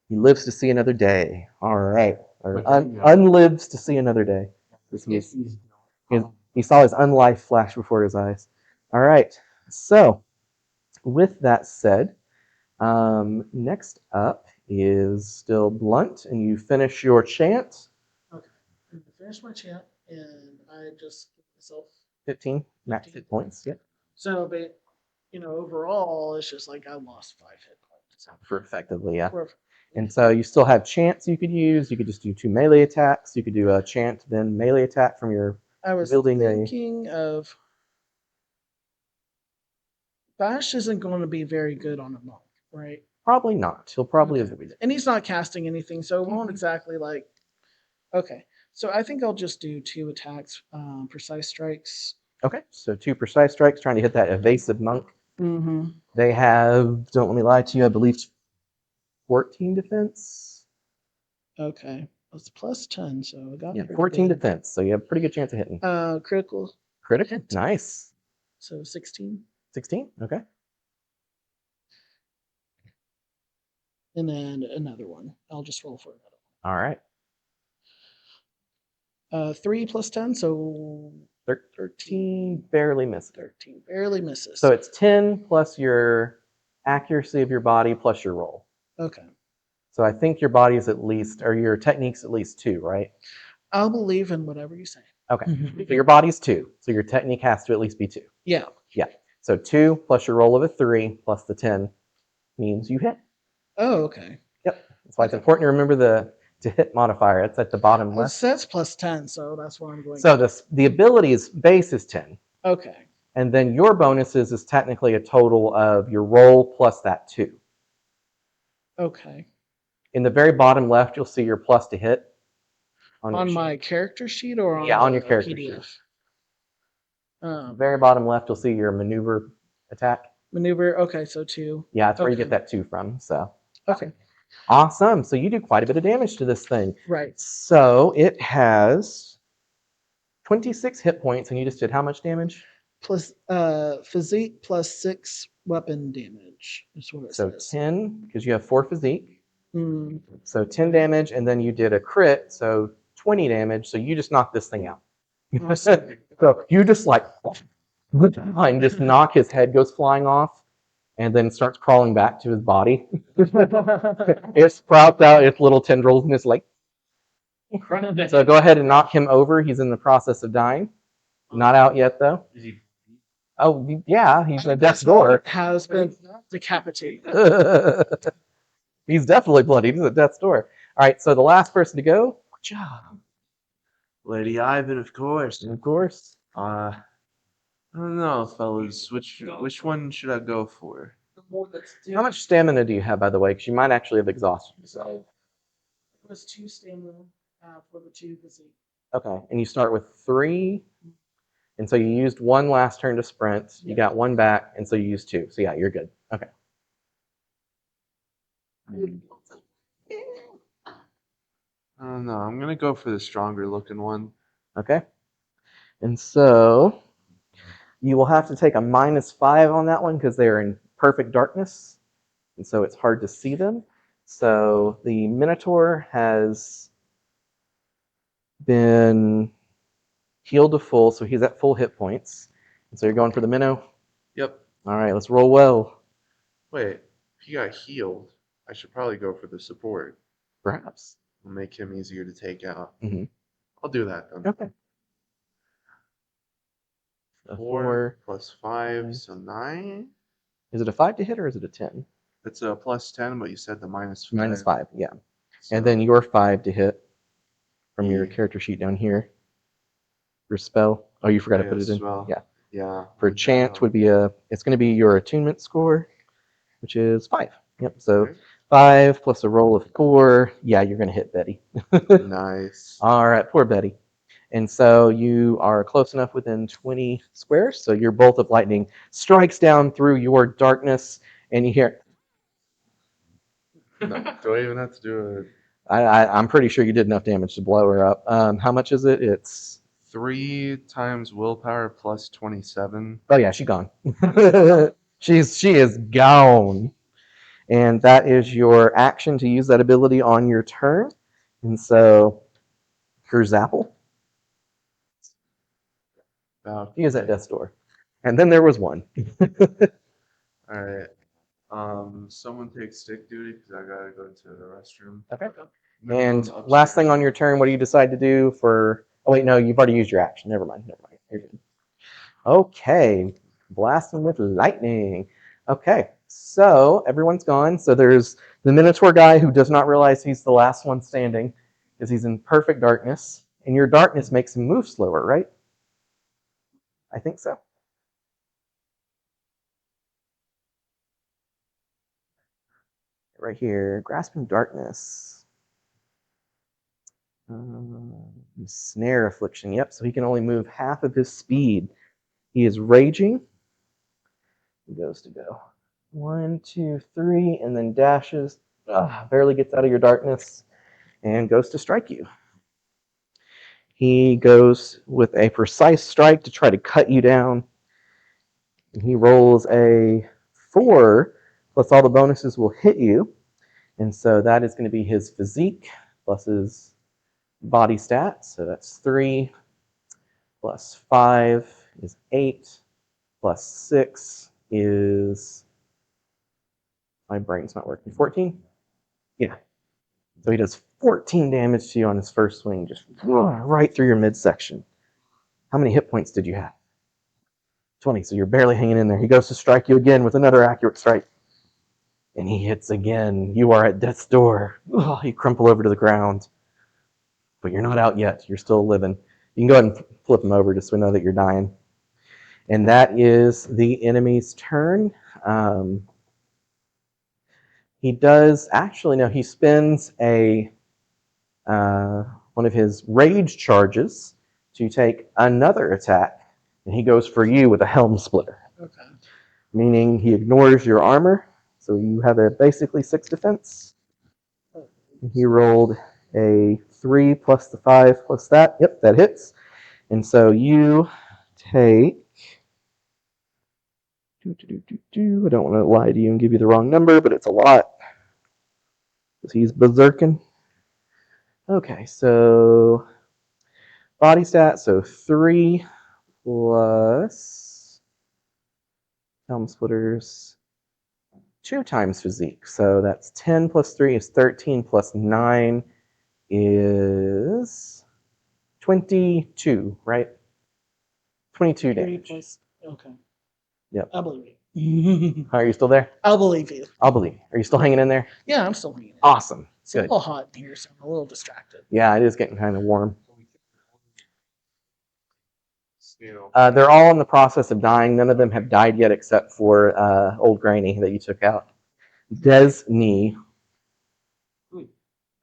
He lives to see another day. All right. Or unlives to see another day. He saw his unlife flash before his eyes. All right. So, with that said, next up is still Blunt, and you finish your chant. Okay. I'm gonna finish my chant, and I just give myself 15 max 15 hit points. Yep. So, but overall, it's just like I lost 5 hit points. For effectively, yeah. For- And so you still have chants you could use. You could just do 2 melee attacks. You could do a chant, then melee attack from your I was building thinking of Bash isn't going to be very good on a monk, right? Probably not. He'll probably Okay. avoid it. And he's not casting anything, so it won't exactly like. Okay, so I think I'll just do 2 attacks, precise strikes. Okay, so 2 precise strikes trying to hit that evasive monk. Mm-hmm. They have, don't let me lie to you, I believe 14 defense. Okay, it's plus 10, so I got Yeah, pretty 14 good. defense, so you have a pretty good chance of hitting. Critical, Critical, hit. nice. So 16, 16, okay. and then another one. I'll just roll for another All right, one. 3 plus 10, so 13 barely misses. 13 barely misses. So it's 10 plus your accuracy of your body plus your roll. Okay, So I think your body is at least, or your technique's at least 2, right? I'll believe in whatever you say. Okay, so your body's 2, so your technique has to at least be 2. Yeah. Yeah, so 2 plus your roll of a 3 plus the 10 means you hit. Oh, okay. Yep, that's why it's important to remember the to hit modifier. It's at the bottom It left. says plus 10, so that's what I'm going. So the ability's base is 10. Okay. And then your bonuses is technically a total of your roll plus that 2. Okay. In the very bottom left, you'll see your plus to hit. On my character sheet or on on the your character PDF? sheet. Very bottom left, you'll see your maneuver attack. Maneuver. Okay, so 2. Yeah, that's where you Okay. get that 2 from. So Okay. awesome. So you do quite a bit of damage to this thing. Right. So it has 26 hit points, and you just did how much damage? Plus physique plus 6 weapon damage is what it So says. 10, because you have 4 physique. Mm. So 10 damage, and then you did a crit, so 20 damage. So you just knocked this thing out. Awesome. So you just like, and just knock his head goes flying off, and then starts crawling back to his body. It sprouts out its little tendrils, and it's like. So go ahead and knock him over. He's in the process of dying. Not out yet, though. Is he? Oh, yeah, he's at death's door. Has been decapitated. He's definitely bloody. He's at death's door. All right, so the last person to go. Good job. Lady Ivan, of course. Of course. I don't know, fellas. Which one should I go for? How much stamina do you have, by the way? Because you might actually have exhausted yourself. It was 2 stamina for the 2 physique. Okay, and you start with 3, and so you used 1 last turn to sprint. You got 1 back, and so you used 2. So yeah, you're good. Okay. I don't know. I'm gonna go for the stronger looking one. Okay. And so you will have to take a -5 on that one because they are in perfect darkness, and so it's hard to see them. So the Minotaur has been healed to full, so he's at full hit points. And so you're going for the Minnow? Yep. All right, let's roll well. Wait, if he got healed, I should probably go for the support. Perhaps. It'll make him easier to take out. Mm-hmm. I'll do that then. Okay. 4 plus 5, so 9. Is it a 5 to hit or is it a 10? It's a plus 10, but you said the -5. -5, yeah. So And then your 5 to hit from your Yeah. character sheet down here. Your spell. Oh, you forgot to Yeah, put it in. spell. Yeah. yeah. For chant would be it's going to be your attunement score, which is 5. Yep. So Okay. 5 plus a roll of 4. Yeah, you're going to hit Betty. Nice. All right, poor Betty. And so you are close enough within 20 squares. So your bolt of lightning strikes down through your darkness, and you hear No, do I even have to do I'm pretty sure you did enough damage to blow her up. How much is it? It's 3 times willpower plus 27? oh yeah, she's gone. She is gone. And that is your action to use that ability on your turn. And so, here's Zapple. About. He is at death's door. And then there was one. All right. Someone take stick duty because I gotta go to the restroom. Okay. I'm And going last thing upstairs. on your turn, what do you decide to do for? Oh wait, no, you've already used your action. Never mind. You're good. Okay, blasting with lightning. Okay, so everyone's gone. So there's the Minotaur guy who does not realize he's the last one standing because he's in perfect darkness. And your darkness makes him move slower, right? I think so. Right here, grasping darkness. Snare affliction. Yep, so he can only move half of his speed. He is raging. He goes to go 1, 2, 3, and then dashes. Barely gets out of your darkness and goes to strike you. He goes with a precise strike to try to cut you down. And he rolls a 4, plus all the bonuses will hit you. And so that is going to be his physique plus his body stats. So that's 3 plus 5 is 8 plus 6 is, my brain's not working, 14? Yeah. So he does 14 damage to you on his first swing, just right through your midsection. How many hit points did you have? 20, so you're barely hanging in there. He goes to strike you again with another accurate strike. And he hits again. You are at death's door. You crumple over to the ground. But you're not out yet. You're still living. You can go ahead and flip him over just so we know that you're dying. And that is the enemy's turn. He does actually no. He spends a one of his rage charges to take another attack, and he goes for you with a helm splitter. Okay. Meaning he ignores your armor, so you have a basically 6 defense. He rolled a 3 plus the 5 plus that. Yep, that hits. And so you take. I don't want to lie to you and give you the wrong number, but it's a lot. Because he's berserking. Okay, so body stat, so 3 plus helm splitters 2 times physique. So that's 10 plus 3 is 13 plus 9 is 22, right? 22 3 damage. plus. Okay. Yep. I believe you. Are you still there? I'll believe you. I'll believe you. Are you still hanging in there? Yeah, I'm still hanging. Awesome. It's a Good. little hot in here, so I'm a little distracted. Yeah, it is getting kind of warm. You know, They're all in the process of dying. None of them have died yet except for old Granny that you took out. Desney.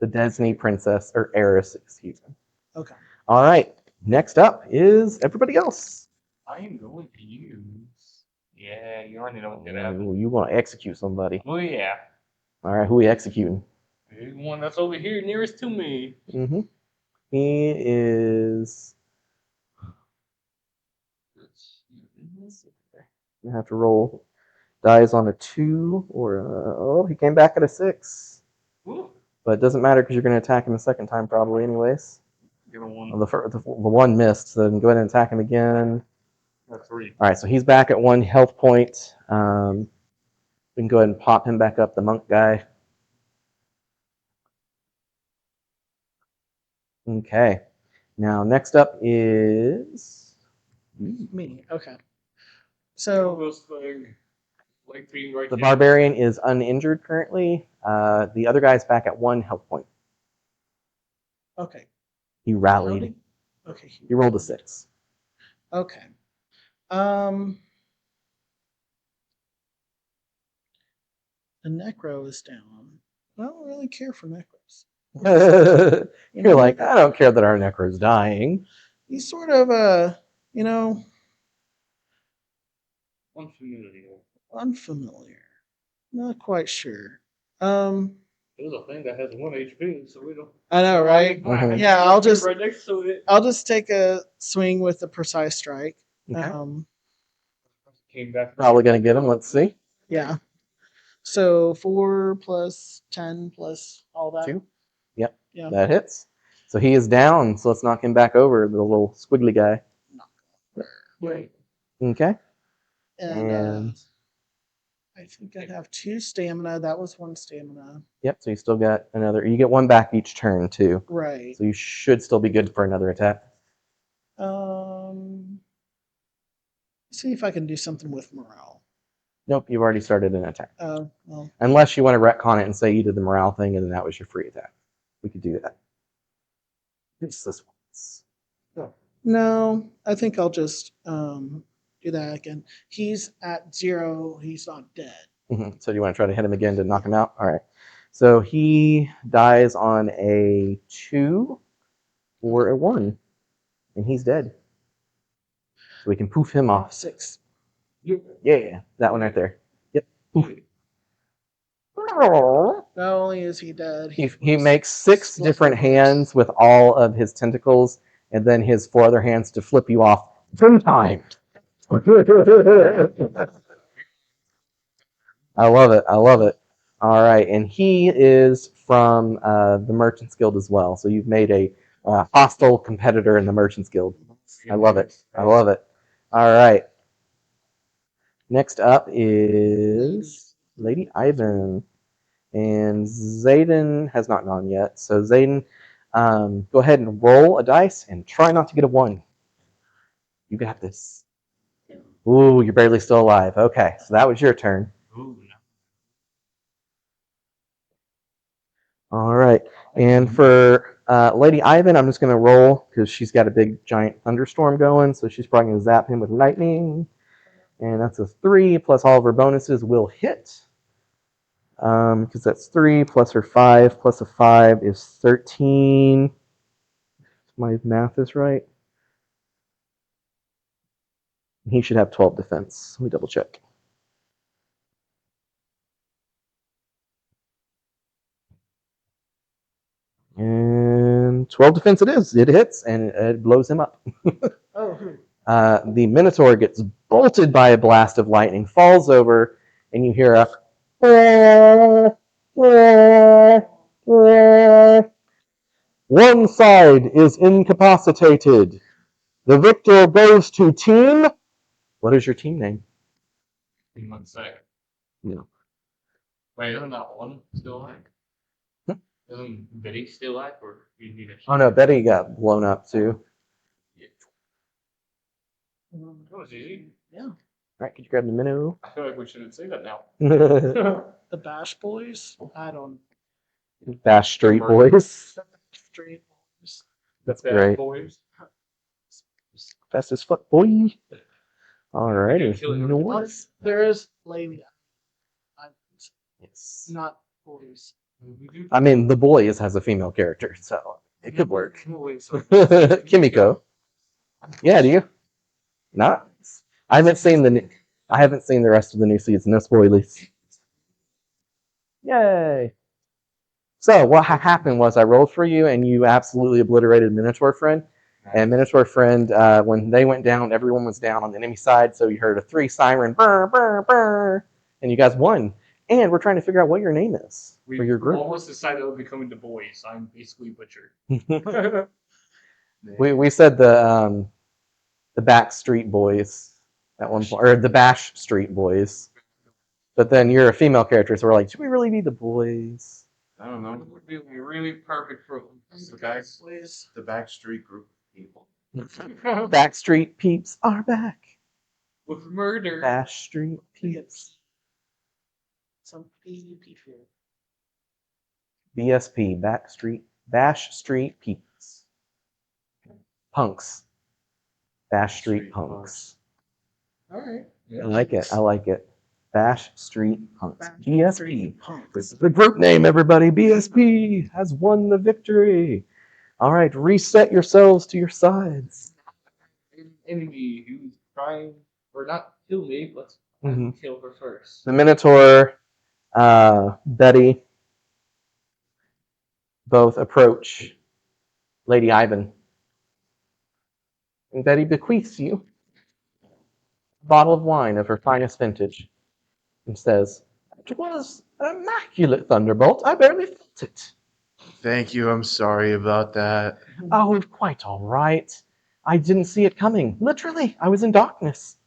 The Desney princess, or heiress, excuse me. Okay. All right. Next up is everybody else. I am going to use. Yeah, you already know what's gonna happen. You want to execute somebody. Oh yeah, All right, who are we executing? the one that's over here nearest to me. Mm-hmm. He is. You have to roll. Dies on a 2 or oh, he came back at a 6. Ooh, But it doesn't matter because you're going to attack him a second time probably anyways. get a one. Well, the one missed, so then go ahead and attack him again. That's 3. All right, so he's back at 1 health point. We can go ahead and pop him back up, the monk guy. Okay. Now, next up is Me. Okay. So the barbarian is uninjured currently. The other guy's back at 1 health point. okay. He rallied. Okay. He rolled a 6. Okay. The necro is down. I don't really care for necros. You're like, I don't care that our necro's dying. He's sort of unfamiliar. unfamiliar. Not quite sure. There's a thing that has 1 HP, so we don't. I know, right? Mhm. Yeah, I'll just right next to it. I'll just take a swing with the precise strike. Okay. Came back. Probably gonna get him. Let's see. Yeah. So 4 plus 10 plus all that. 2. Yep. Yeah. That hits. So he is down. So let's knock him back over, the little squiggly guy. Right. Okay. And And I think I have 2 stamina. That was 1 stamina. yep. So you still got another. You get 1 back each turn too. Right. So you should still be good for another attack. See if I can do something with morale. Nope. You've already started an attack. Well, Unless you want to retcon it and say you did the morale thing and then that was your free attack. We could do that. Just this once. no, I think I'll just do that again. He's at 0. He's not dead. So you want to try to hit him again to knock him out? All right. So he dies on a 2 or a 1, and he's dead. So we can poof him off. 6. Yeah, that one right there. Yep. Poof. Not only is he dead, He makes 6 different hands with all of his tentacles, and then his 4 other hands to flip you off 3 times. I love it. I love it. All right, and he is from the Merchants Guild as well. So you've made a hostile competitor in the Merchants Guild. I love it. I love it. All right. Next up is Lady Ivan, and Zayden has not gone yet. So Zayden, go ahead and roll a dice and try not to get a 1. You got this. Ooh, you're barely still alive. Okay, so that was your turn. All right. And for Lady Ivan, I'm just going to roll because she's got a big giant thunderstorm going. So she's probably going to zap him with lightning. And that's a 3 plus all of her bonuses will hit. Because that's 3 plus her 5 plus a 5 is 13. If my math is right. He should have 12 defense. Let me double check. And 12 defense it is. It hits and it blows him up. The Minotaur gets bolted by a blast of lightning, falls over, and you hear a one side is incapacitated. The victor goes to team. What is your team name? 1 sec. No. Wait, isn't that one still alive? Isn't Betty still alive, or you need a? Oh no, Betty got blown up too. That was easy. Yeah. All right, could you grab the minnow? I feel like we shouldn't say that now. The Bash Boys? I don't. Bash Street Boys. Street Boys. That's Bad great. Boys. Fast as fuck, boy. Alrighty. Kill it. You know what? There is Lady Ivans, Yes. not boys. I mean, the boys has a female character, so it could work. Kimiko. Yeah, do you? Not. I haven't seen the rest of the new season. No spoilers. Yay! So what happened was I rolled for you, and you absolutely obliterated Minotaur Friend. And Minotaur Friend, when they went down, everyone was down on the enemy side. So you heard a 3 siren, burr, burr, burr, and you guys won. And we're trying to figure out what your name is for your group. Almost decided on becoming the boys. I'm basically Butcher. we said the Backstreet Boys at one point, or the Bash Street Boys. But then you're a female character, so we're like, should we really be the boys? I don't know. It would be really perfect for the guys. Boys. The Backstreet group of people. Backstreet peeps are back. With murder. Bash Street peeps. Some PvP here. BSP, Bash Street peeps. Punks. Bash Street punks. All right. I like it. I like it. Bash Street punks. Bash BSP. Street punks. This is the group name, everybody. BSP has won the victory. All right, reset yourselves to your sides. An enemy who's trying, or not kill me, let's kill her first. The Minotaur, Betty, both approach Lady Ivan. And Betty bequeaths you a bottle of wine of her finest vintage and says, "It was an immaculate thunderbolt. I barely felt it." Thank you. I'm sorry about that. Oh, quite all right. I didn't see it coming. Literally, I was in darkness.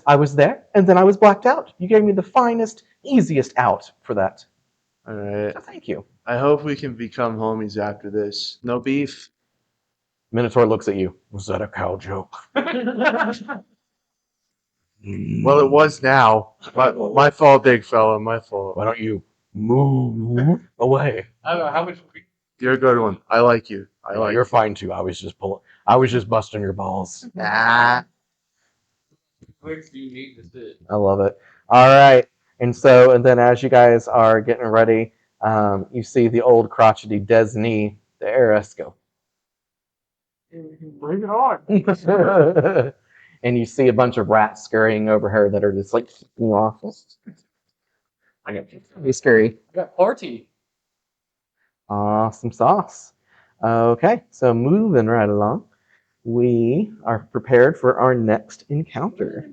I was there, and then I was blacked out. You gave me the finest, easiest out for that. All right. So thank you. I hope we can become homies after this. No beef. Minotaur looks at you. Was that a cow joke? Well, it was now. My fault, big fella. My fault. Why don't you move away? I don't know how much. You're a good one. I like you. I like. You're fine too. I was just busting your balls. Ah. Clicks do you need to sit? I love it. All right. And then as you guys are getting ready, you see the old crotchety Desney, the heiress, go. Bring it on. And you see a bunch of rats scurrying over her that are just like kicking you off. I got be scary. I got party. Awesome sauce. Okay, so moving right along, we are prepared for our next encounter.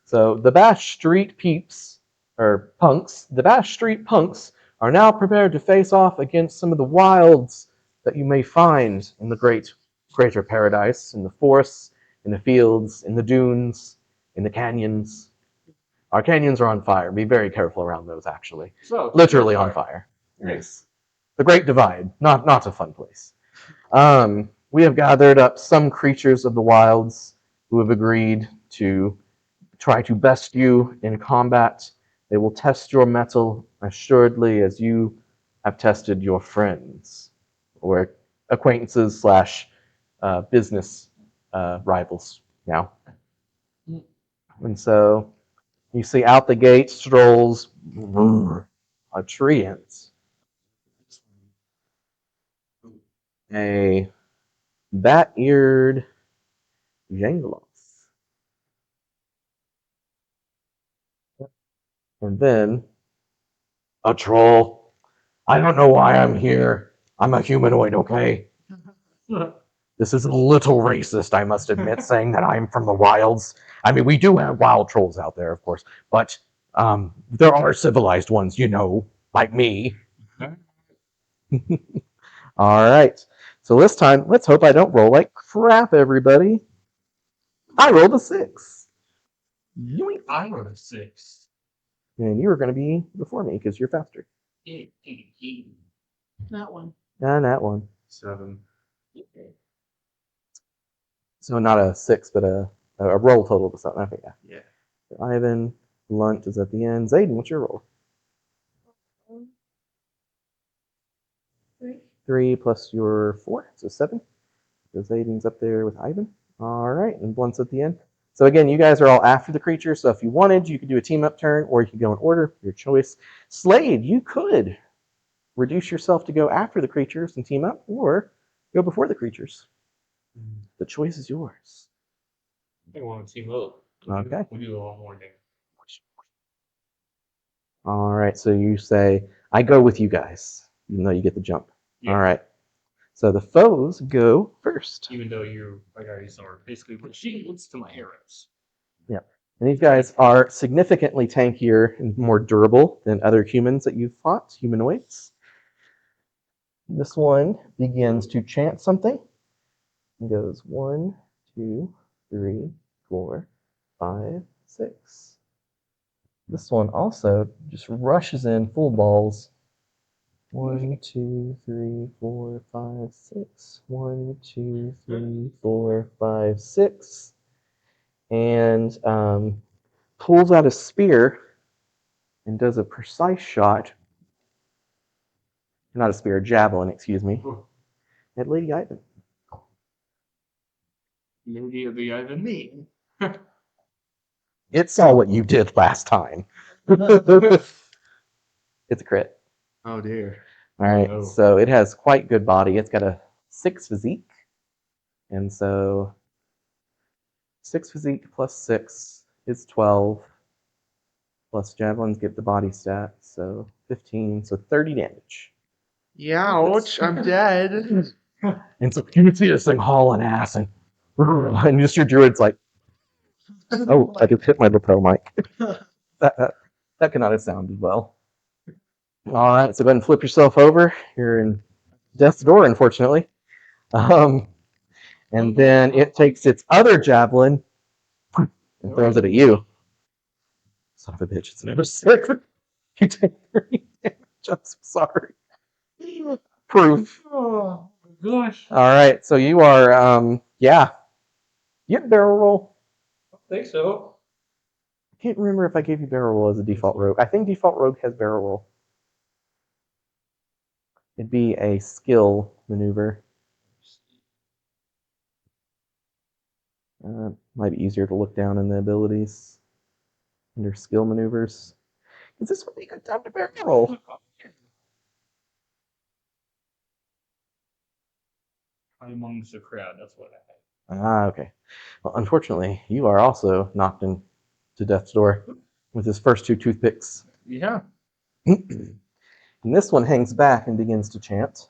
So the Bash Street peeps, or punks, the Bash Street punks are now prepared to face off against some of the wilds that you may find in the greater paradise, in the forests, in the fields, in the dunes, in the canyons. Our canyons are on fire. Be very careful around those, actually. So Literally on fire. Yes. The Great Divide, not a fun place. We have gathered up some creatures of the wilds who have agreed to try to best you in combat. They will test your mettle assuredly as you have tested your friends or acquaintances slash business rivals now. And so you see out the gate strolls a treant, a bat-eared Jangalos. And then a troll. I don't know why I'm here. I'm a humanoid, okay? This is a little racist, I must admit, saying that I'm from the wilds. I mean, we do have wild trolls out there, of course, but there are civilized ones, like me. All right. So this time, let's hope I don't roll like crap, everybody. I rolled a 6. Yoink. I wrote a 6. And you were going to be before me because you're faster. That one. And that one. 7. So not a 6, but a roll total of 7. Okay, yeah. Yeah. So Ivan, Lunt is at the end. Zayden, what's your roll? 3 plus your 4, so 7. So Zayden's up there with Ivan. All right, and Blunt's at the end. So again, you guys are all after the creature, so if you wanted, you could do a team-up turn, or you could go in order, your choice. Slade, you could reduce yourself to go after the creatures and team up, or go before the creatures. The choice is yours. I want to team up. Okay. We do a lot more damage. All right, so you say, I go with you guys, even though you get the jump. Yeah. All right. So the foes go first. Even though you, like I are basically machines to my arrows. Yep. And these guys are significantly tankier and more durable than other humans that you've fought, humanoids. This one begins to chant something. It goes 1, 2, 3, 4, 5, 6. This one also just rushes in full balls. 1, 2, 3, 4, 5, 6. 1, 2, 3, 4, 5, 6. And pulls out a spear and does a precise shot. Not a spear, a javelin, excuse me. At Lady Ivan. Lady of the Ivan. Me. It saw what you did last time. It's a crit. Oh dear. All right, Oh. so it has quite good body. It's got a 6 physique. And so 6 physique plus 6 is 12. Plus javelins get the body stat, so 15, so 30 damage. Ouch, I'm dead. And so you can see this thing hauling ass, and just your druid's like, oh, I just hit my lapel mic. That could not have sounded well. All right, so go ahead and flip yourself over. You're in death's door, unfortunately. And then it takes its other javelin and throws it at you. Son of a bitch, it's another 6. You take 30 damage. I'm so sorry. Proof. Oh my gosh. All right, so you are, yeah. You have barrel roll. I think so. I can't remember if I gave you barrel roll as a default rogue. I think default rogue has barrel roll. It'd be a skill maneuver. Might be easier to look down in the abilities under skill maneuvers. Is this would be a good time to barrel roll? Amongst the crowd, that's what I had. Ah, okay. Well, unfortunately, you are also knocked into death's door with his first 2 toothpicks. Yeah. And this one hangs back and begins to chant.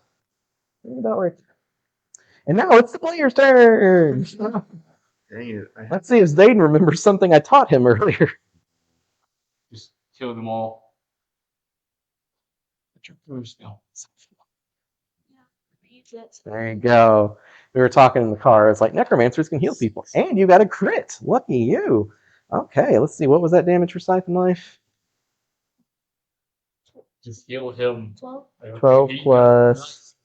About right there. And now it's the player's turn. Dang it. Let's see if Zayden remembers something I taught him earlier. Just kill them all. What's your first spell? There you go. We were talking in the car. It's like necromancers can heal people, and you got a crit. Lucky you. Okay, let's see. What was that damage for Siphon Life? Just heal him. 12 plus.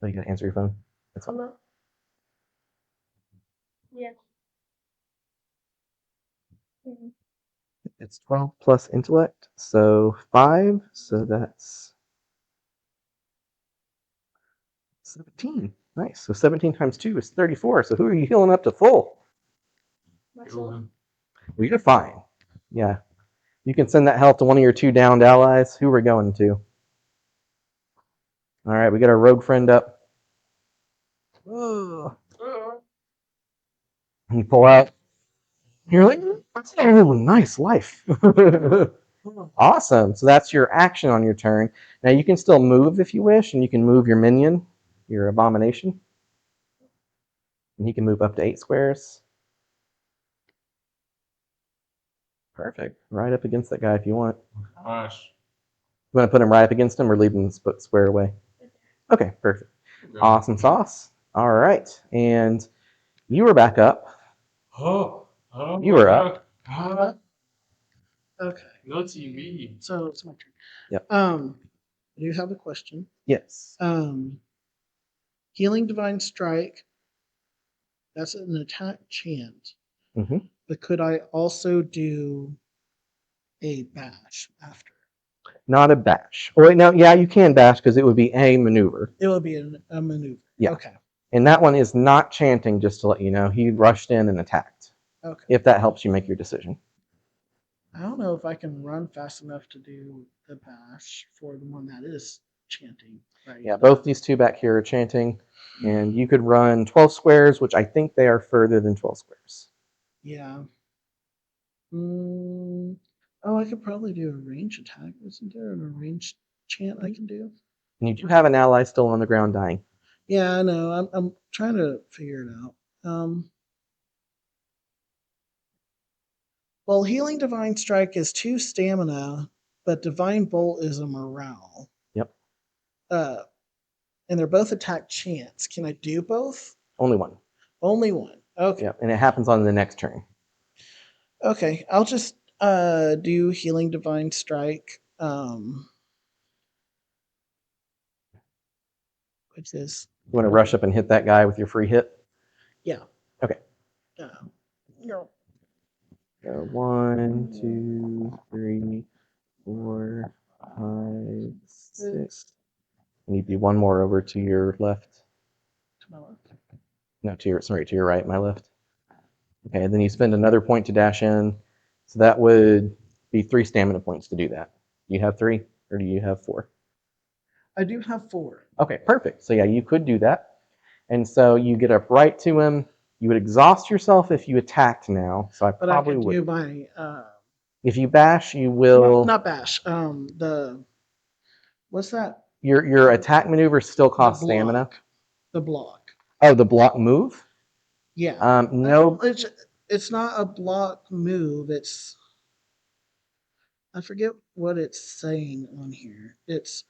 Oh, you gotta answer your phone. That's fine. Hello? Yeah. Mhm. It's 12 plus intellect, so 5. So that's 17. Nice. So 17 times 2 is 34. So who are you healing up to full? Kill him. Well, you're fine. Yeah. You can send that health to one of your 2 downed allies. Who we're going to? All right, we got our rogue friend up. Ugh. You pull out. You're like, oh, nice life. Awesome. So that's your action on your turn. Now you can still move if you wish, and you can move your minion, your abomination. And he can move up to 8 squares. Perfect. Right up against that guy if you want. Gosh. You want to put him right up against him or leave him square away? Okay, perfect. Awesome sauce. All right. And you were back up. Oh. You were up. Okay, No TV. so it's my turn. Yep. I do have a question. Yes. Healing Divine Strike, that's an attack chant. Mm-hmm. But could I also do a bash after? Not a bash. Oh, wait, no, yeah, you can bash because it would be a maneuver. It would be a maneuver. Yeah. Okay. And that one is not chanting, just to let you know. He rushed in and attacked. Okay. If that helps you make your decision. I don't know if I can run fast enough to do the bash for the one that is chanting. Right. Yeah, both these 2 back here are chanting. And you could run 12 squares, which I think they are further than 12 squares. Yeah. Oh, I could probably do a range attack. Isn't there a range chant I can do? And you do have an ally still on the ground dying. Yeah, I know. I'm trying to figure it out. Well, Healing Divine Strike is 2 stamina, but Divine Bolt is a morale. Yep. And they're both attack chants. Can I do both? Only one. Only one. Okay. Yep. And it happens on the next turn. Okay. I'll just do Healing Divine Strike. Which is You want to rush up and hit that guy with your free hit? yeah. Okay. No. So 1, 2, 3, 4, 5, 6. You need to do one more over to your left. To my left. No, to your right, my left. Okay, and then you spend another point to dash in. So that would be 3 stamina points to do that. Do you have 3 or do you have 4? I do have 4. Okay, perfect. So yeah, you could do that. And so you get up right to him. You would exhaust yourself if you attacked now, so I But I probably could would. do my If you bash, you will. not bash. What's that? Your attack maneuver still costs the stamina. block. The block. Oh, the block move? Yeah. No. It's not a block move. I forget what it's saying on here. It's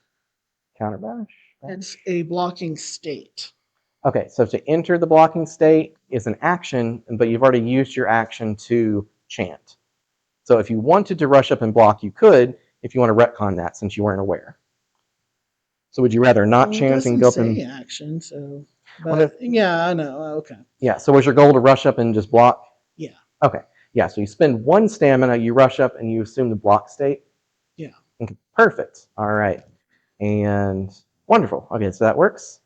Counter bash? It's a blocking state. Okay, so to enter the blocking state is an action, but you've already used your action to chant. So if you wanted to rush up and block, you could, if you want to retcon that since you weren't aware. So would you rather not Well, it chant and doesn't go up say and... action, so. Well, But yeah, I know. Okay. Yeah, so was your goal to rush up and just block? Yeah. Okay, yeah, so you spend 1 stamina, you rush up, and you assume the block state? Yeah. Okay, perfect. All right. And wonderful. Okay, so that works.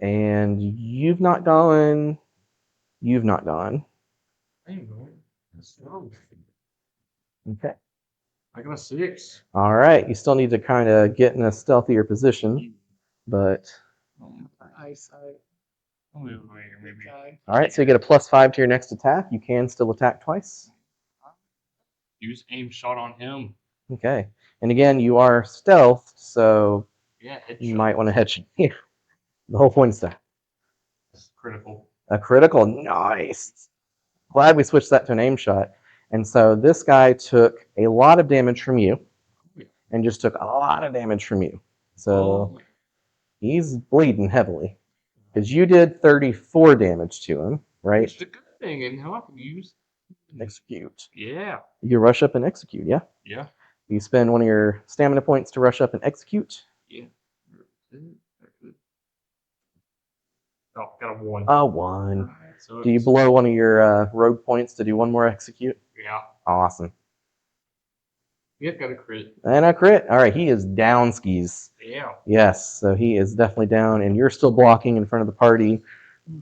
And you've not gone. You've not gone. I ain't going. That's wrong. Okay. I got a 6. All right. You still need to kind of get in a stealthier position, but Eyesight. Maybe. all right. So you get a +5 to your next attack. You can still attack twice. Use aim shot on him. Okay. And again, you are stealth, so Yeah, you headshot. might want to headshot. Yeah. The whole point is that. Critical. A critical. Nice. Glad we switched that to an aim shot. And so this guy took a lot of damage from you, and just took a lot of damage from you. So he's bleeding heavily. Because you did 34 damage to him, right? It's a good thing, and how I can use. Execute. Yeah. You rush up and execute, yeah? Yeah. You spend 1 of your stamina points to rush up and execute. Yeah. Oh, got a 1. A 1. Right, so Do you blow 1 of your rogue points to do 1 more execute? Yeah. Awesome. Yep, got a crit. And a crit. All right, he is down skis. Yeah. Yes, so he is definitely down, and you're still blocking in front of the party.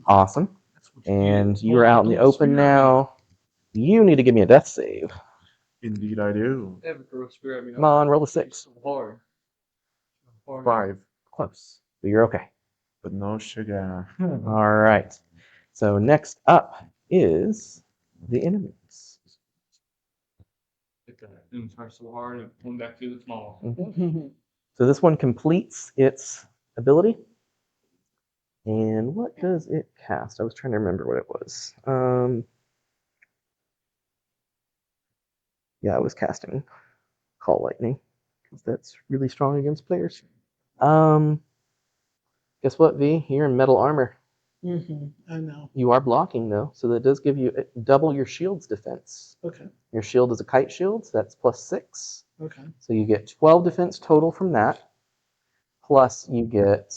Awesome. That's what you And do. you're out in the open now. You need to give me a death save. Indeed, I do. Ever throw a spear at me? Come on, roll a 6. So hard. 5, Close. But you're okay. but no sugar. All right. So next up is the enemies. Hit that. And try so hard and pull back to the small. So this one completes its ability. And what does it cast? I was trying to remember what it was. Yeah, I was casting Call Lightning because that's really strong against players. Guess what, V? You're in metal armor. I know. You are blocking though, so that does give you double your shield's defense. Okay. Your shield is a kite shield, so that's +6. Okay. So you get 12 defense total from that. Plus you get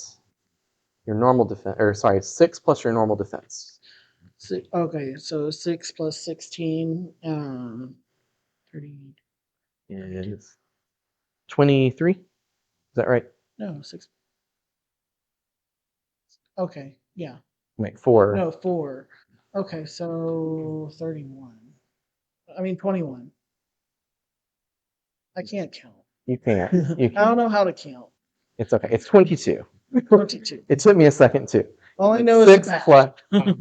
your normal defense, or sorry, 6 plus your normal defense. Okay, so 6 plus 16, 30. Is 23. Is that right? No, 6. Okay, yeah. Wait, 4. No, 4. Okay, so 31. I mean 21. I can't count. You can't. You I don't can. know how to count. It's okay. It's 22. 22. It took me a second too. All I know is 6 that. plus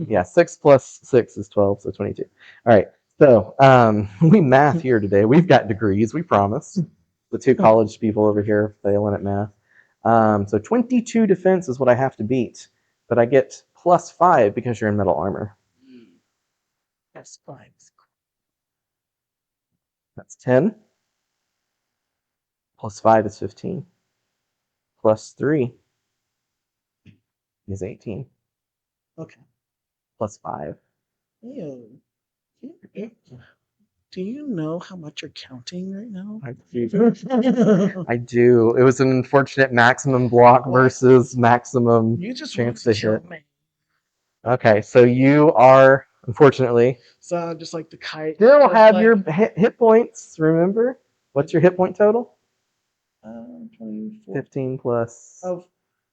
yeah, 6 plus 6 is 12, so 22. All right. So we math here today. We've got degrees, we promise. The 2 college people over here failing at math. So 22 defense is what I have to beat, but I get +5 because you're in metal armor. That's 5. That's 10. +5 is 15. +3 is 18. Okay. +5. Ew. Do you know how much you're counting right now? I do. It was an unfortunate maximum block versus maximum You just chance want to to kill hit. me. Okay, so you are, unfortunately, So just like the kite. still just have like, your hit points, remember? What's your hit point total? 24. 15 plus. Oh,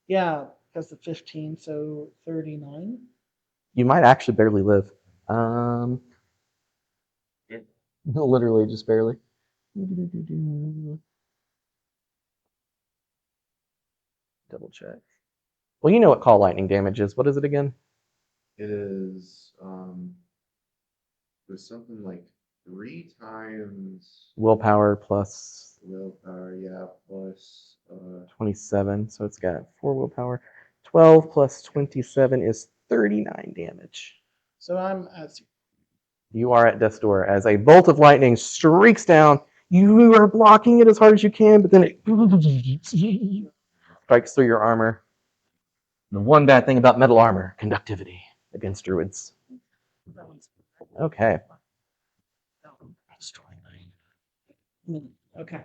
yeah, because the 15, so 39. You might actually barely live. Literally just barely. Double check. Well, you know what call lightning damage is. What is it again? It is there's something like 3 times Willpower plus willpower, yeah, plus 27, so it's got 4 willpower. 12 plus 27 is 39 damage. So I'm at You are at death's door as a bolt of lightning streaks down. You are blocking it as hard as you can, but then it strikes through your armor. The one bad thing about metal armor, conductivity against druids. Okay. Okay.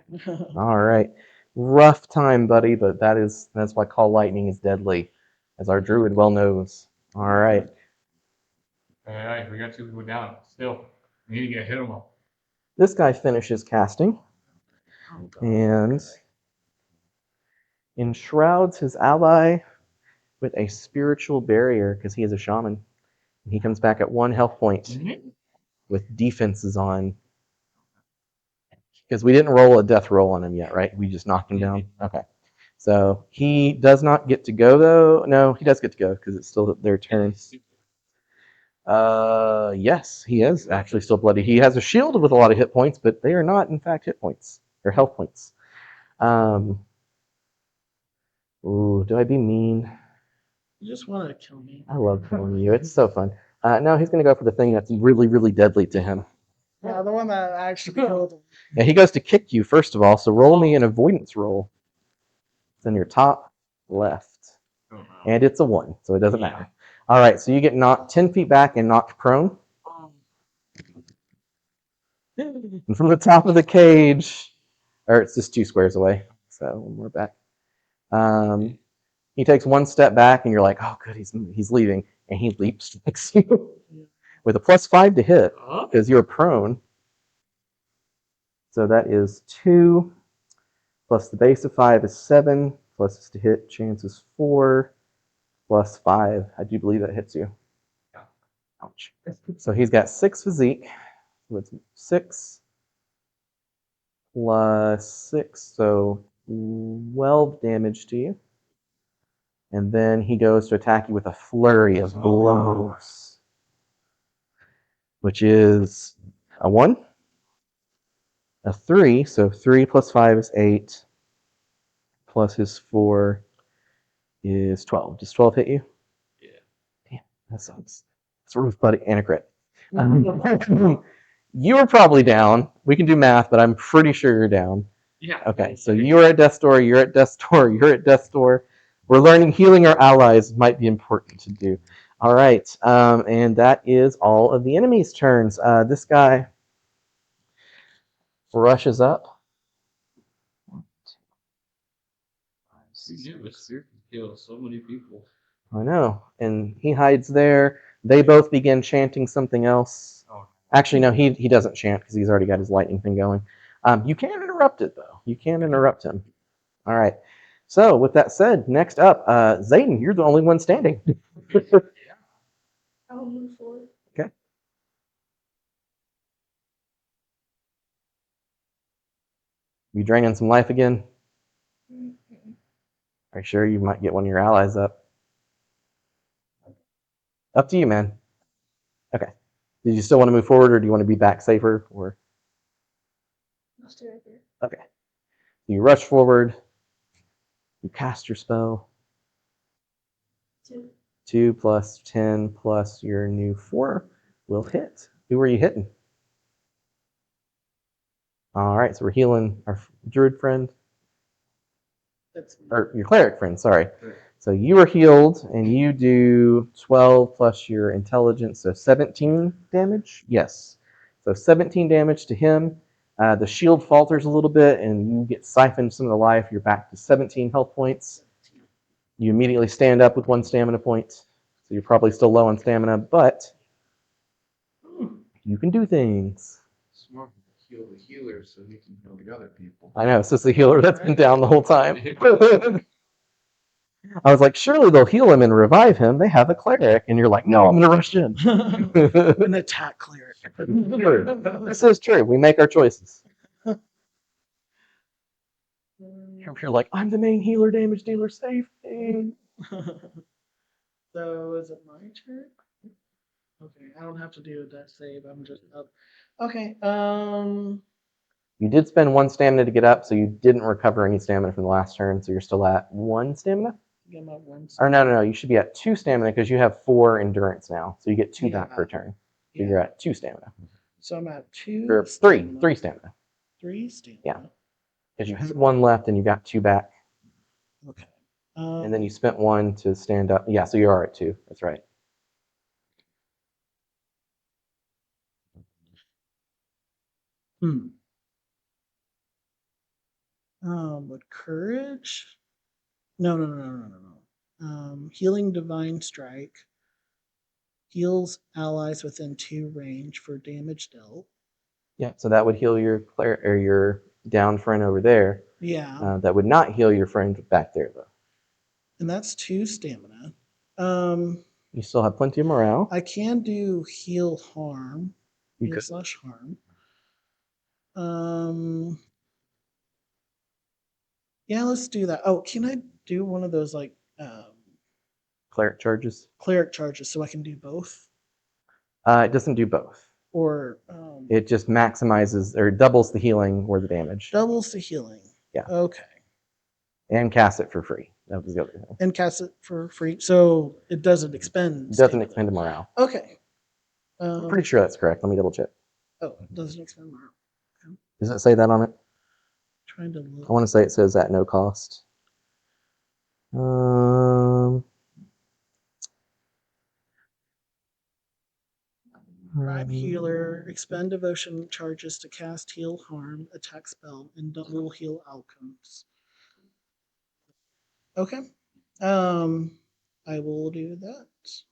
All right. Rough time, buddy, but that's why call lightning is deadly, as our druid well knows. All right. Alright, we got 2 people down. Still, we need to get hit them all. This guy finishes casting and enshrouds his ally with a spiritual barrier because he is a shaman. He comes back at 1 health point with defenses on. Because we didn't roll a death roll on him yet, right? We just knocked him down. Okay. So he does not get to go though. No, he does get to go because it's still their turn. Yes, he is actually still bloody. He has a shield with a lot of hit points, but they are not in fact hit points. They're health points. Ooh, do I be mean? You just want to kill me. I love killing you. It's so fun. No, he's gonna go for the thing that's really, really deadly to him. Yeah, the one that actually killed him. Yeah, he goes to kick you first of all. So roll me an avoidance roll. It's in your top left. And it's a 1, so it doesn't matter. All right, so you get knocked 10 feet back and knocked prone. And from the top of the cage, or it's just 2 squares away, so we're back. He takes 1 step back, and you're like, oh, good, he's leaving. And he leap strikes you with a +5 to hit because you're prone. So that is 2 plus the base of 5 is 7 plus to hit chance is 4 plus 5. I do believe that hits you. Ouch. So he's got 6 physique. So it's 6 plus 6, so 12 damage to you. And then he goes to attack you with a flurry of blows, which is a 1, a 3, so 3 plus 5 is 8, plus his 4 is 12. Does 12 hit you? Yeah. Damn, that sucks. It's rough, buddy, and a crit. You are probably down. We can do math, but I'm pretty sure you're down. Yeah. Okay, so you're at death's door, you're at death's door, you're at death's door. We're learning healing our allies might be important to do. All right, and that is all of the enemy's turns. This guy rushes up. You knew a spear could kill so many people. I know, and he hides there. They both begin chanting something else. Oh. Actually, no, he doesn't chant because he's already got his lightning thing going. You can interrupt it, though. You can interrupt him. All right. So, with that said, next up, Zayden, you're the only one standing. I'll move forward. Okay. You draining some life again? Are you sure you might get one of your allies up? Up to you, man. Okay. Did you still want to move forward, or do you want to be back safer? Or I'll stay right there. okay. You rush forward. You cast your spell. 2. 2 plus 10 plus your new 4 will hit. Who are you hitting? All right, so we're healing our druid friend. That's Or your cleric friend, sorry. So you are healed, and you do 12 plus your intelligence, so 17 damage? Yes. So 17 damage to him. The shield falters a little bit, and you get siphoned some of the life. You're back to 17 health points. You immediately stand up with 1 stamina point. So you're probably still low on stamina, but you can do things. Smart to heal the healer so he can heal the other people. I know, it's just the healer that's been down the whole time. I was like, surely they'll heal him and revive him. They have a cleric. And you're like, no, I'm going to rush in. an attack cleric. This is true. We make our choices. You're like, I'm the main healer, damage dealer, save me. So is it my turn? Okay, I don't have to do a death save. I'm just up. Okay. You did spend 1 stamina to get up, so you didn't recover any stamina from the last turn, so you're still at 1 stamina? Get my one. Or no, you should be at 2 stamina because you have 4 endurance now, so you get 2 back Yeah. per turn. So Yeah. you're at 2 stamina. So I'm at 2. Or 3 stamina. stamina. 3 stamina. Yeah. Because you had 1 left and you got 2 back, Okay. and then you spent 1 to stand up. Yeah, so you are at 2. That's right. With courage? No. Healing divine strike heals allies within 2 range for damage dealt. Yeah, so that would heal your or your down friend over there. Yeah, That would not heal your friend back there though. and that's 2 stamina. You still have plenty of morale. I can do heal harm. You Heal could. slash harm. Um, yeah, let's do that. Oh, can I do one of those like Cleric charges. cleric charges so I can do both? It doesn't do both. Or It just maximizes or doubles the healing or the damage. doubles the healing. Yeah. Okay. And cast it for free. That was the other thing. And cast it for free, so it doesn't expend. It doesn't stamina. expend morale. Okay. I'm pretty sure that's correct. Let me double check. Oh, it doesn't expend morale. Okay. Does it say that on it? Trying to look. I want to say it says at no cost. Tribe healer, expend devotion charges to cast heal harm, attack spell, and double heal outcomes. Okay. I will do that.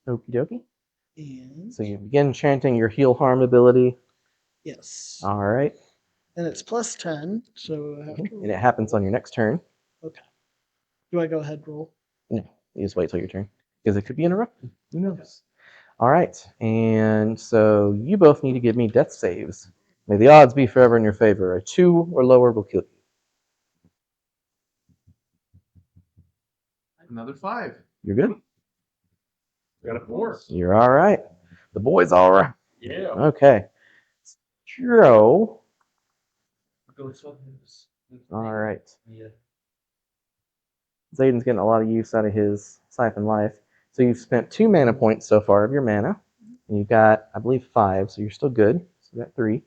Okie dokie. And So you begin chanting your heal harm ability. yes. All right. And it's plus 10, so I have to. And it happens on your next turn. Okay. Do I go ahead roll? No, you just wait till your turn because it could be interrupted. Who knows? All right, and so you both need to give me death saves. May the odds be forever in your favor. A 2 or lower will kill you. Another 5. You're good. Got a 4. You're all right. The boy's all right. Yeah. Okay. Joe. All right. Yeah. Zayden's getting a lot of use out of his siphon life. So you've spent 2 mana points so far of your mana. And you've got, I believe, 5, so you're still good. So you got 3.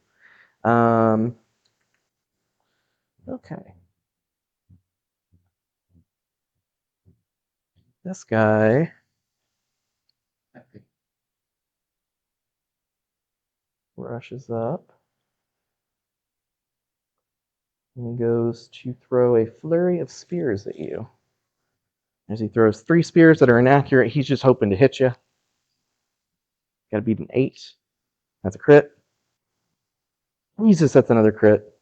Okay. This guy rushes up. And he goes to throw a flurry of spears at you. As he throws 3 spears that are inaccurate, he's just hoping to hit you. Got to beat an 8. That's a crit. Jesus, that's another crit.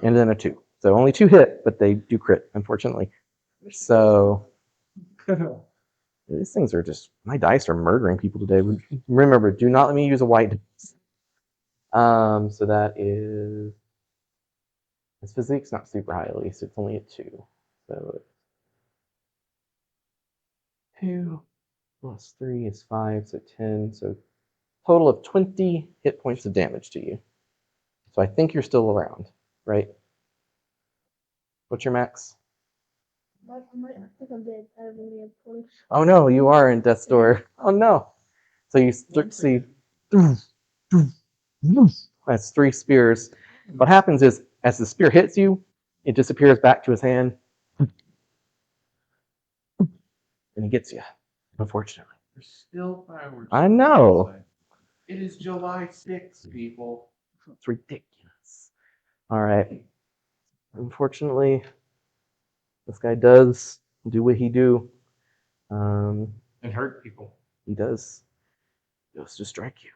And then a 2. So only 2 hit, but they do crit, unfortunately. So these things are just, my dice are murdering people today. Remember, do not let me use a white dice. So that is, his physique's not super high at least. It's only a 2. So it's 2 plus 3 is 5, so 10. So total of 20 hit points of damage to you. So I think you're still around, right? What's your max? I think I'm dead. I only have 20. Oh no, you are in death's door. Oh no. So you see, that's 3 spears. What happens is, as the spear hits you, it disappears back to his hand, and he gets you, unfortunately. There's still fireworks. I know. It is July 6th, people. It's ridiculous. All right. Unfortunately, this guy does do what he do. And hurt people. He does. He goes to strike you.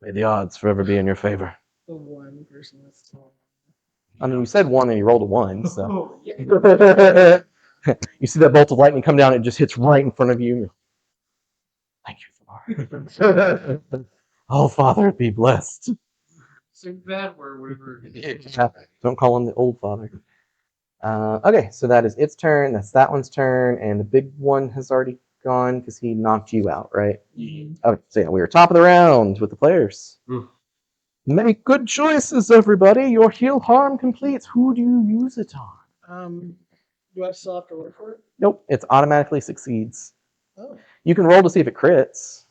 May the odds forever be in your favor. The one person that's still. I mean, you said 1 and you rolled a 1, so. Oh, yeah. You see that bolt of lightning come down, it just hits right in front of you. Thank you, Father. Oh, Father, be blessed. Say bad word, whatever. Yeah, don't call him the old father. Okay, so that is its turn. That's that one's turn, and the big one has already gone because he knocked you out, right? Okay, so yeah, we were top of the round with the players. Make good choices, everybody. Your heal harm completes. Who do you use it on? Do I still have to work for it? Nope, it automatically succeeds. Oh. You can roll to see if it crits.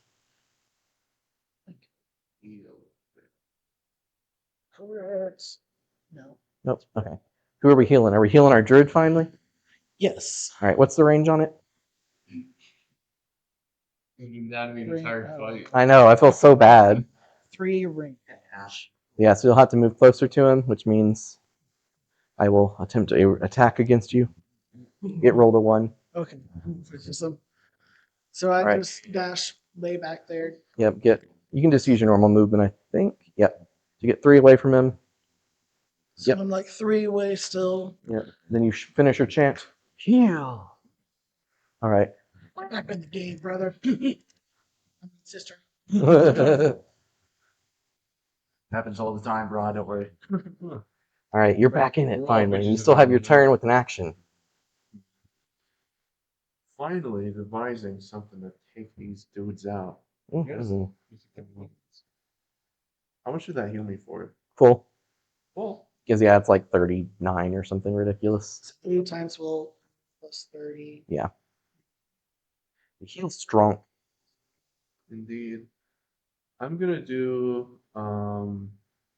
Correct. No. Nope. Okay. Who are we healing? Are we healing our druid finally? Yes. All right. What's the range on it? That'd be an entire fight. I know. I feel so bad. 3 range. Yeah. So you'll have to move closer to him, which means I will attempt to attack against you. Get rolled a 1. Okay. So I All right. just dash way back there. Yep. You can just use your normal movement, I think. Yep. To get 3 away from him. So Yep. I'm like 3 away still. Yep. Then you finish your chant. Heal. All right. Back in the game, brother. Sister. Happens all the time, bro. Don't worry. All right. You're back in it finally. You still have your turn with an action. Finally devising something to take these dudes out. Mhm. How much did that heal me for? Full. Well, Because yeah, it's like 39 or something ridiculous. 8 times will plus 30. Yeah. It heals strong. indeed. I'm gonna do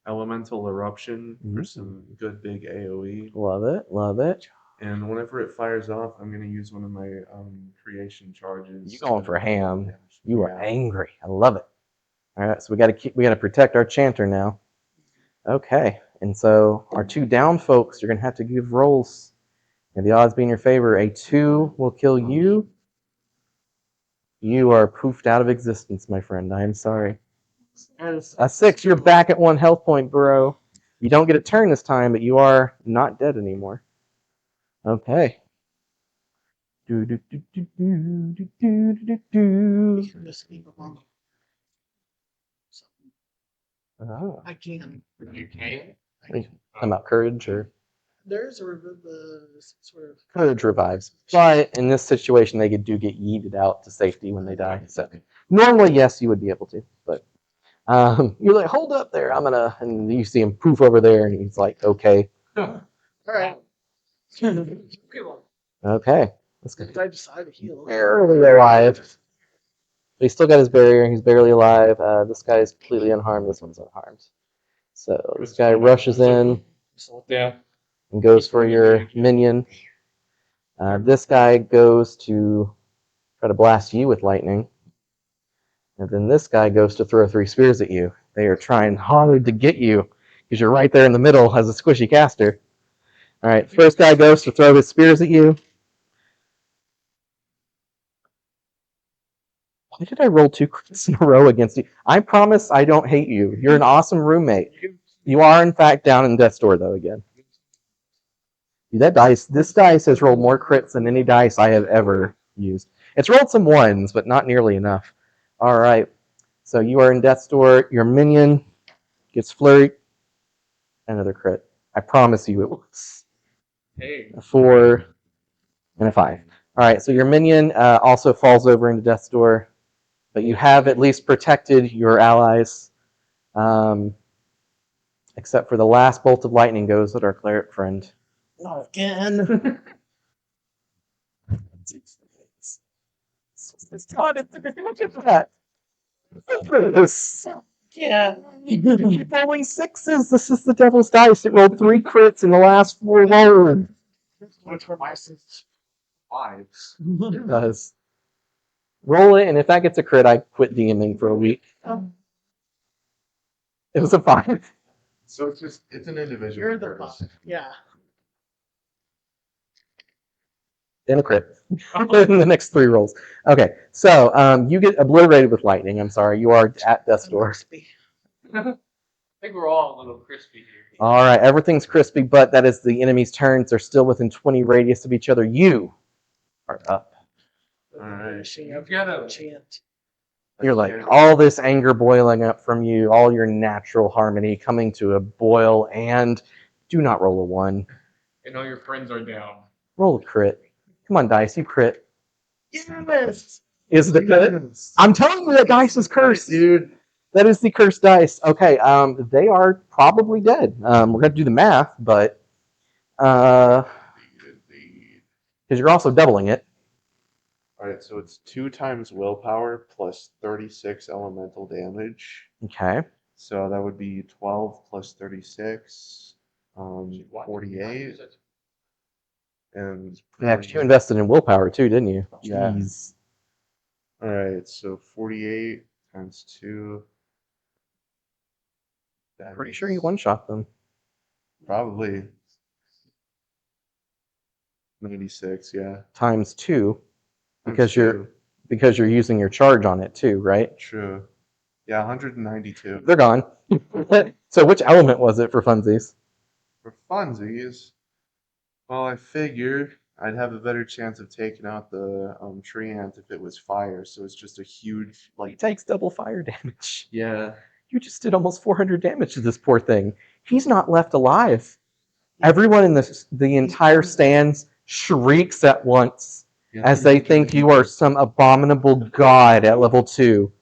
elemental eruption for some good big AoE. Love it. Love it. And whenever it fires off, I'm gonna use one of my creation charges. You going for ham. Yeah. You are angry. I love it. All right, so we gotta protect our chanter now. Okay, and so our 2 down folks, you're gonna have to give rolls. And the odds be in your favor. A 2 will kill you. You are poofed out of existence, my friend. I am sorry. A 6, you're back at 1 health point, bro. You don't get a turn this time, but you are not dead anymore. Okay. You can just leave alone. Oh. I can. You can. Talking about courage or There's a sort of courage revives, but in this situation, they do get yeeted out to safety when they die. So normally, yes, you would be able to, but you're like, hold up there, and you see him poof over there, and he's like, okay, all right. okay, let's go. I decide to heal. Barely alive. He's still got his barrier. He's barely alive. This guy's completely unharmed. This one's unharmed. So this guy rushes in Yeah. and goes for your minion. This guy goes to try to blast you with lightning. And then this guy goes to throw 3 spears at you. They are trying hard to get you because you're right there in the middle as a squishy caster. All right, first guy goes to throw his spears at you. Why did I roll 2 crits in a row against you? I promise I don't hate you. You're an awesome roommate. You are, in fact, down in death's door, though, again. This dice has rolled more crits than any dice I have ever used. It's rolled some 1s, but not nearly enough. All right, so you are in death's door. Your minion gets flurried. Another crit. I promise you it was. Hey. A 4 and a 5. All right, so your minion also falls over into death's door, but you have at least protected your allies, except for the last bolt of lightning goes at our cleric friend. Not again. Look at that. Yeah. You keep rolling 6s. This is the devil's dice. It rolled 3 crits in the last 4 rolls. Which were my 5s. It does. Roll it, and if that gets a crit, I quit DMing for a week. It was a 5. So it's an individual. You're the curse. boss. Yeah. And a crit in the next 3 rolls. Okay, so you get obliterated with lightning. I'm sorry, you are at death's door. I think we're all a little crispy here. All right, everything's crispy, but that is the enemy's turns. They're still within 20 radius of each other. You are up. All right. You've got a chant. You're like, all this anger boiling up from you, all your natural harmony coming to a boil, and do not roll a 1. and all your friends are down. Roll a crit. Come on, dice, you crit. Yes. is the I'm telling you that dice is cursed, dude. That is the cursed dice. Okay, they are probably dead. We're gonna do the math, but because you're also doubling it. All right, so it's 2 times willpower plus 36 elemental damage. Okay. So that would be 12 plus 36, 48. And Yeah, 'cause you invested in willpower too, didn't you? Yeah. Jeez. all right, so 48 times 2. Pretty sure you one-shot them. Probably 96, yeah. Times 2, Times because two. you're using your charge on it too, right? True. Yeah, 192. They're gone. So which element was it for funsies? For funsies, well, I figure I'd have a better chance of taking out the tree ant if it was fire. So it's just a huge, He like, takes double fire damage. yeah. You just did almost 400 damage to this poor thing. He's not left alive. Everyone in the entire stands shrieks at once as they think you are some abominable god at level 2.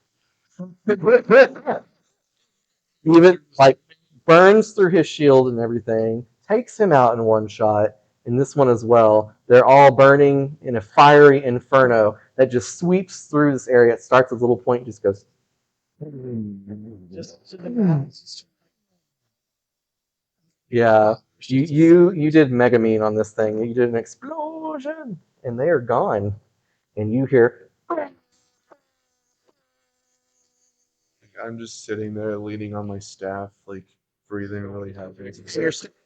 Even like burns through his shield and everything, takes him out in one shot, and this one as well. They're all burning in a fiery inferno that just sweeps through this area. It starts at a little point, just goes. Just to the back. Yeah, you did mega mean on this thing. You did an explosion, and they are gone. And you hear. I'm just sitting there leaning on my staff, like breathing really heavy.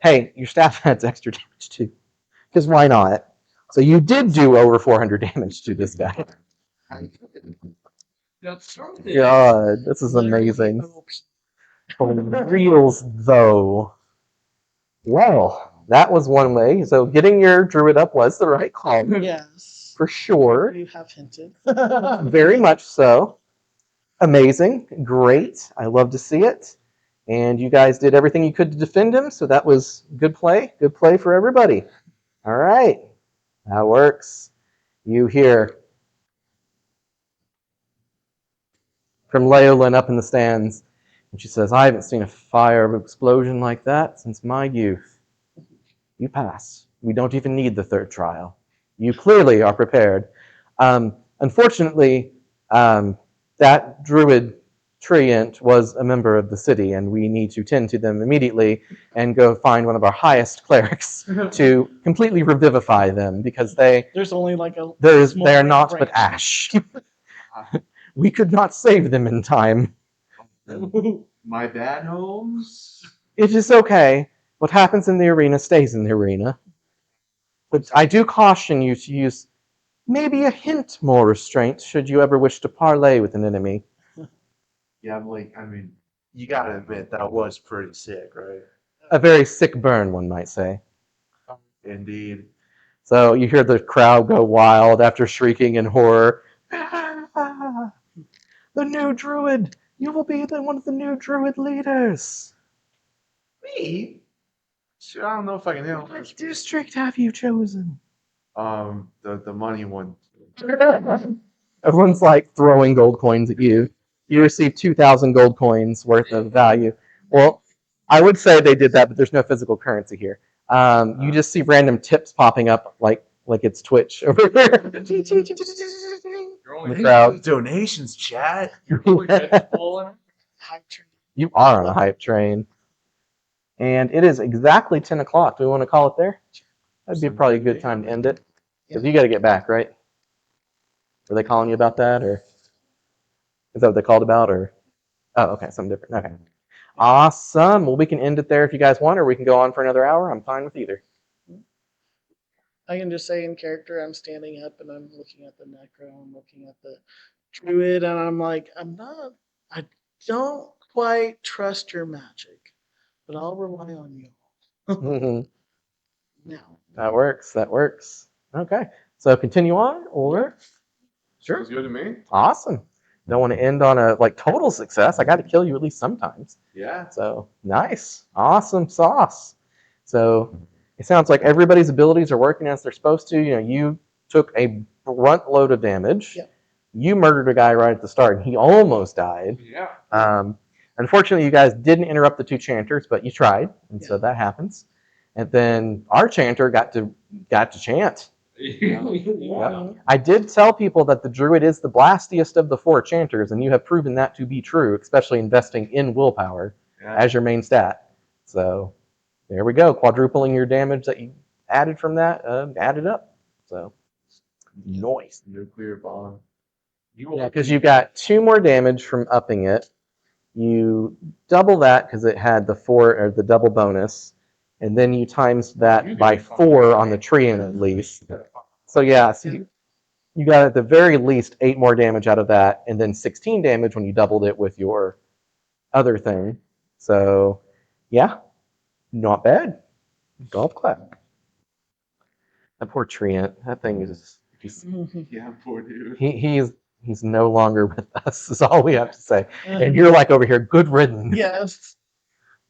Hey, your staff adds extra damage too, because why not? So you did do over 400 damage to this guy. God, this is amazing. For reals, though. Well, that was one way. So getting your druid up was the right call. Yes. For sure. You have hinted. Very much so. Amazing. Great. I love to see it. And you guys did everything you could to defend him, so that was good play. Good play for everybody. All right. That works. You hear from Leolin up in the stands. And she says, I haven't seen a fire explosion like that since my youth. You pass. We don't even need the third trial. You clearly are prepared. Unfortunately, that druid treant was a member of the city, and we need to tend to them immediately and go find one of our highest clerics to completely revivify them, because There's only like a. they are not right but ash. We could not save them in time. My bad, Holmes. It is okay. What happens in the arena stays in the arena. But I do caution you to use maybe a hint more restraint should you ever wish to parley with an enemy. Yeah, I mean, you gotta admit that was pretty sick, right? A very sick burn, one might say. Indeed. So you hear the crowd go wild after shrieking in horror. The new druid! You will be one of the new druid leaders. Me? Shit, I don't know if I can handle What this. district have you chosen? The money one. Everyone's like throwing gold coins at you. You receive 2,000 gold coins worth of value. Well, I would say they did that, but there's no physical currency here. You just see random tips popping up like it's Twitch over here. The crowd. Donations, chat. You are on a hype train. And it is exactly 10 o'clock. Do we want to call it there? That'd be probably a good time to end it. Because you got to get back, right? Were they calling you about that, or is that what they called about, or? Oh, okay, something different. Okay. Awesome. Well, we can end it there if you guys want, or we can go on for another hour. I'm fine with either. I can just say in character, I'm standing up and I'm looking at the necro, I'm looking at the druid, and I'm like, I don't quite trust your magic, but I'll rely on you. Now. That works. That works. Okay. So continue on, or? Sure. Sounds good to me. Awesome. Don't want to end on a total success. I got to kill you at least sometimes. Yeah. So nice. Awesome sauce. So it sounds like everybody's abilities are working as they're supposed to. You took a brunt load of damage. Yep. You murdered a guy right at the start, and he almost died. Yeah. Unfortunately, you guys didn't interrupt the two chanters, but you tried, and so that happens. And then our chanter got to chant. Yeah. I did tell people that the druid is the blastiest of the four chanters, and you have proven that to be true, especially investing in willpower as your main stat. So there we go, quadrupling your damage that you added from that, added up. So nice. Nuclear bomb. Yeah, because you got 2 more damage from upping it. You double that because it had the 4 or the double bonus, and then you times that by 4 on the tree at least. So yeah, so you got at the very least 8 more damage out of that, and then 16 damage when you doubled it with your other thing. So yeah, not bad. Golf clap. That poor treant. That thing is Yeah, poor dude. he's no longer with us. Is all we have to say. And you're like over here, good riddance. Yes.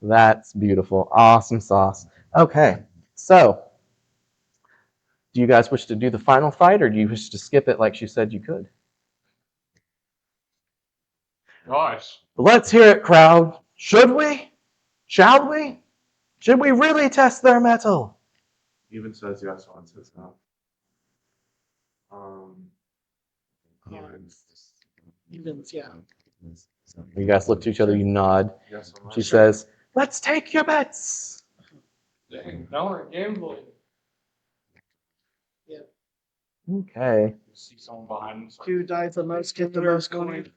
That's beautiful. Awesome sauce. Okay, so do you guys wish to do the final fight, or do you wish to skip it like she said you could? Gosh. Let's hear it, crowd. Should we? Shall we? Should we really test their metal? Even says yes on says no. Evens, yeah. You guys look to each other, you nod. Yes on She says, let's take your bets. Dang, now we're gambling. Okay. See someone behind me. Who dies the most get the most coin.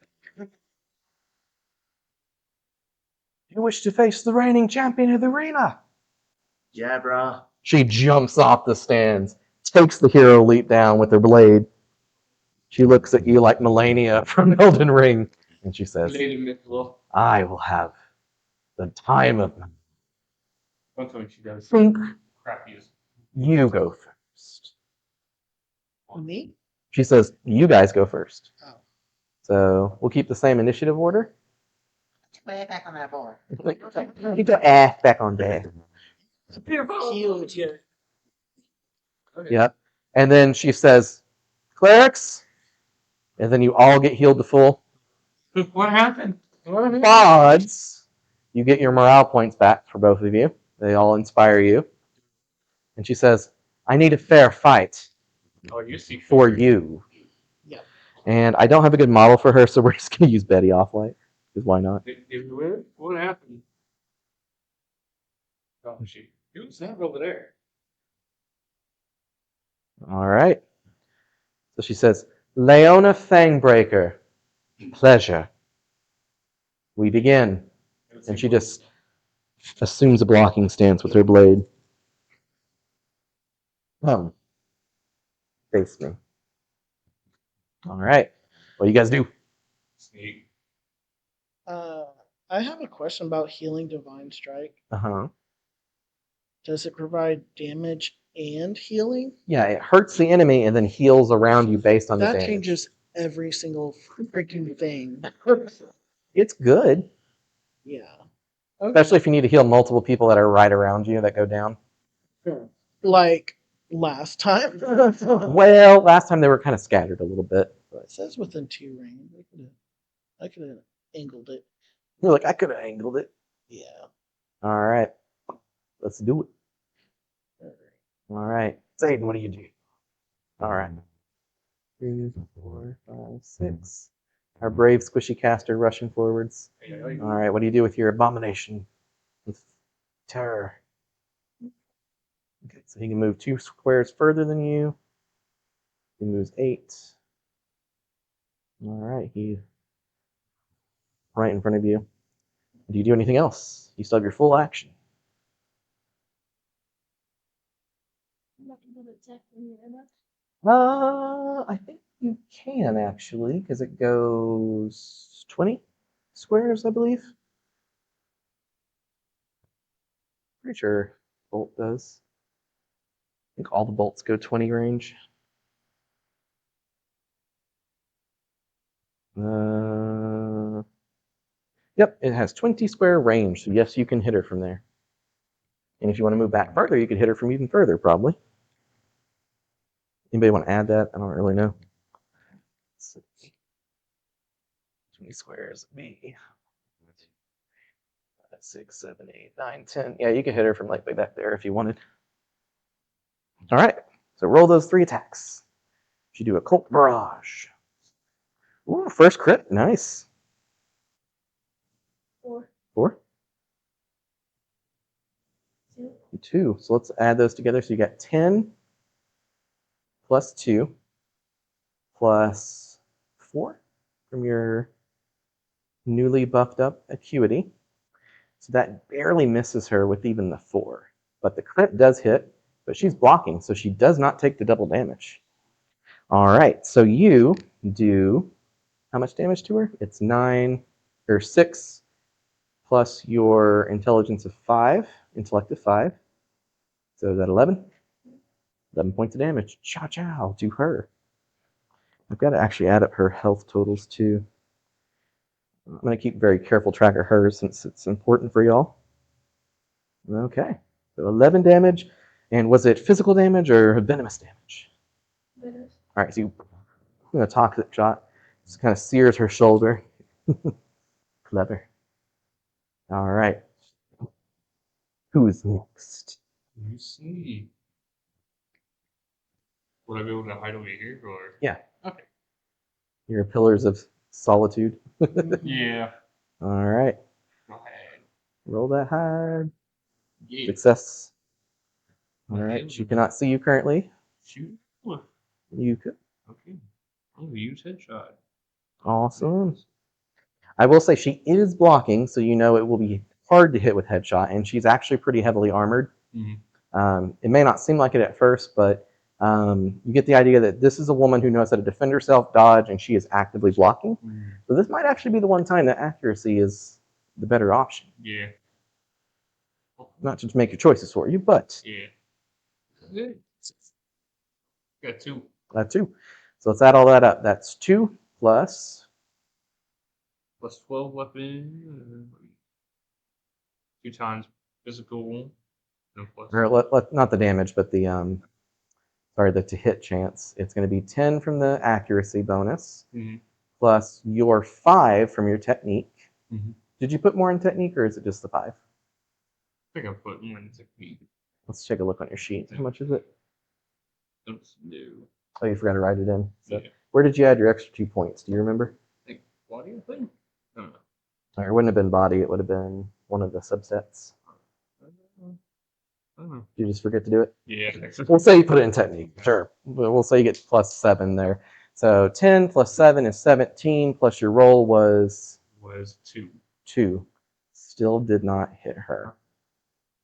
You wish to face the reigning champion of the arena? Yeah, bro. She jumps off the stands, takes the hero leap down with her blade. She looks at you like Melania from Elden Ring, and she says, Lady Mikula. I will have the time of my Don't tell me she does. think. Crappiest. You go first. Me? She says, you guys go first. Oh. So we'll keep the same initiative order. Way back on that board. Keep your ass back on there. Healed here. Yep. And then she says, clerics. And then you all get healed to full. What happened? Odds. You get your morale points back for both of you. They all inspire you. And she says, I need a fair fight Oh, you see. for you. Yep. And I don't have a good model for her, so we're just going to use Betty Offlight. Because why not? Did you win? What happened? Oh, who's that over there? All right. So she says, Leona Fangbreaker, pleasure. We begin. And she just assumes a blocking stance with her blade. Come. Face me. All right. What do you guys do? Sneak. I have a question about healing divine strike. Uh-huh. Does it provide damage and healing? Yeah, it hurts the enemy and then heals around you based on the That damage. changes every single freaking thing. It's good. Yeah. Especially if you need to heal multiple people that are right around you that go down. Like last time. Well, last time they were kind of scattered a little bit. But It says within 2 range. I could have angled it. you're like, I could have angled it. Yeah. All right. Let's do it. All right. Zayden, what do you do? All right. 3, 4, 5, 6. Our brave squishy caster rushing forwards. All right. What do you do with your abomination? With terror. Okay, so he can move 2 squares further than you. He moves 8. All right. He's right in front of you. Do you do anything else? You still have your full action. I think you can actually, because it goes 20 squares, I believe. Pretty sure bolt does. I think all the bolts go 20 range. Yep, it has 20 square range, so yes, you can hit her from there. And if you want to move back further, you could hit her from even further, probably. Anybody want to add that? I don't really know. Let's see. 20 squares would be 6, 7, 8, 9, 10. Yeah, you could hit her from like way back there if you wanted. All right, so roll those 3 attacks. You do a Cult Barrage. Ooh, first crit, nice. 4, 4, 2, 2. So let's add those together. So you got 10 plus 2 plus 4 from your newly buffed up acuity. So that barely misses her with even the 4. But the crit does hit, but she's blocking, so she does not take the double damage. All right, so you do how much damage to her? It's 9 or 6 plus your intelligence of 5, intellect of 5. So is that 11? 11 points of damage. Chow chow to her. I've got to actually add up her health totals too. I'm going to keep very careful track of hers since it's important for y'all. Okay, so 11 damage. And was it physical damage or venomous damage? venomous. All right, so you, I'm going to toxic shot. Just kind of sears her shoulder. Clever. All right. Who's next? You see. Would I be able to hide over here or? Yeah. Okay. Your pillars of solitude. Yeah. All right. Go ahead. Roll that hard. Yeah. Success. All Okay. right. She cannot see you currently. Shoot. What? You could. Okay. I'm gonna use headshot. Awesome. I will say she is blocking, so you know it will be hard to hit with headshot, and she's actually pretty heavily armored. It may not seem like it at first, but you get the idea that this is a woman who knows how to defend herself, dodge, and she is actively blocking. So this might actually be the one time that accuracy is the better option. Yeah. Not to make your choices for you, but Yeah. Good. Got 2. that too. So let's add all that up. That's 2 plus Plus 12 weapon. 2 times physical. And plus. or not the damage, but the sorry, the to hit chance. It's going to be 10 from the accuracy bonus, plus your 5 from your technique. Did you put more in technique, or is it just the 5? I think I put more in technique. Let's take a look on your sheet. How much is it? That's new. Oh, you forgot to write it in. So Yeah. where did you add your extra 2 points? Do you remember? I think body, I think. I don't know. Or it wouldn't have been body. It would have been one of the subsets. I don't know. Did you just forget to do it? Yeah. We'll say you put it in technique. Sure. But we'll say you get plus 7 there. So 10 plus 7 is 17, plus your roll was 2. 2. Still did not hit her.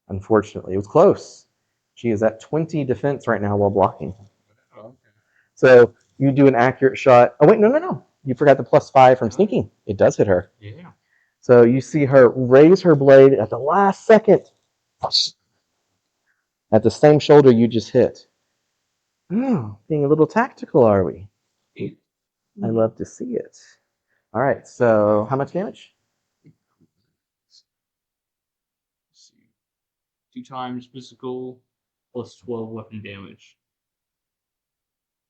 Unfortunately, it was close. She is at 20 defense right now while blocking. Okay. So you do an accurate shot. Oh, wait, no. You forgot the plus 5 from sneaking. It does hit her. Yeah. So you see her raise her blade at the last second at the same shoulder you just hit. Oh, being a little tactical, are we? I love to see it. All right, so how much damage? Let's see. 2 times physical plus 12 weapon damage.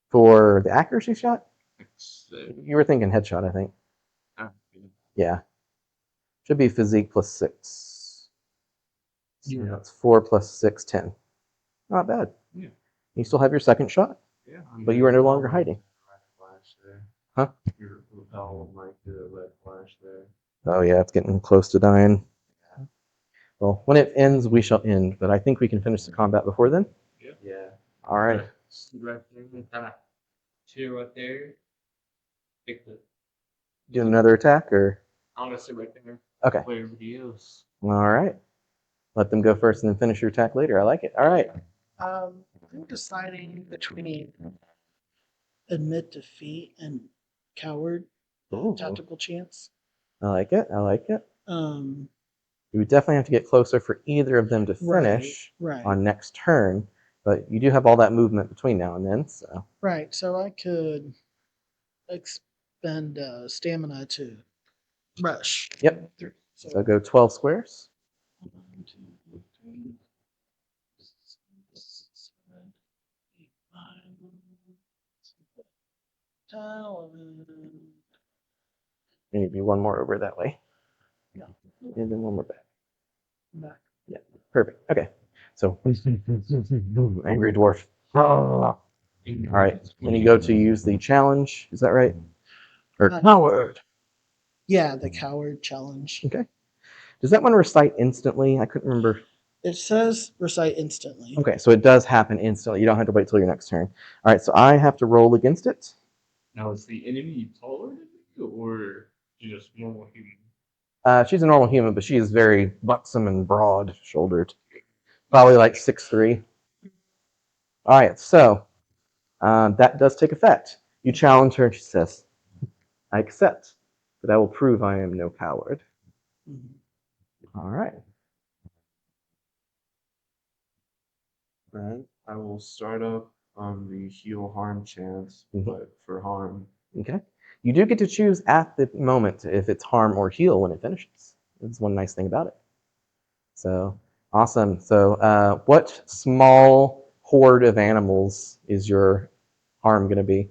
For the accuracy shot? That's, You were thinking headshot, I think. Yeah. Should be physique plus 6. So Yeah. that's 4 plus 6, 10. Not bad. Yeah. You still have your second shot, Yeah. but you are no longer hiding. Flash there. Huh? Your lapel might do a red flash there. Oh yeah, it's getting close to dying. Well, when it ends, we shall end, but I think we can finish the combat before then. Yeah. All right. Right there. Kind of chill right there. Pick the. Do another attack, or? I'm gonna sit right there. Okay. Where everybody else. All right. Let them go first and then finish your attack later. I like it. All right. I'm deciding between admit defeat and coward Ooh. tactical chance. I like it. I like it. Um, You would definitely have to get closer for either of them to Right, finish right. on next turn, but you do have all that movement between now and then, so. right. So I could expend stamina to rush. Yep. So So go 12 squares. 1, 2, 3, 6, 7, 8, 9. 10, 11. There need to be one more over that way. Yeah. And then one more back. Back. Yeah, perfect. Okay. So, angry dwarf. All right. Then you go to use the challenge. Is that right? Or coward. Yeah, the coward challenge. Okay. Does that one recite instantly? I couldn't remember. It says recite instantly. Okay, so it does happen instantly. You don't have to wait till your next turn. All right, so I have to roll against it. Now, is the enemy taller than you, or just normal human? She's a normal human, but she is very buxom and broad-shouldered. Probably like 6'3". All right, so that does take effect. You challenge her, and she says, I accept, but I will prove I am no coward. Mhm. All right. Then I will start up on the heal harm chance, Mhm. but for harm. Okay. You do get to choose at the moment if it's harm or heal when it finishes. That's one nice thing about it. So awesome. So what small horde of animals is your harm going to be?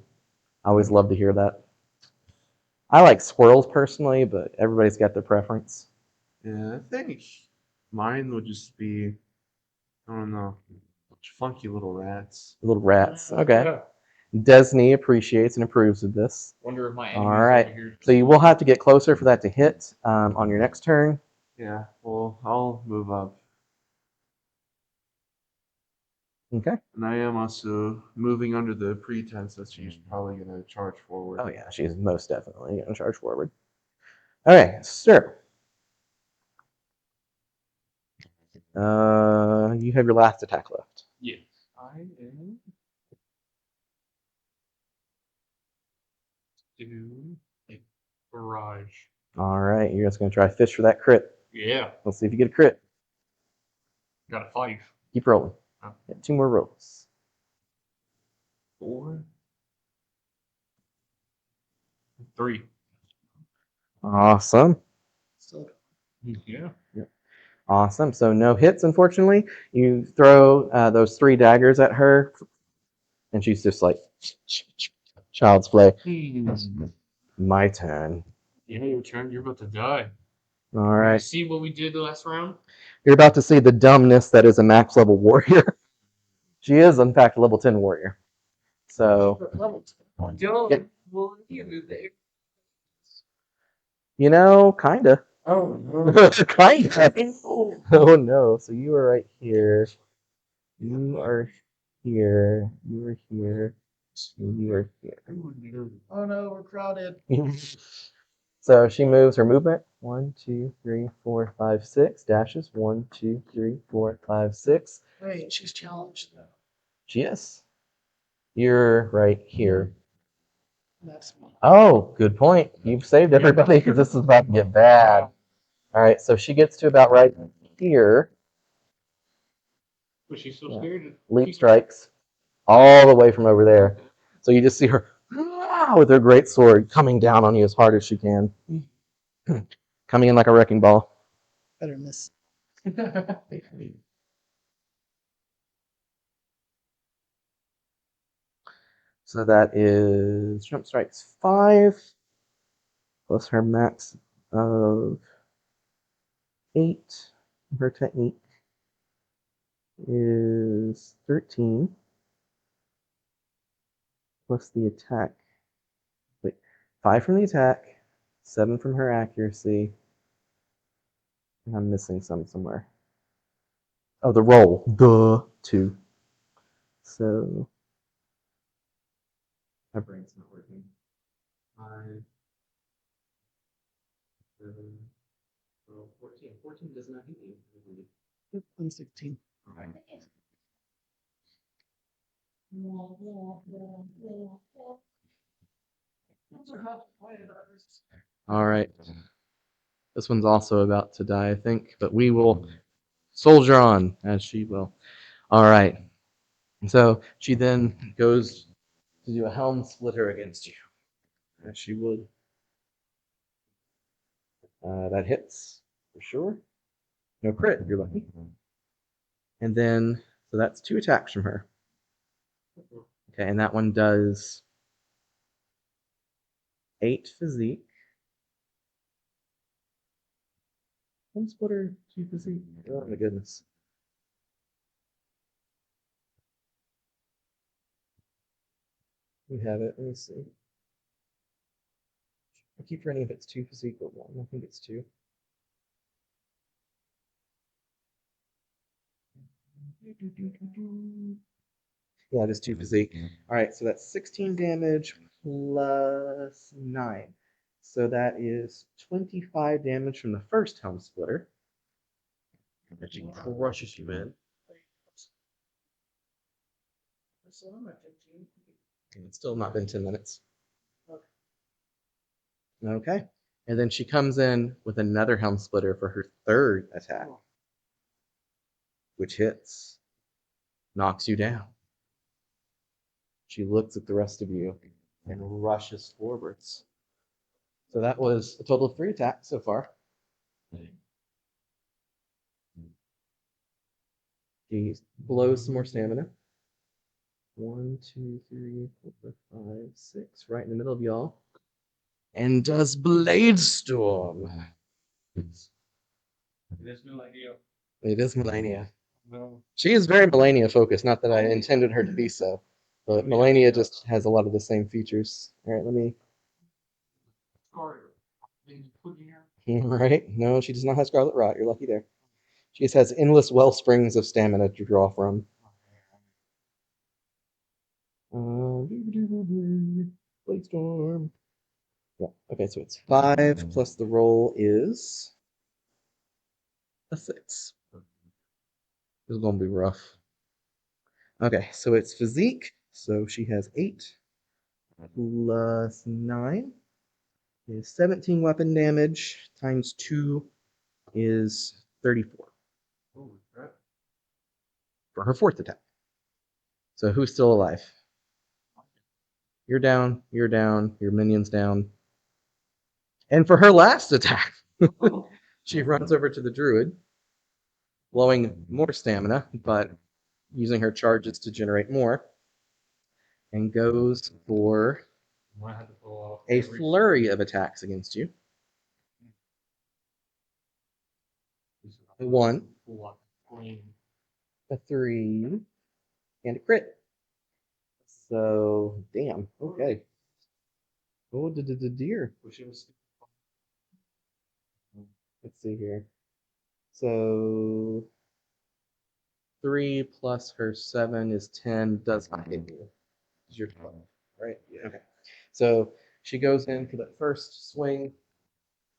I always love to hear that. I like squirrels personally, but everybody's got their preference. Yeah, I think mine would just be, I don't know, funky little rats. Little rats. Okay. Desney appreciates and approves of this. Wonder if my All enemy's right. over here. So you will have to get closer for that to hit on your next turn. Yeah, well, I'll move up. Okay. And I am also moving under the pretense that she's probably going to charge forward. Oh yeah, she's most definitely going to charge forward. Okay, sir. You have your last attack left. Yes, I am. Do a barrage. All right, you're just going to try to fish for that crit. Yeah, Let's see if you get a crit. got a 5. Keep rolling. Oh. Yeah, 2 more rolls. 4. 3. Awesome. So Yeah. Awesome. So no hits, unfortunately. You throw those 3 daggers at her, and she's just like, child's play. My turn. Yeah, your turn. You're about to die. All You right. see what we did the last round? You're about to see the dumbness that is a max level warrior. She is, in fact, a level 10 warrior. So, level Don't. Yeah. Well, you there. you know, kind of. Oh, no. Kind of. Oh no. So you are right here. You are here. You are here. And you are here. Oh no, we're crowded. So she moves her movement. 1, 2, 3, 4, 5, 6. Dashes. 1, 2, 3, 4, 5, 6. Wait, she's challenged though. She is. You're right here. That's me. Oh, good point. You've saved everybody because this is about to get bad. All right, so she gets to about right here. Was she so Yeah. scared? Leap strikes all the way from over there. So you just see her with her great sword coming down on you as hard as she can. Coming in like a wrecking ball. Better miss. So that is jump strikes 5 plus her max of 8. Her technique is 13 plus the attack. Wait, 5 from the attack, 7 from her accuracy. And I'm missing some somewhere. Oh, the roll. Duh. 2. So my brain's not working. 5, 7, 12, 14. 14 does not hit you. Yep, I'm 16. Right. All right. This one's also about to die, I think, but we will soldier on as she will. All right. So she then goes to do a helm splitter against you, as she would. That hits for sure. No crit, you're lucky. And then, so that's 2 attacks from her. Okay, and that one does 8 physique. One splitter, 2 physique. Oh my goodness. We have it. Let me see. I keep forgetting if it's 2 physique or 1. I think it's 2. Yeah, it is 2 physique. All right, so that's 16 damage plus 9. So that is 25 damage from the first helm splitter. That she crushes you in. And it's still not been 10 minutes. Okay. And then she comes in with another helm splitter for her third attack, which hits, knocks you down. She looks at the rest of you and rushes forwards. So that was a total of 3 attacks so far. She blows some more stamina. 1, 2, 3, 4, 5, 6, right in the middle of y'all. And does Blade Storm. It is Millennia. It is Melania. No. She is very Melania focused, not that I intended her to be so. But Melania just has a lot of the same features. All right, let me. Right? No, she does not have Scarlet Rot. You're lucky there. She just has endless well springs of stamina to draw from. Blade Storm. Yeah. Okay, so it's 5 plus the roll is a 6. This is gonna be rough. Okay, so it's physique. So she has 8 plus 9 is 17 weapon damage times 2 is 34 for her fourth attack. So who's still alive? You're down, your minion's down. And for her last attack, she runs over to the druid, blowing more stamina, but using her charges to generate more, and goes for a flurry of attacks against you. A 1, a 3, and a crit. So, damn, okay. Oh, dear. Let's see here. So, 3 plus her 7 is 10, does not hit you. You're 12, right? Yeah. Okay. So, she goes in for that first swing,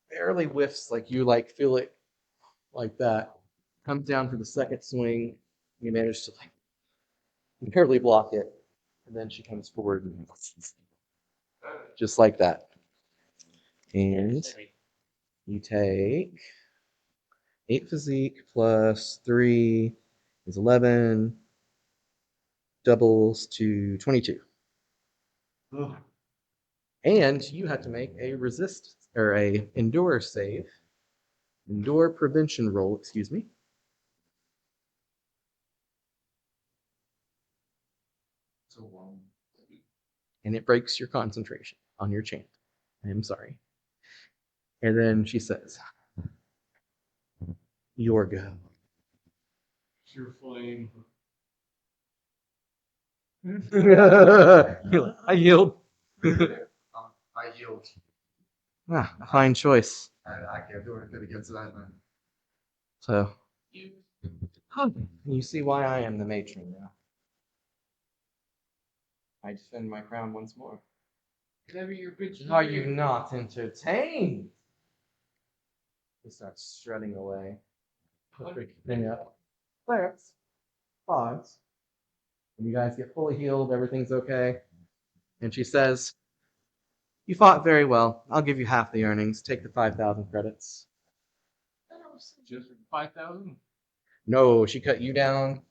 barely whiffs, like you like feel it like that. Comes down for the second swing, you manage to like barely block it, and then she comes forward and just like that. And you take 8 physique plus 3 is 11, doubles to 22. And you have to make a resist or a endure save. Endure prevention roll, excuse me. And it breaks your concentration on your chant. I'm sorry. And then she says, your go. Pure flame. I yield. I yield. Ah, a fine choice. I can't do anything against that, man. So, you see why I am the matron now. I defend my crown once more. Are you not entertained? He starts strutting away. Picking up. Clarence, pause. When you guys get fully healed, everything's okay. And she says, you fought very well. I'll give you half the earnings. Take the 5,000 credits. Just 5,000? No, she cut you down.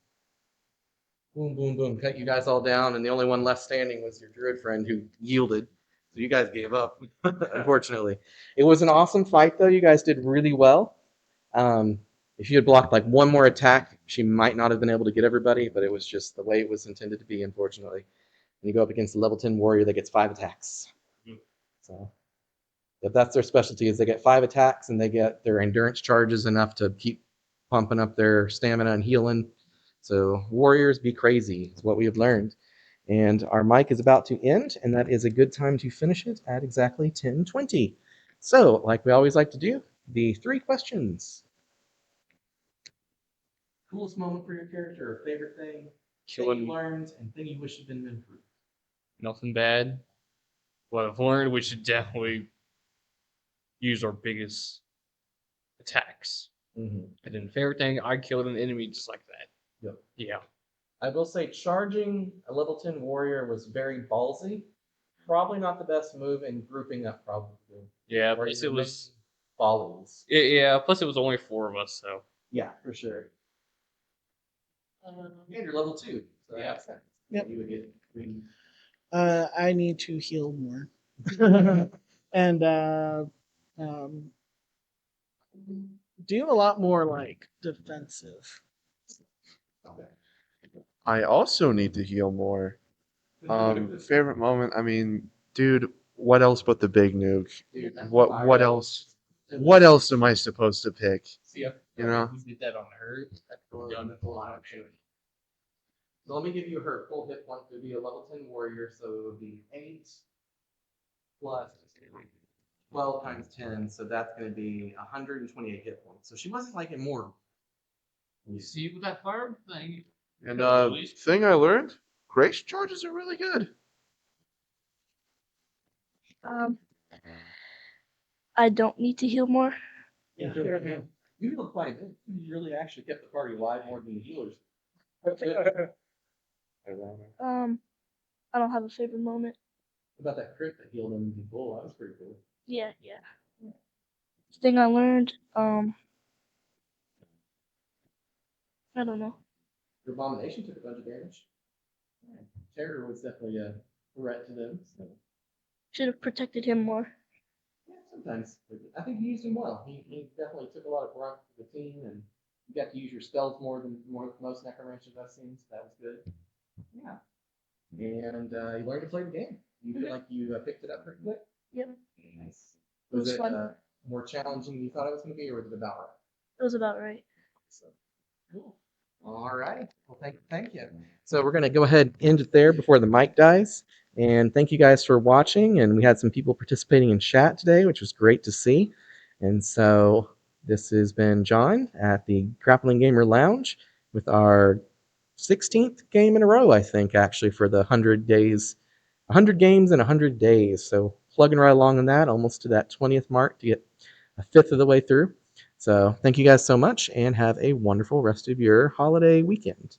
Boom, boom, boom. Cut you guys all down. And the only one left standing was your druid friend who yielded. So you guys gave up, unfortunately. It was an awesome fight, though. You guys did really well. If you had blocked like one more attack, she might not have been able to get everybody, but it was just the way it was intended to be, unfortunately. And you go up against a level 10 warrior that gets 5 attacks. So If that's their specialty, is they get 5 attacks and they get their endurance charges enough to keep pumping up their stamina and healing. So warriors be crazy is what we have learned. And our mic is about to end, and that is a good time to finish it at exactly 10:20. So, like we always like to do, the 3 questions. Coolest moment for your character, or favorite thing, thing Killing you learned, and thing you wish had been improved. nothing bad. What I've learned, we should definitely use our biggest attacks. Mm-hmm. And then favorite thing, I killed an enemy just like that. Yep. Yeah. I will say charging a level 10 warrior was very ballsy. Probably not the best move in grouping up, probably. Yeah, Where plus you're it was making volleys. yeah, plus it was only 4 of us, so Yeah, for sure. And you're level 2. So Yeah. that's Yep. You would get green. I need to heal more. And um, do a lot more like defensive. I also need to heal more. Favorite moment? I mean, dude, what else but the big nuke? Dude, that's What fire. else? What else am I supposed to pick? see ya. You know? We did that on her. Done a lot of shit. So let me give you her full hit point. It would be a level 10 warrior, so it would be 8 plus 12 times 10, so that's going to be 128 hit points. So she wasn't like immortal. You see with that fire thing. And thing I learned, grace charges are really good. I don't need to heal more. Yeah, you healed quite a bit. You really actually kept the party alive more than the healers. I don't have a favorite moment. What about that crit that healed him in bull? That was pretty cool. Yeah. Thing I learned, I don't know. Your abomination took a bunch of damage. Terror was definitely a threat to them. So. Should have protected him more. Yeah, sometimes. I think you used him well. He definitely took a lot of grunt for the team, and you got to use your spells more than most necromancers I've seen, so that was good. Yeah. And you learned to play the game. You feel like you picked it up pretty quick? Yep. Nice. It was it fun. More challenging than you thought it was going to be, or was it about right? It was about right. So, cool. All right. Well, thank you. So we're going to go ahead and end it there before the mic dies. And thank you guys for watching. And we had some people participating in chat today, which was great to see. And so this has been John at the Grappling Gamer Lounge with our 16th game in a row, I think, actually, for the 100 days, 100 games in 100 days. So plugging right along on that, almost to that 20th mark to get a fifth of the way through. So thank you guys so much, and have a wonderful rest of your holiday weekend.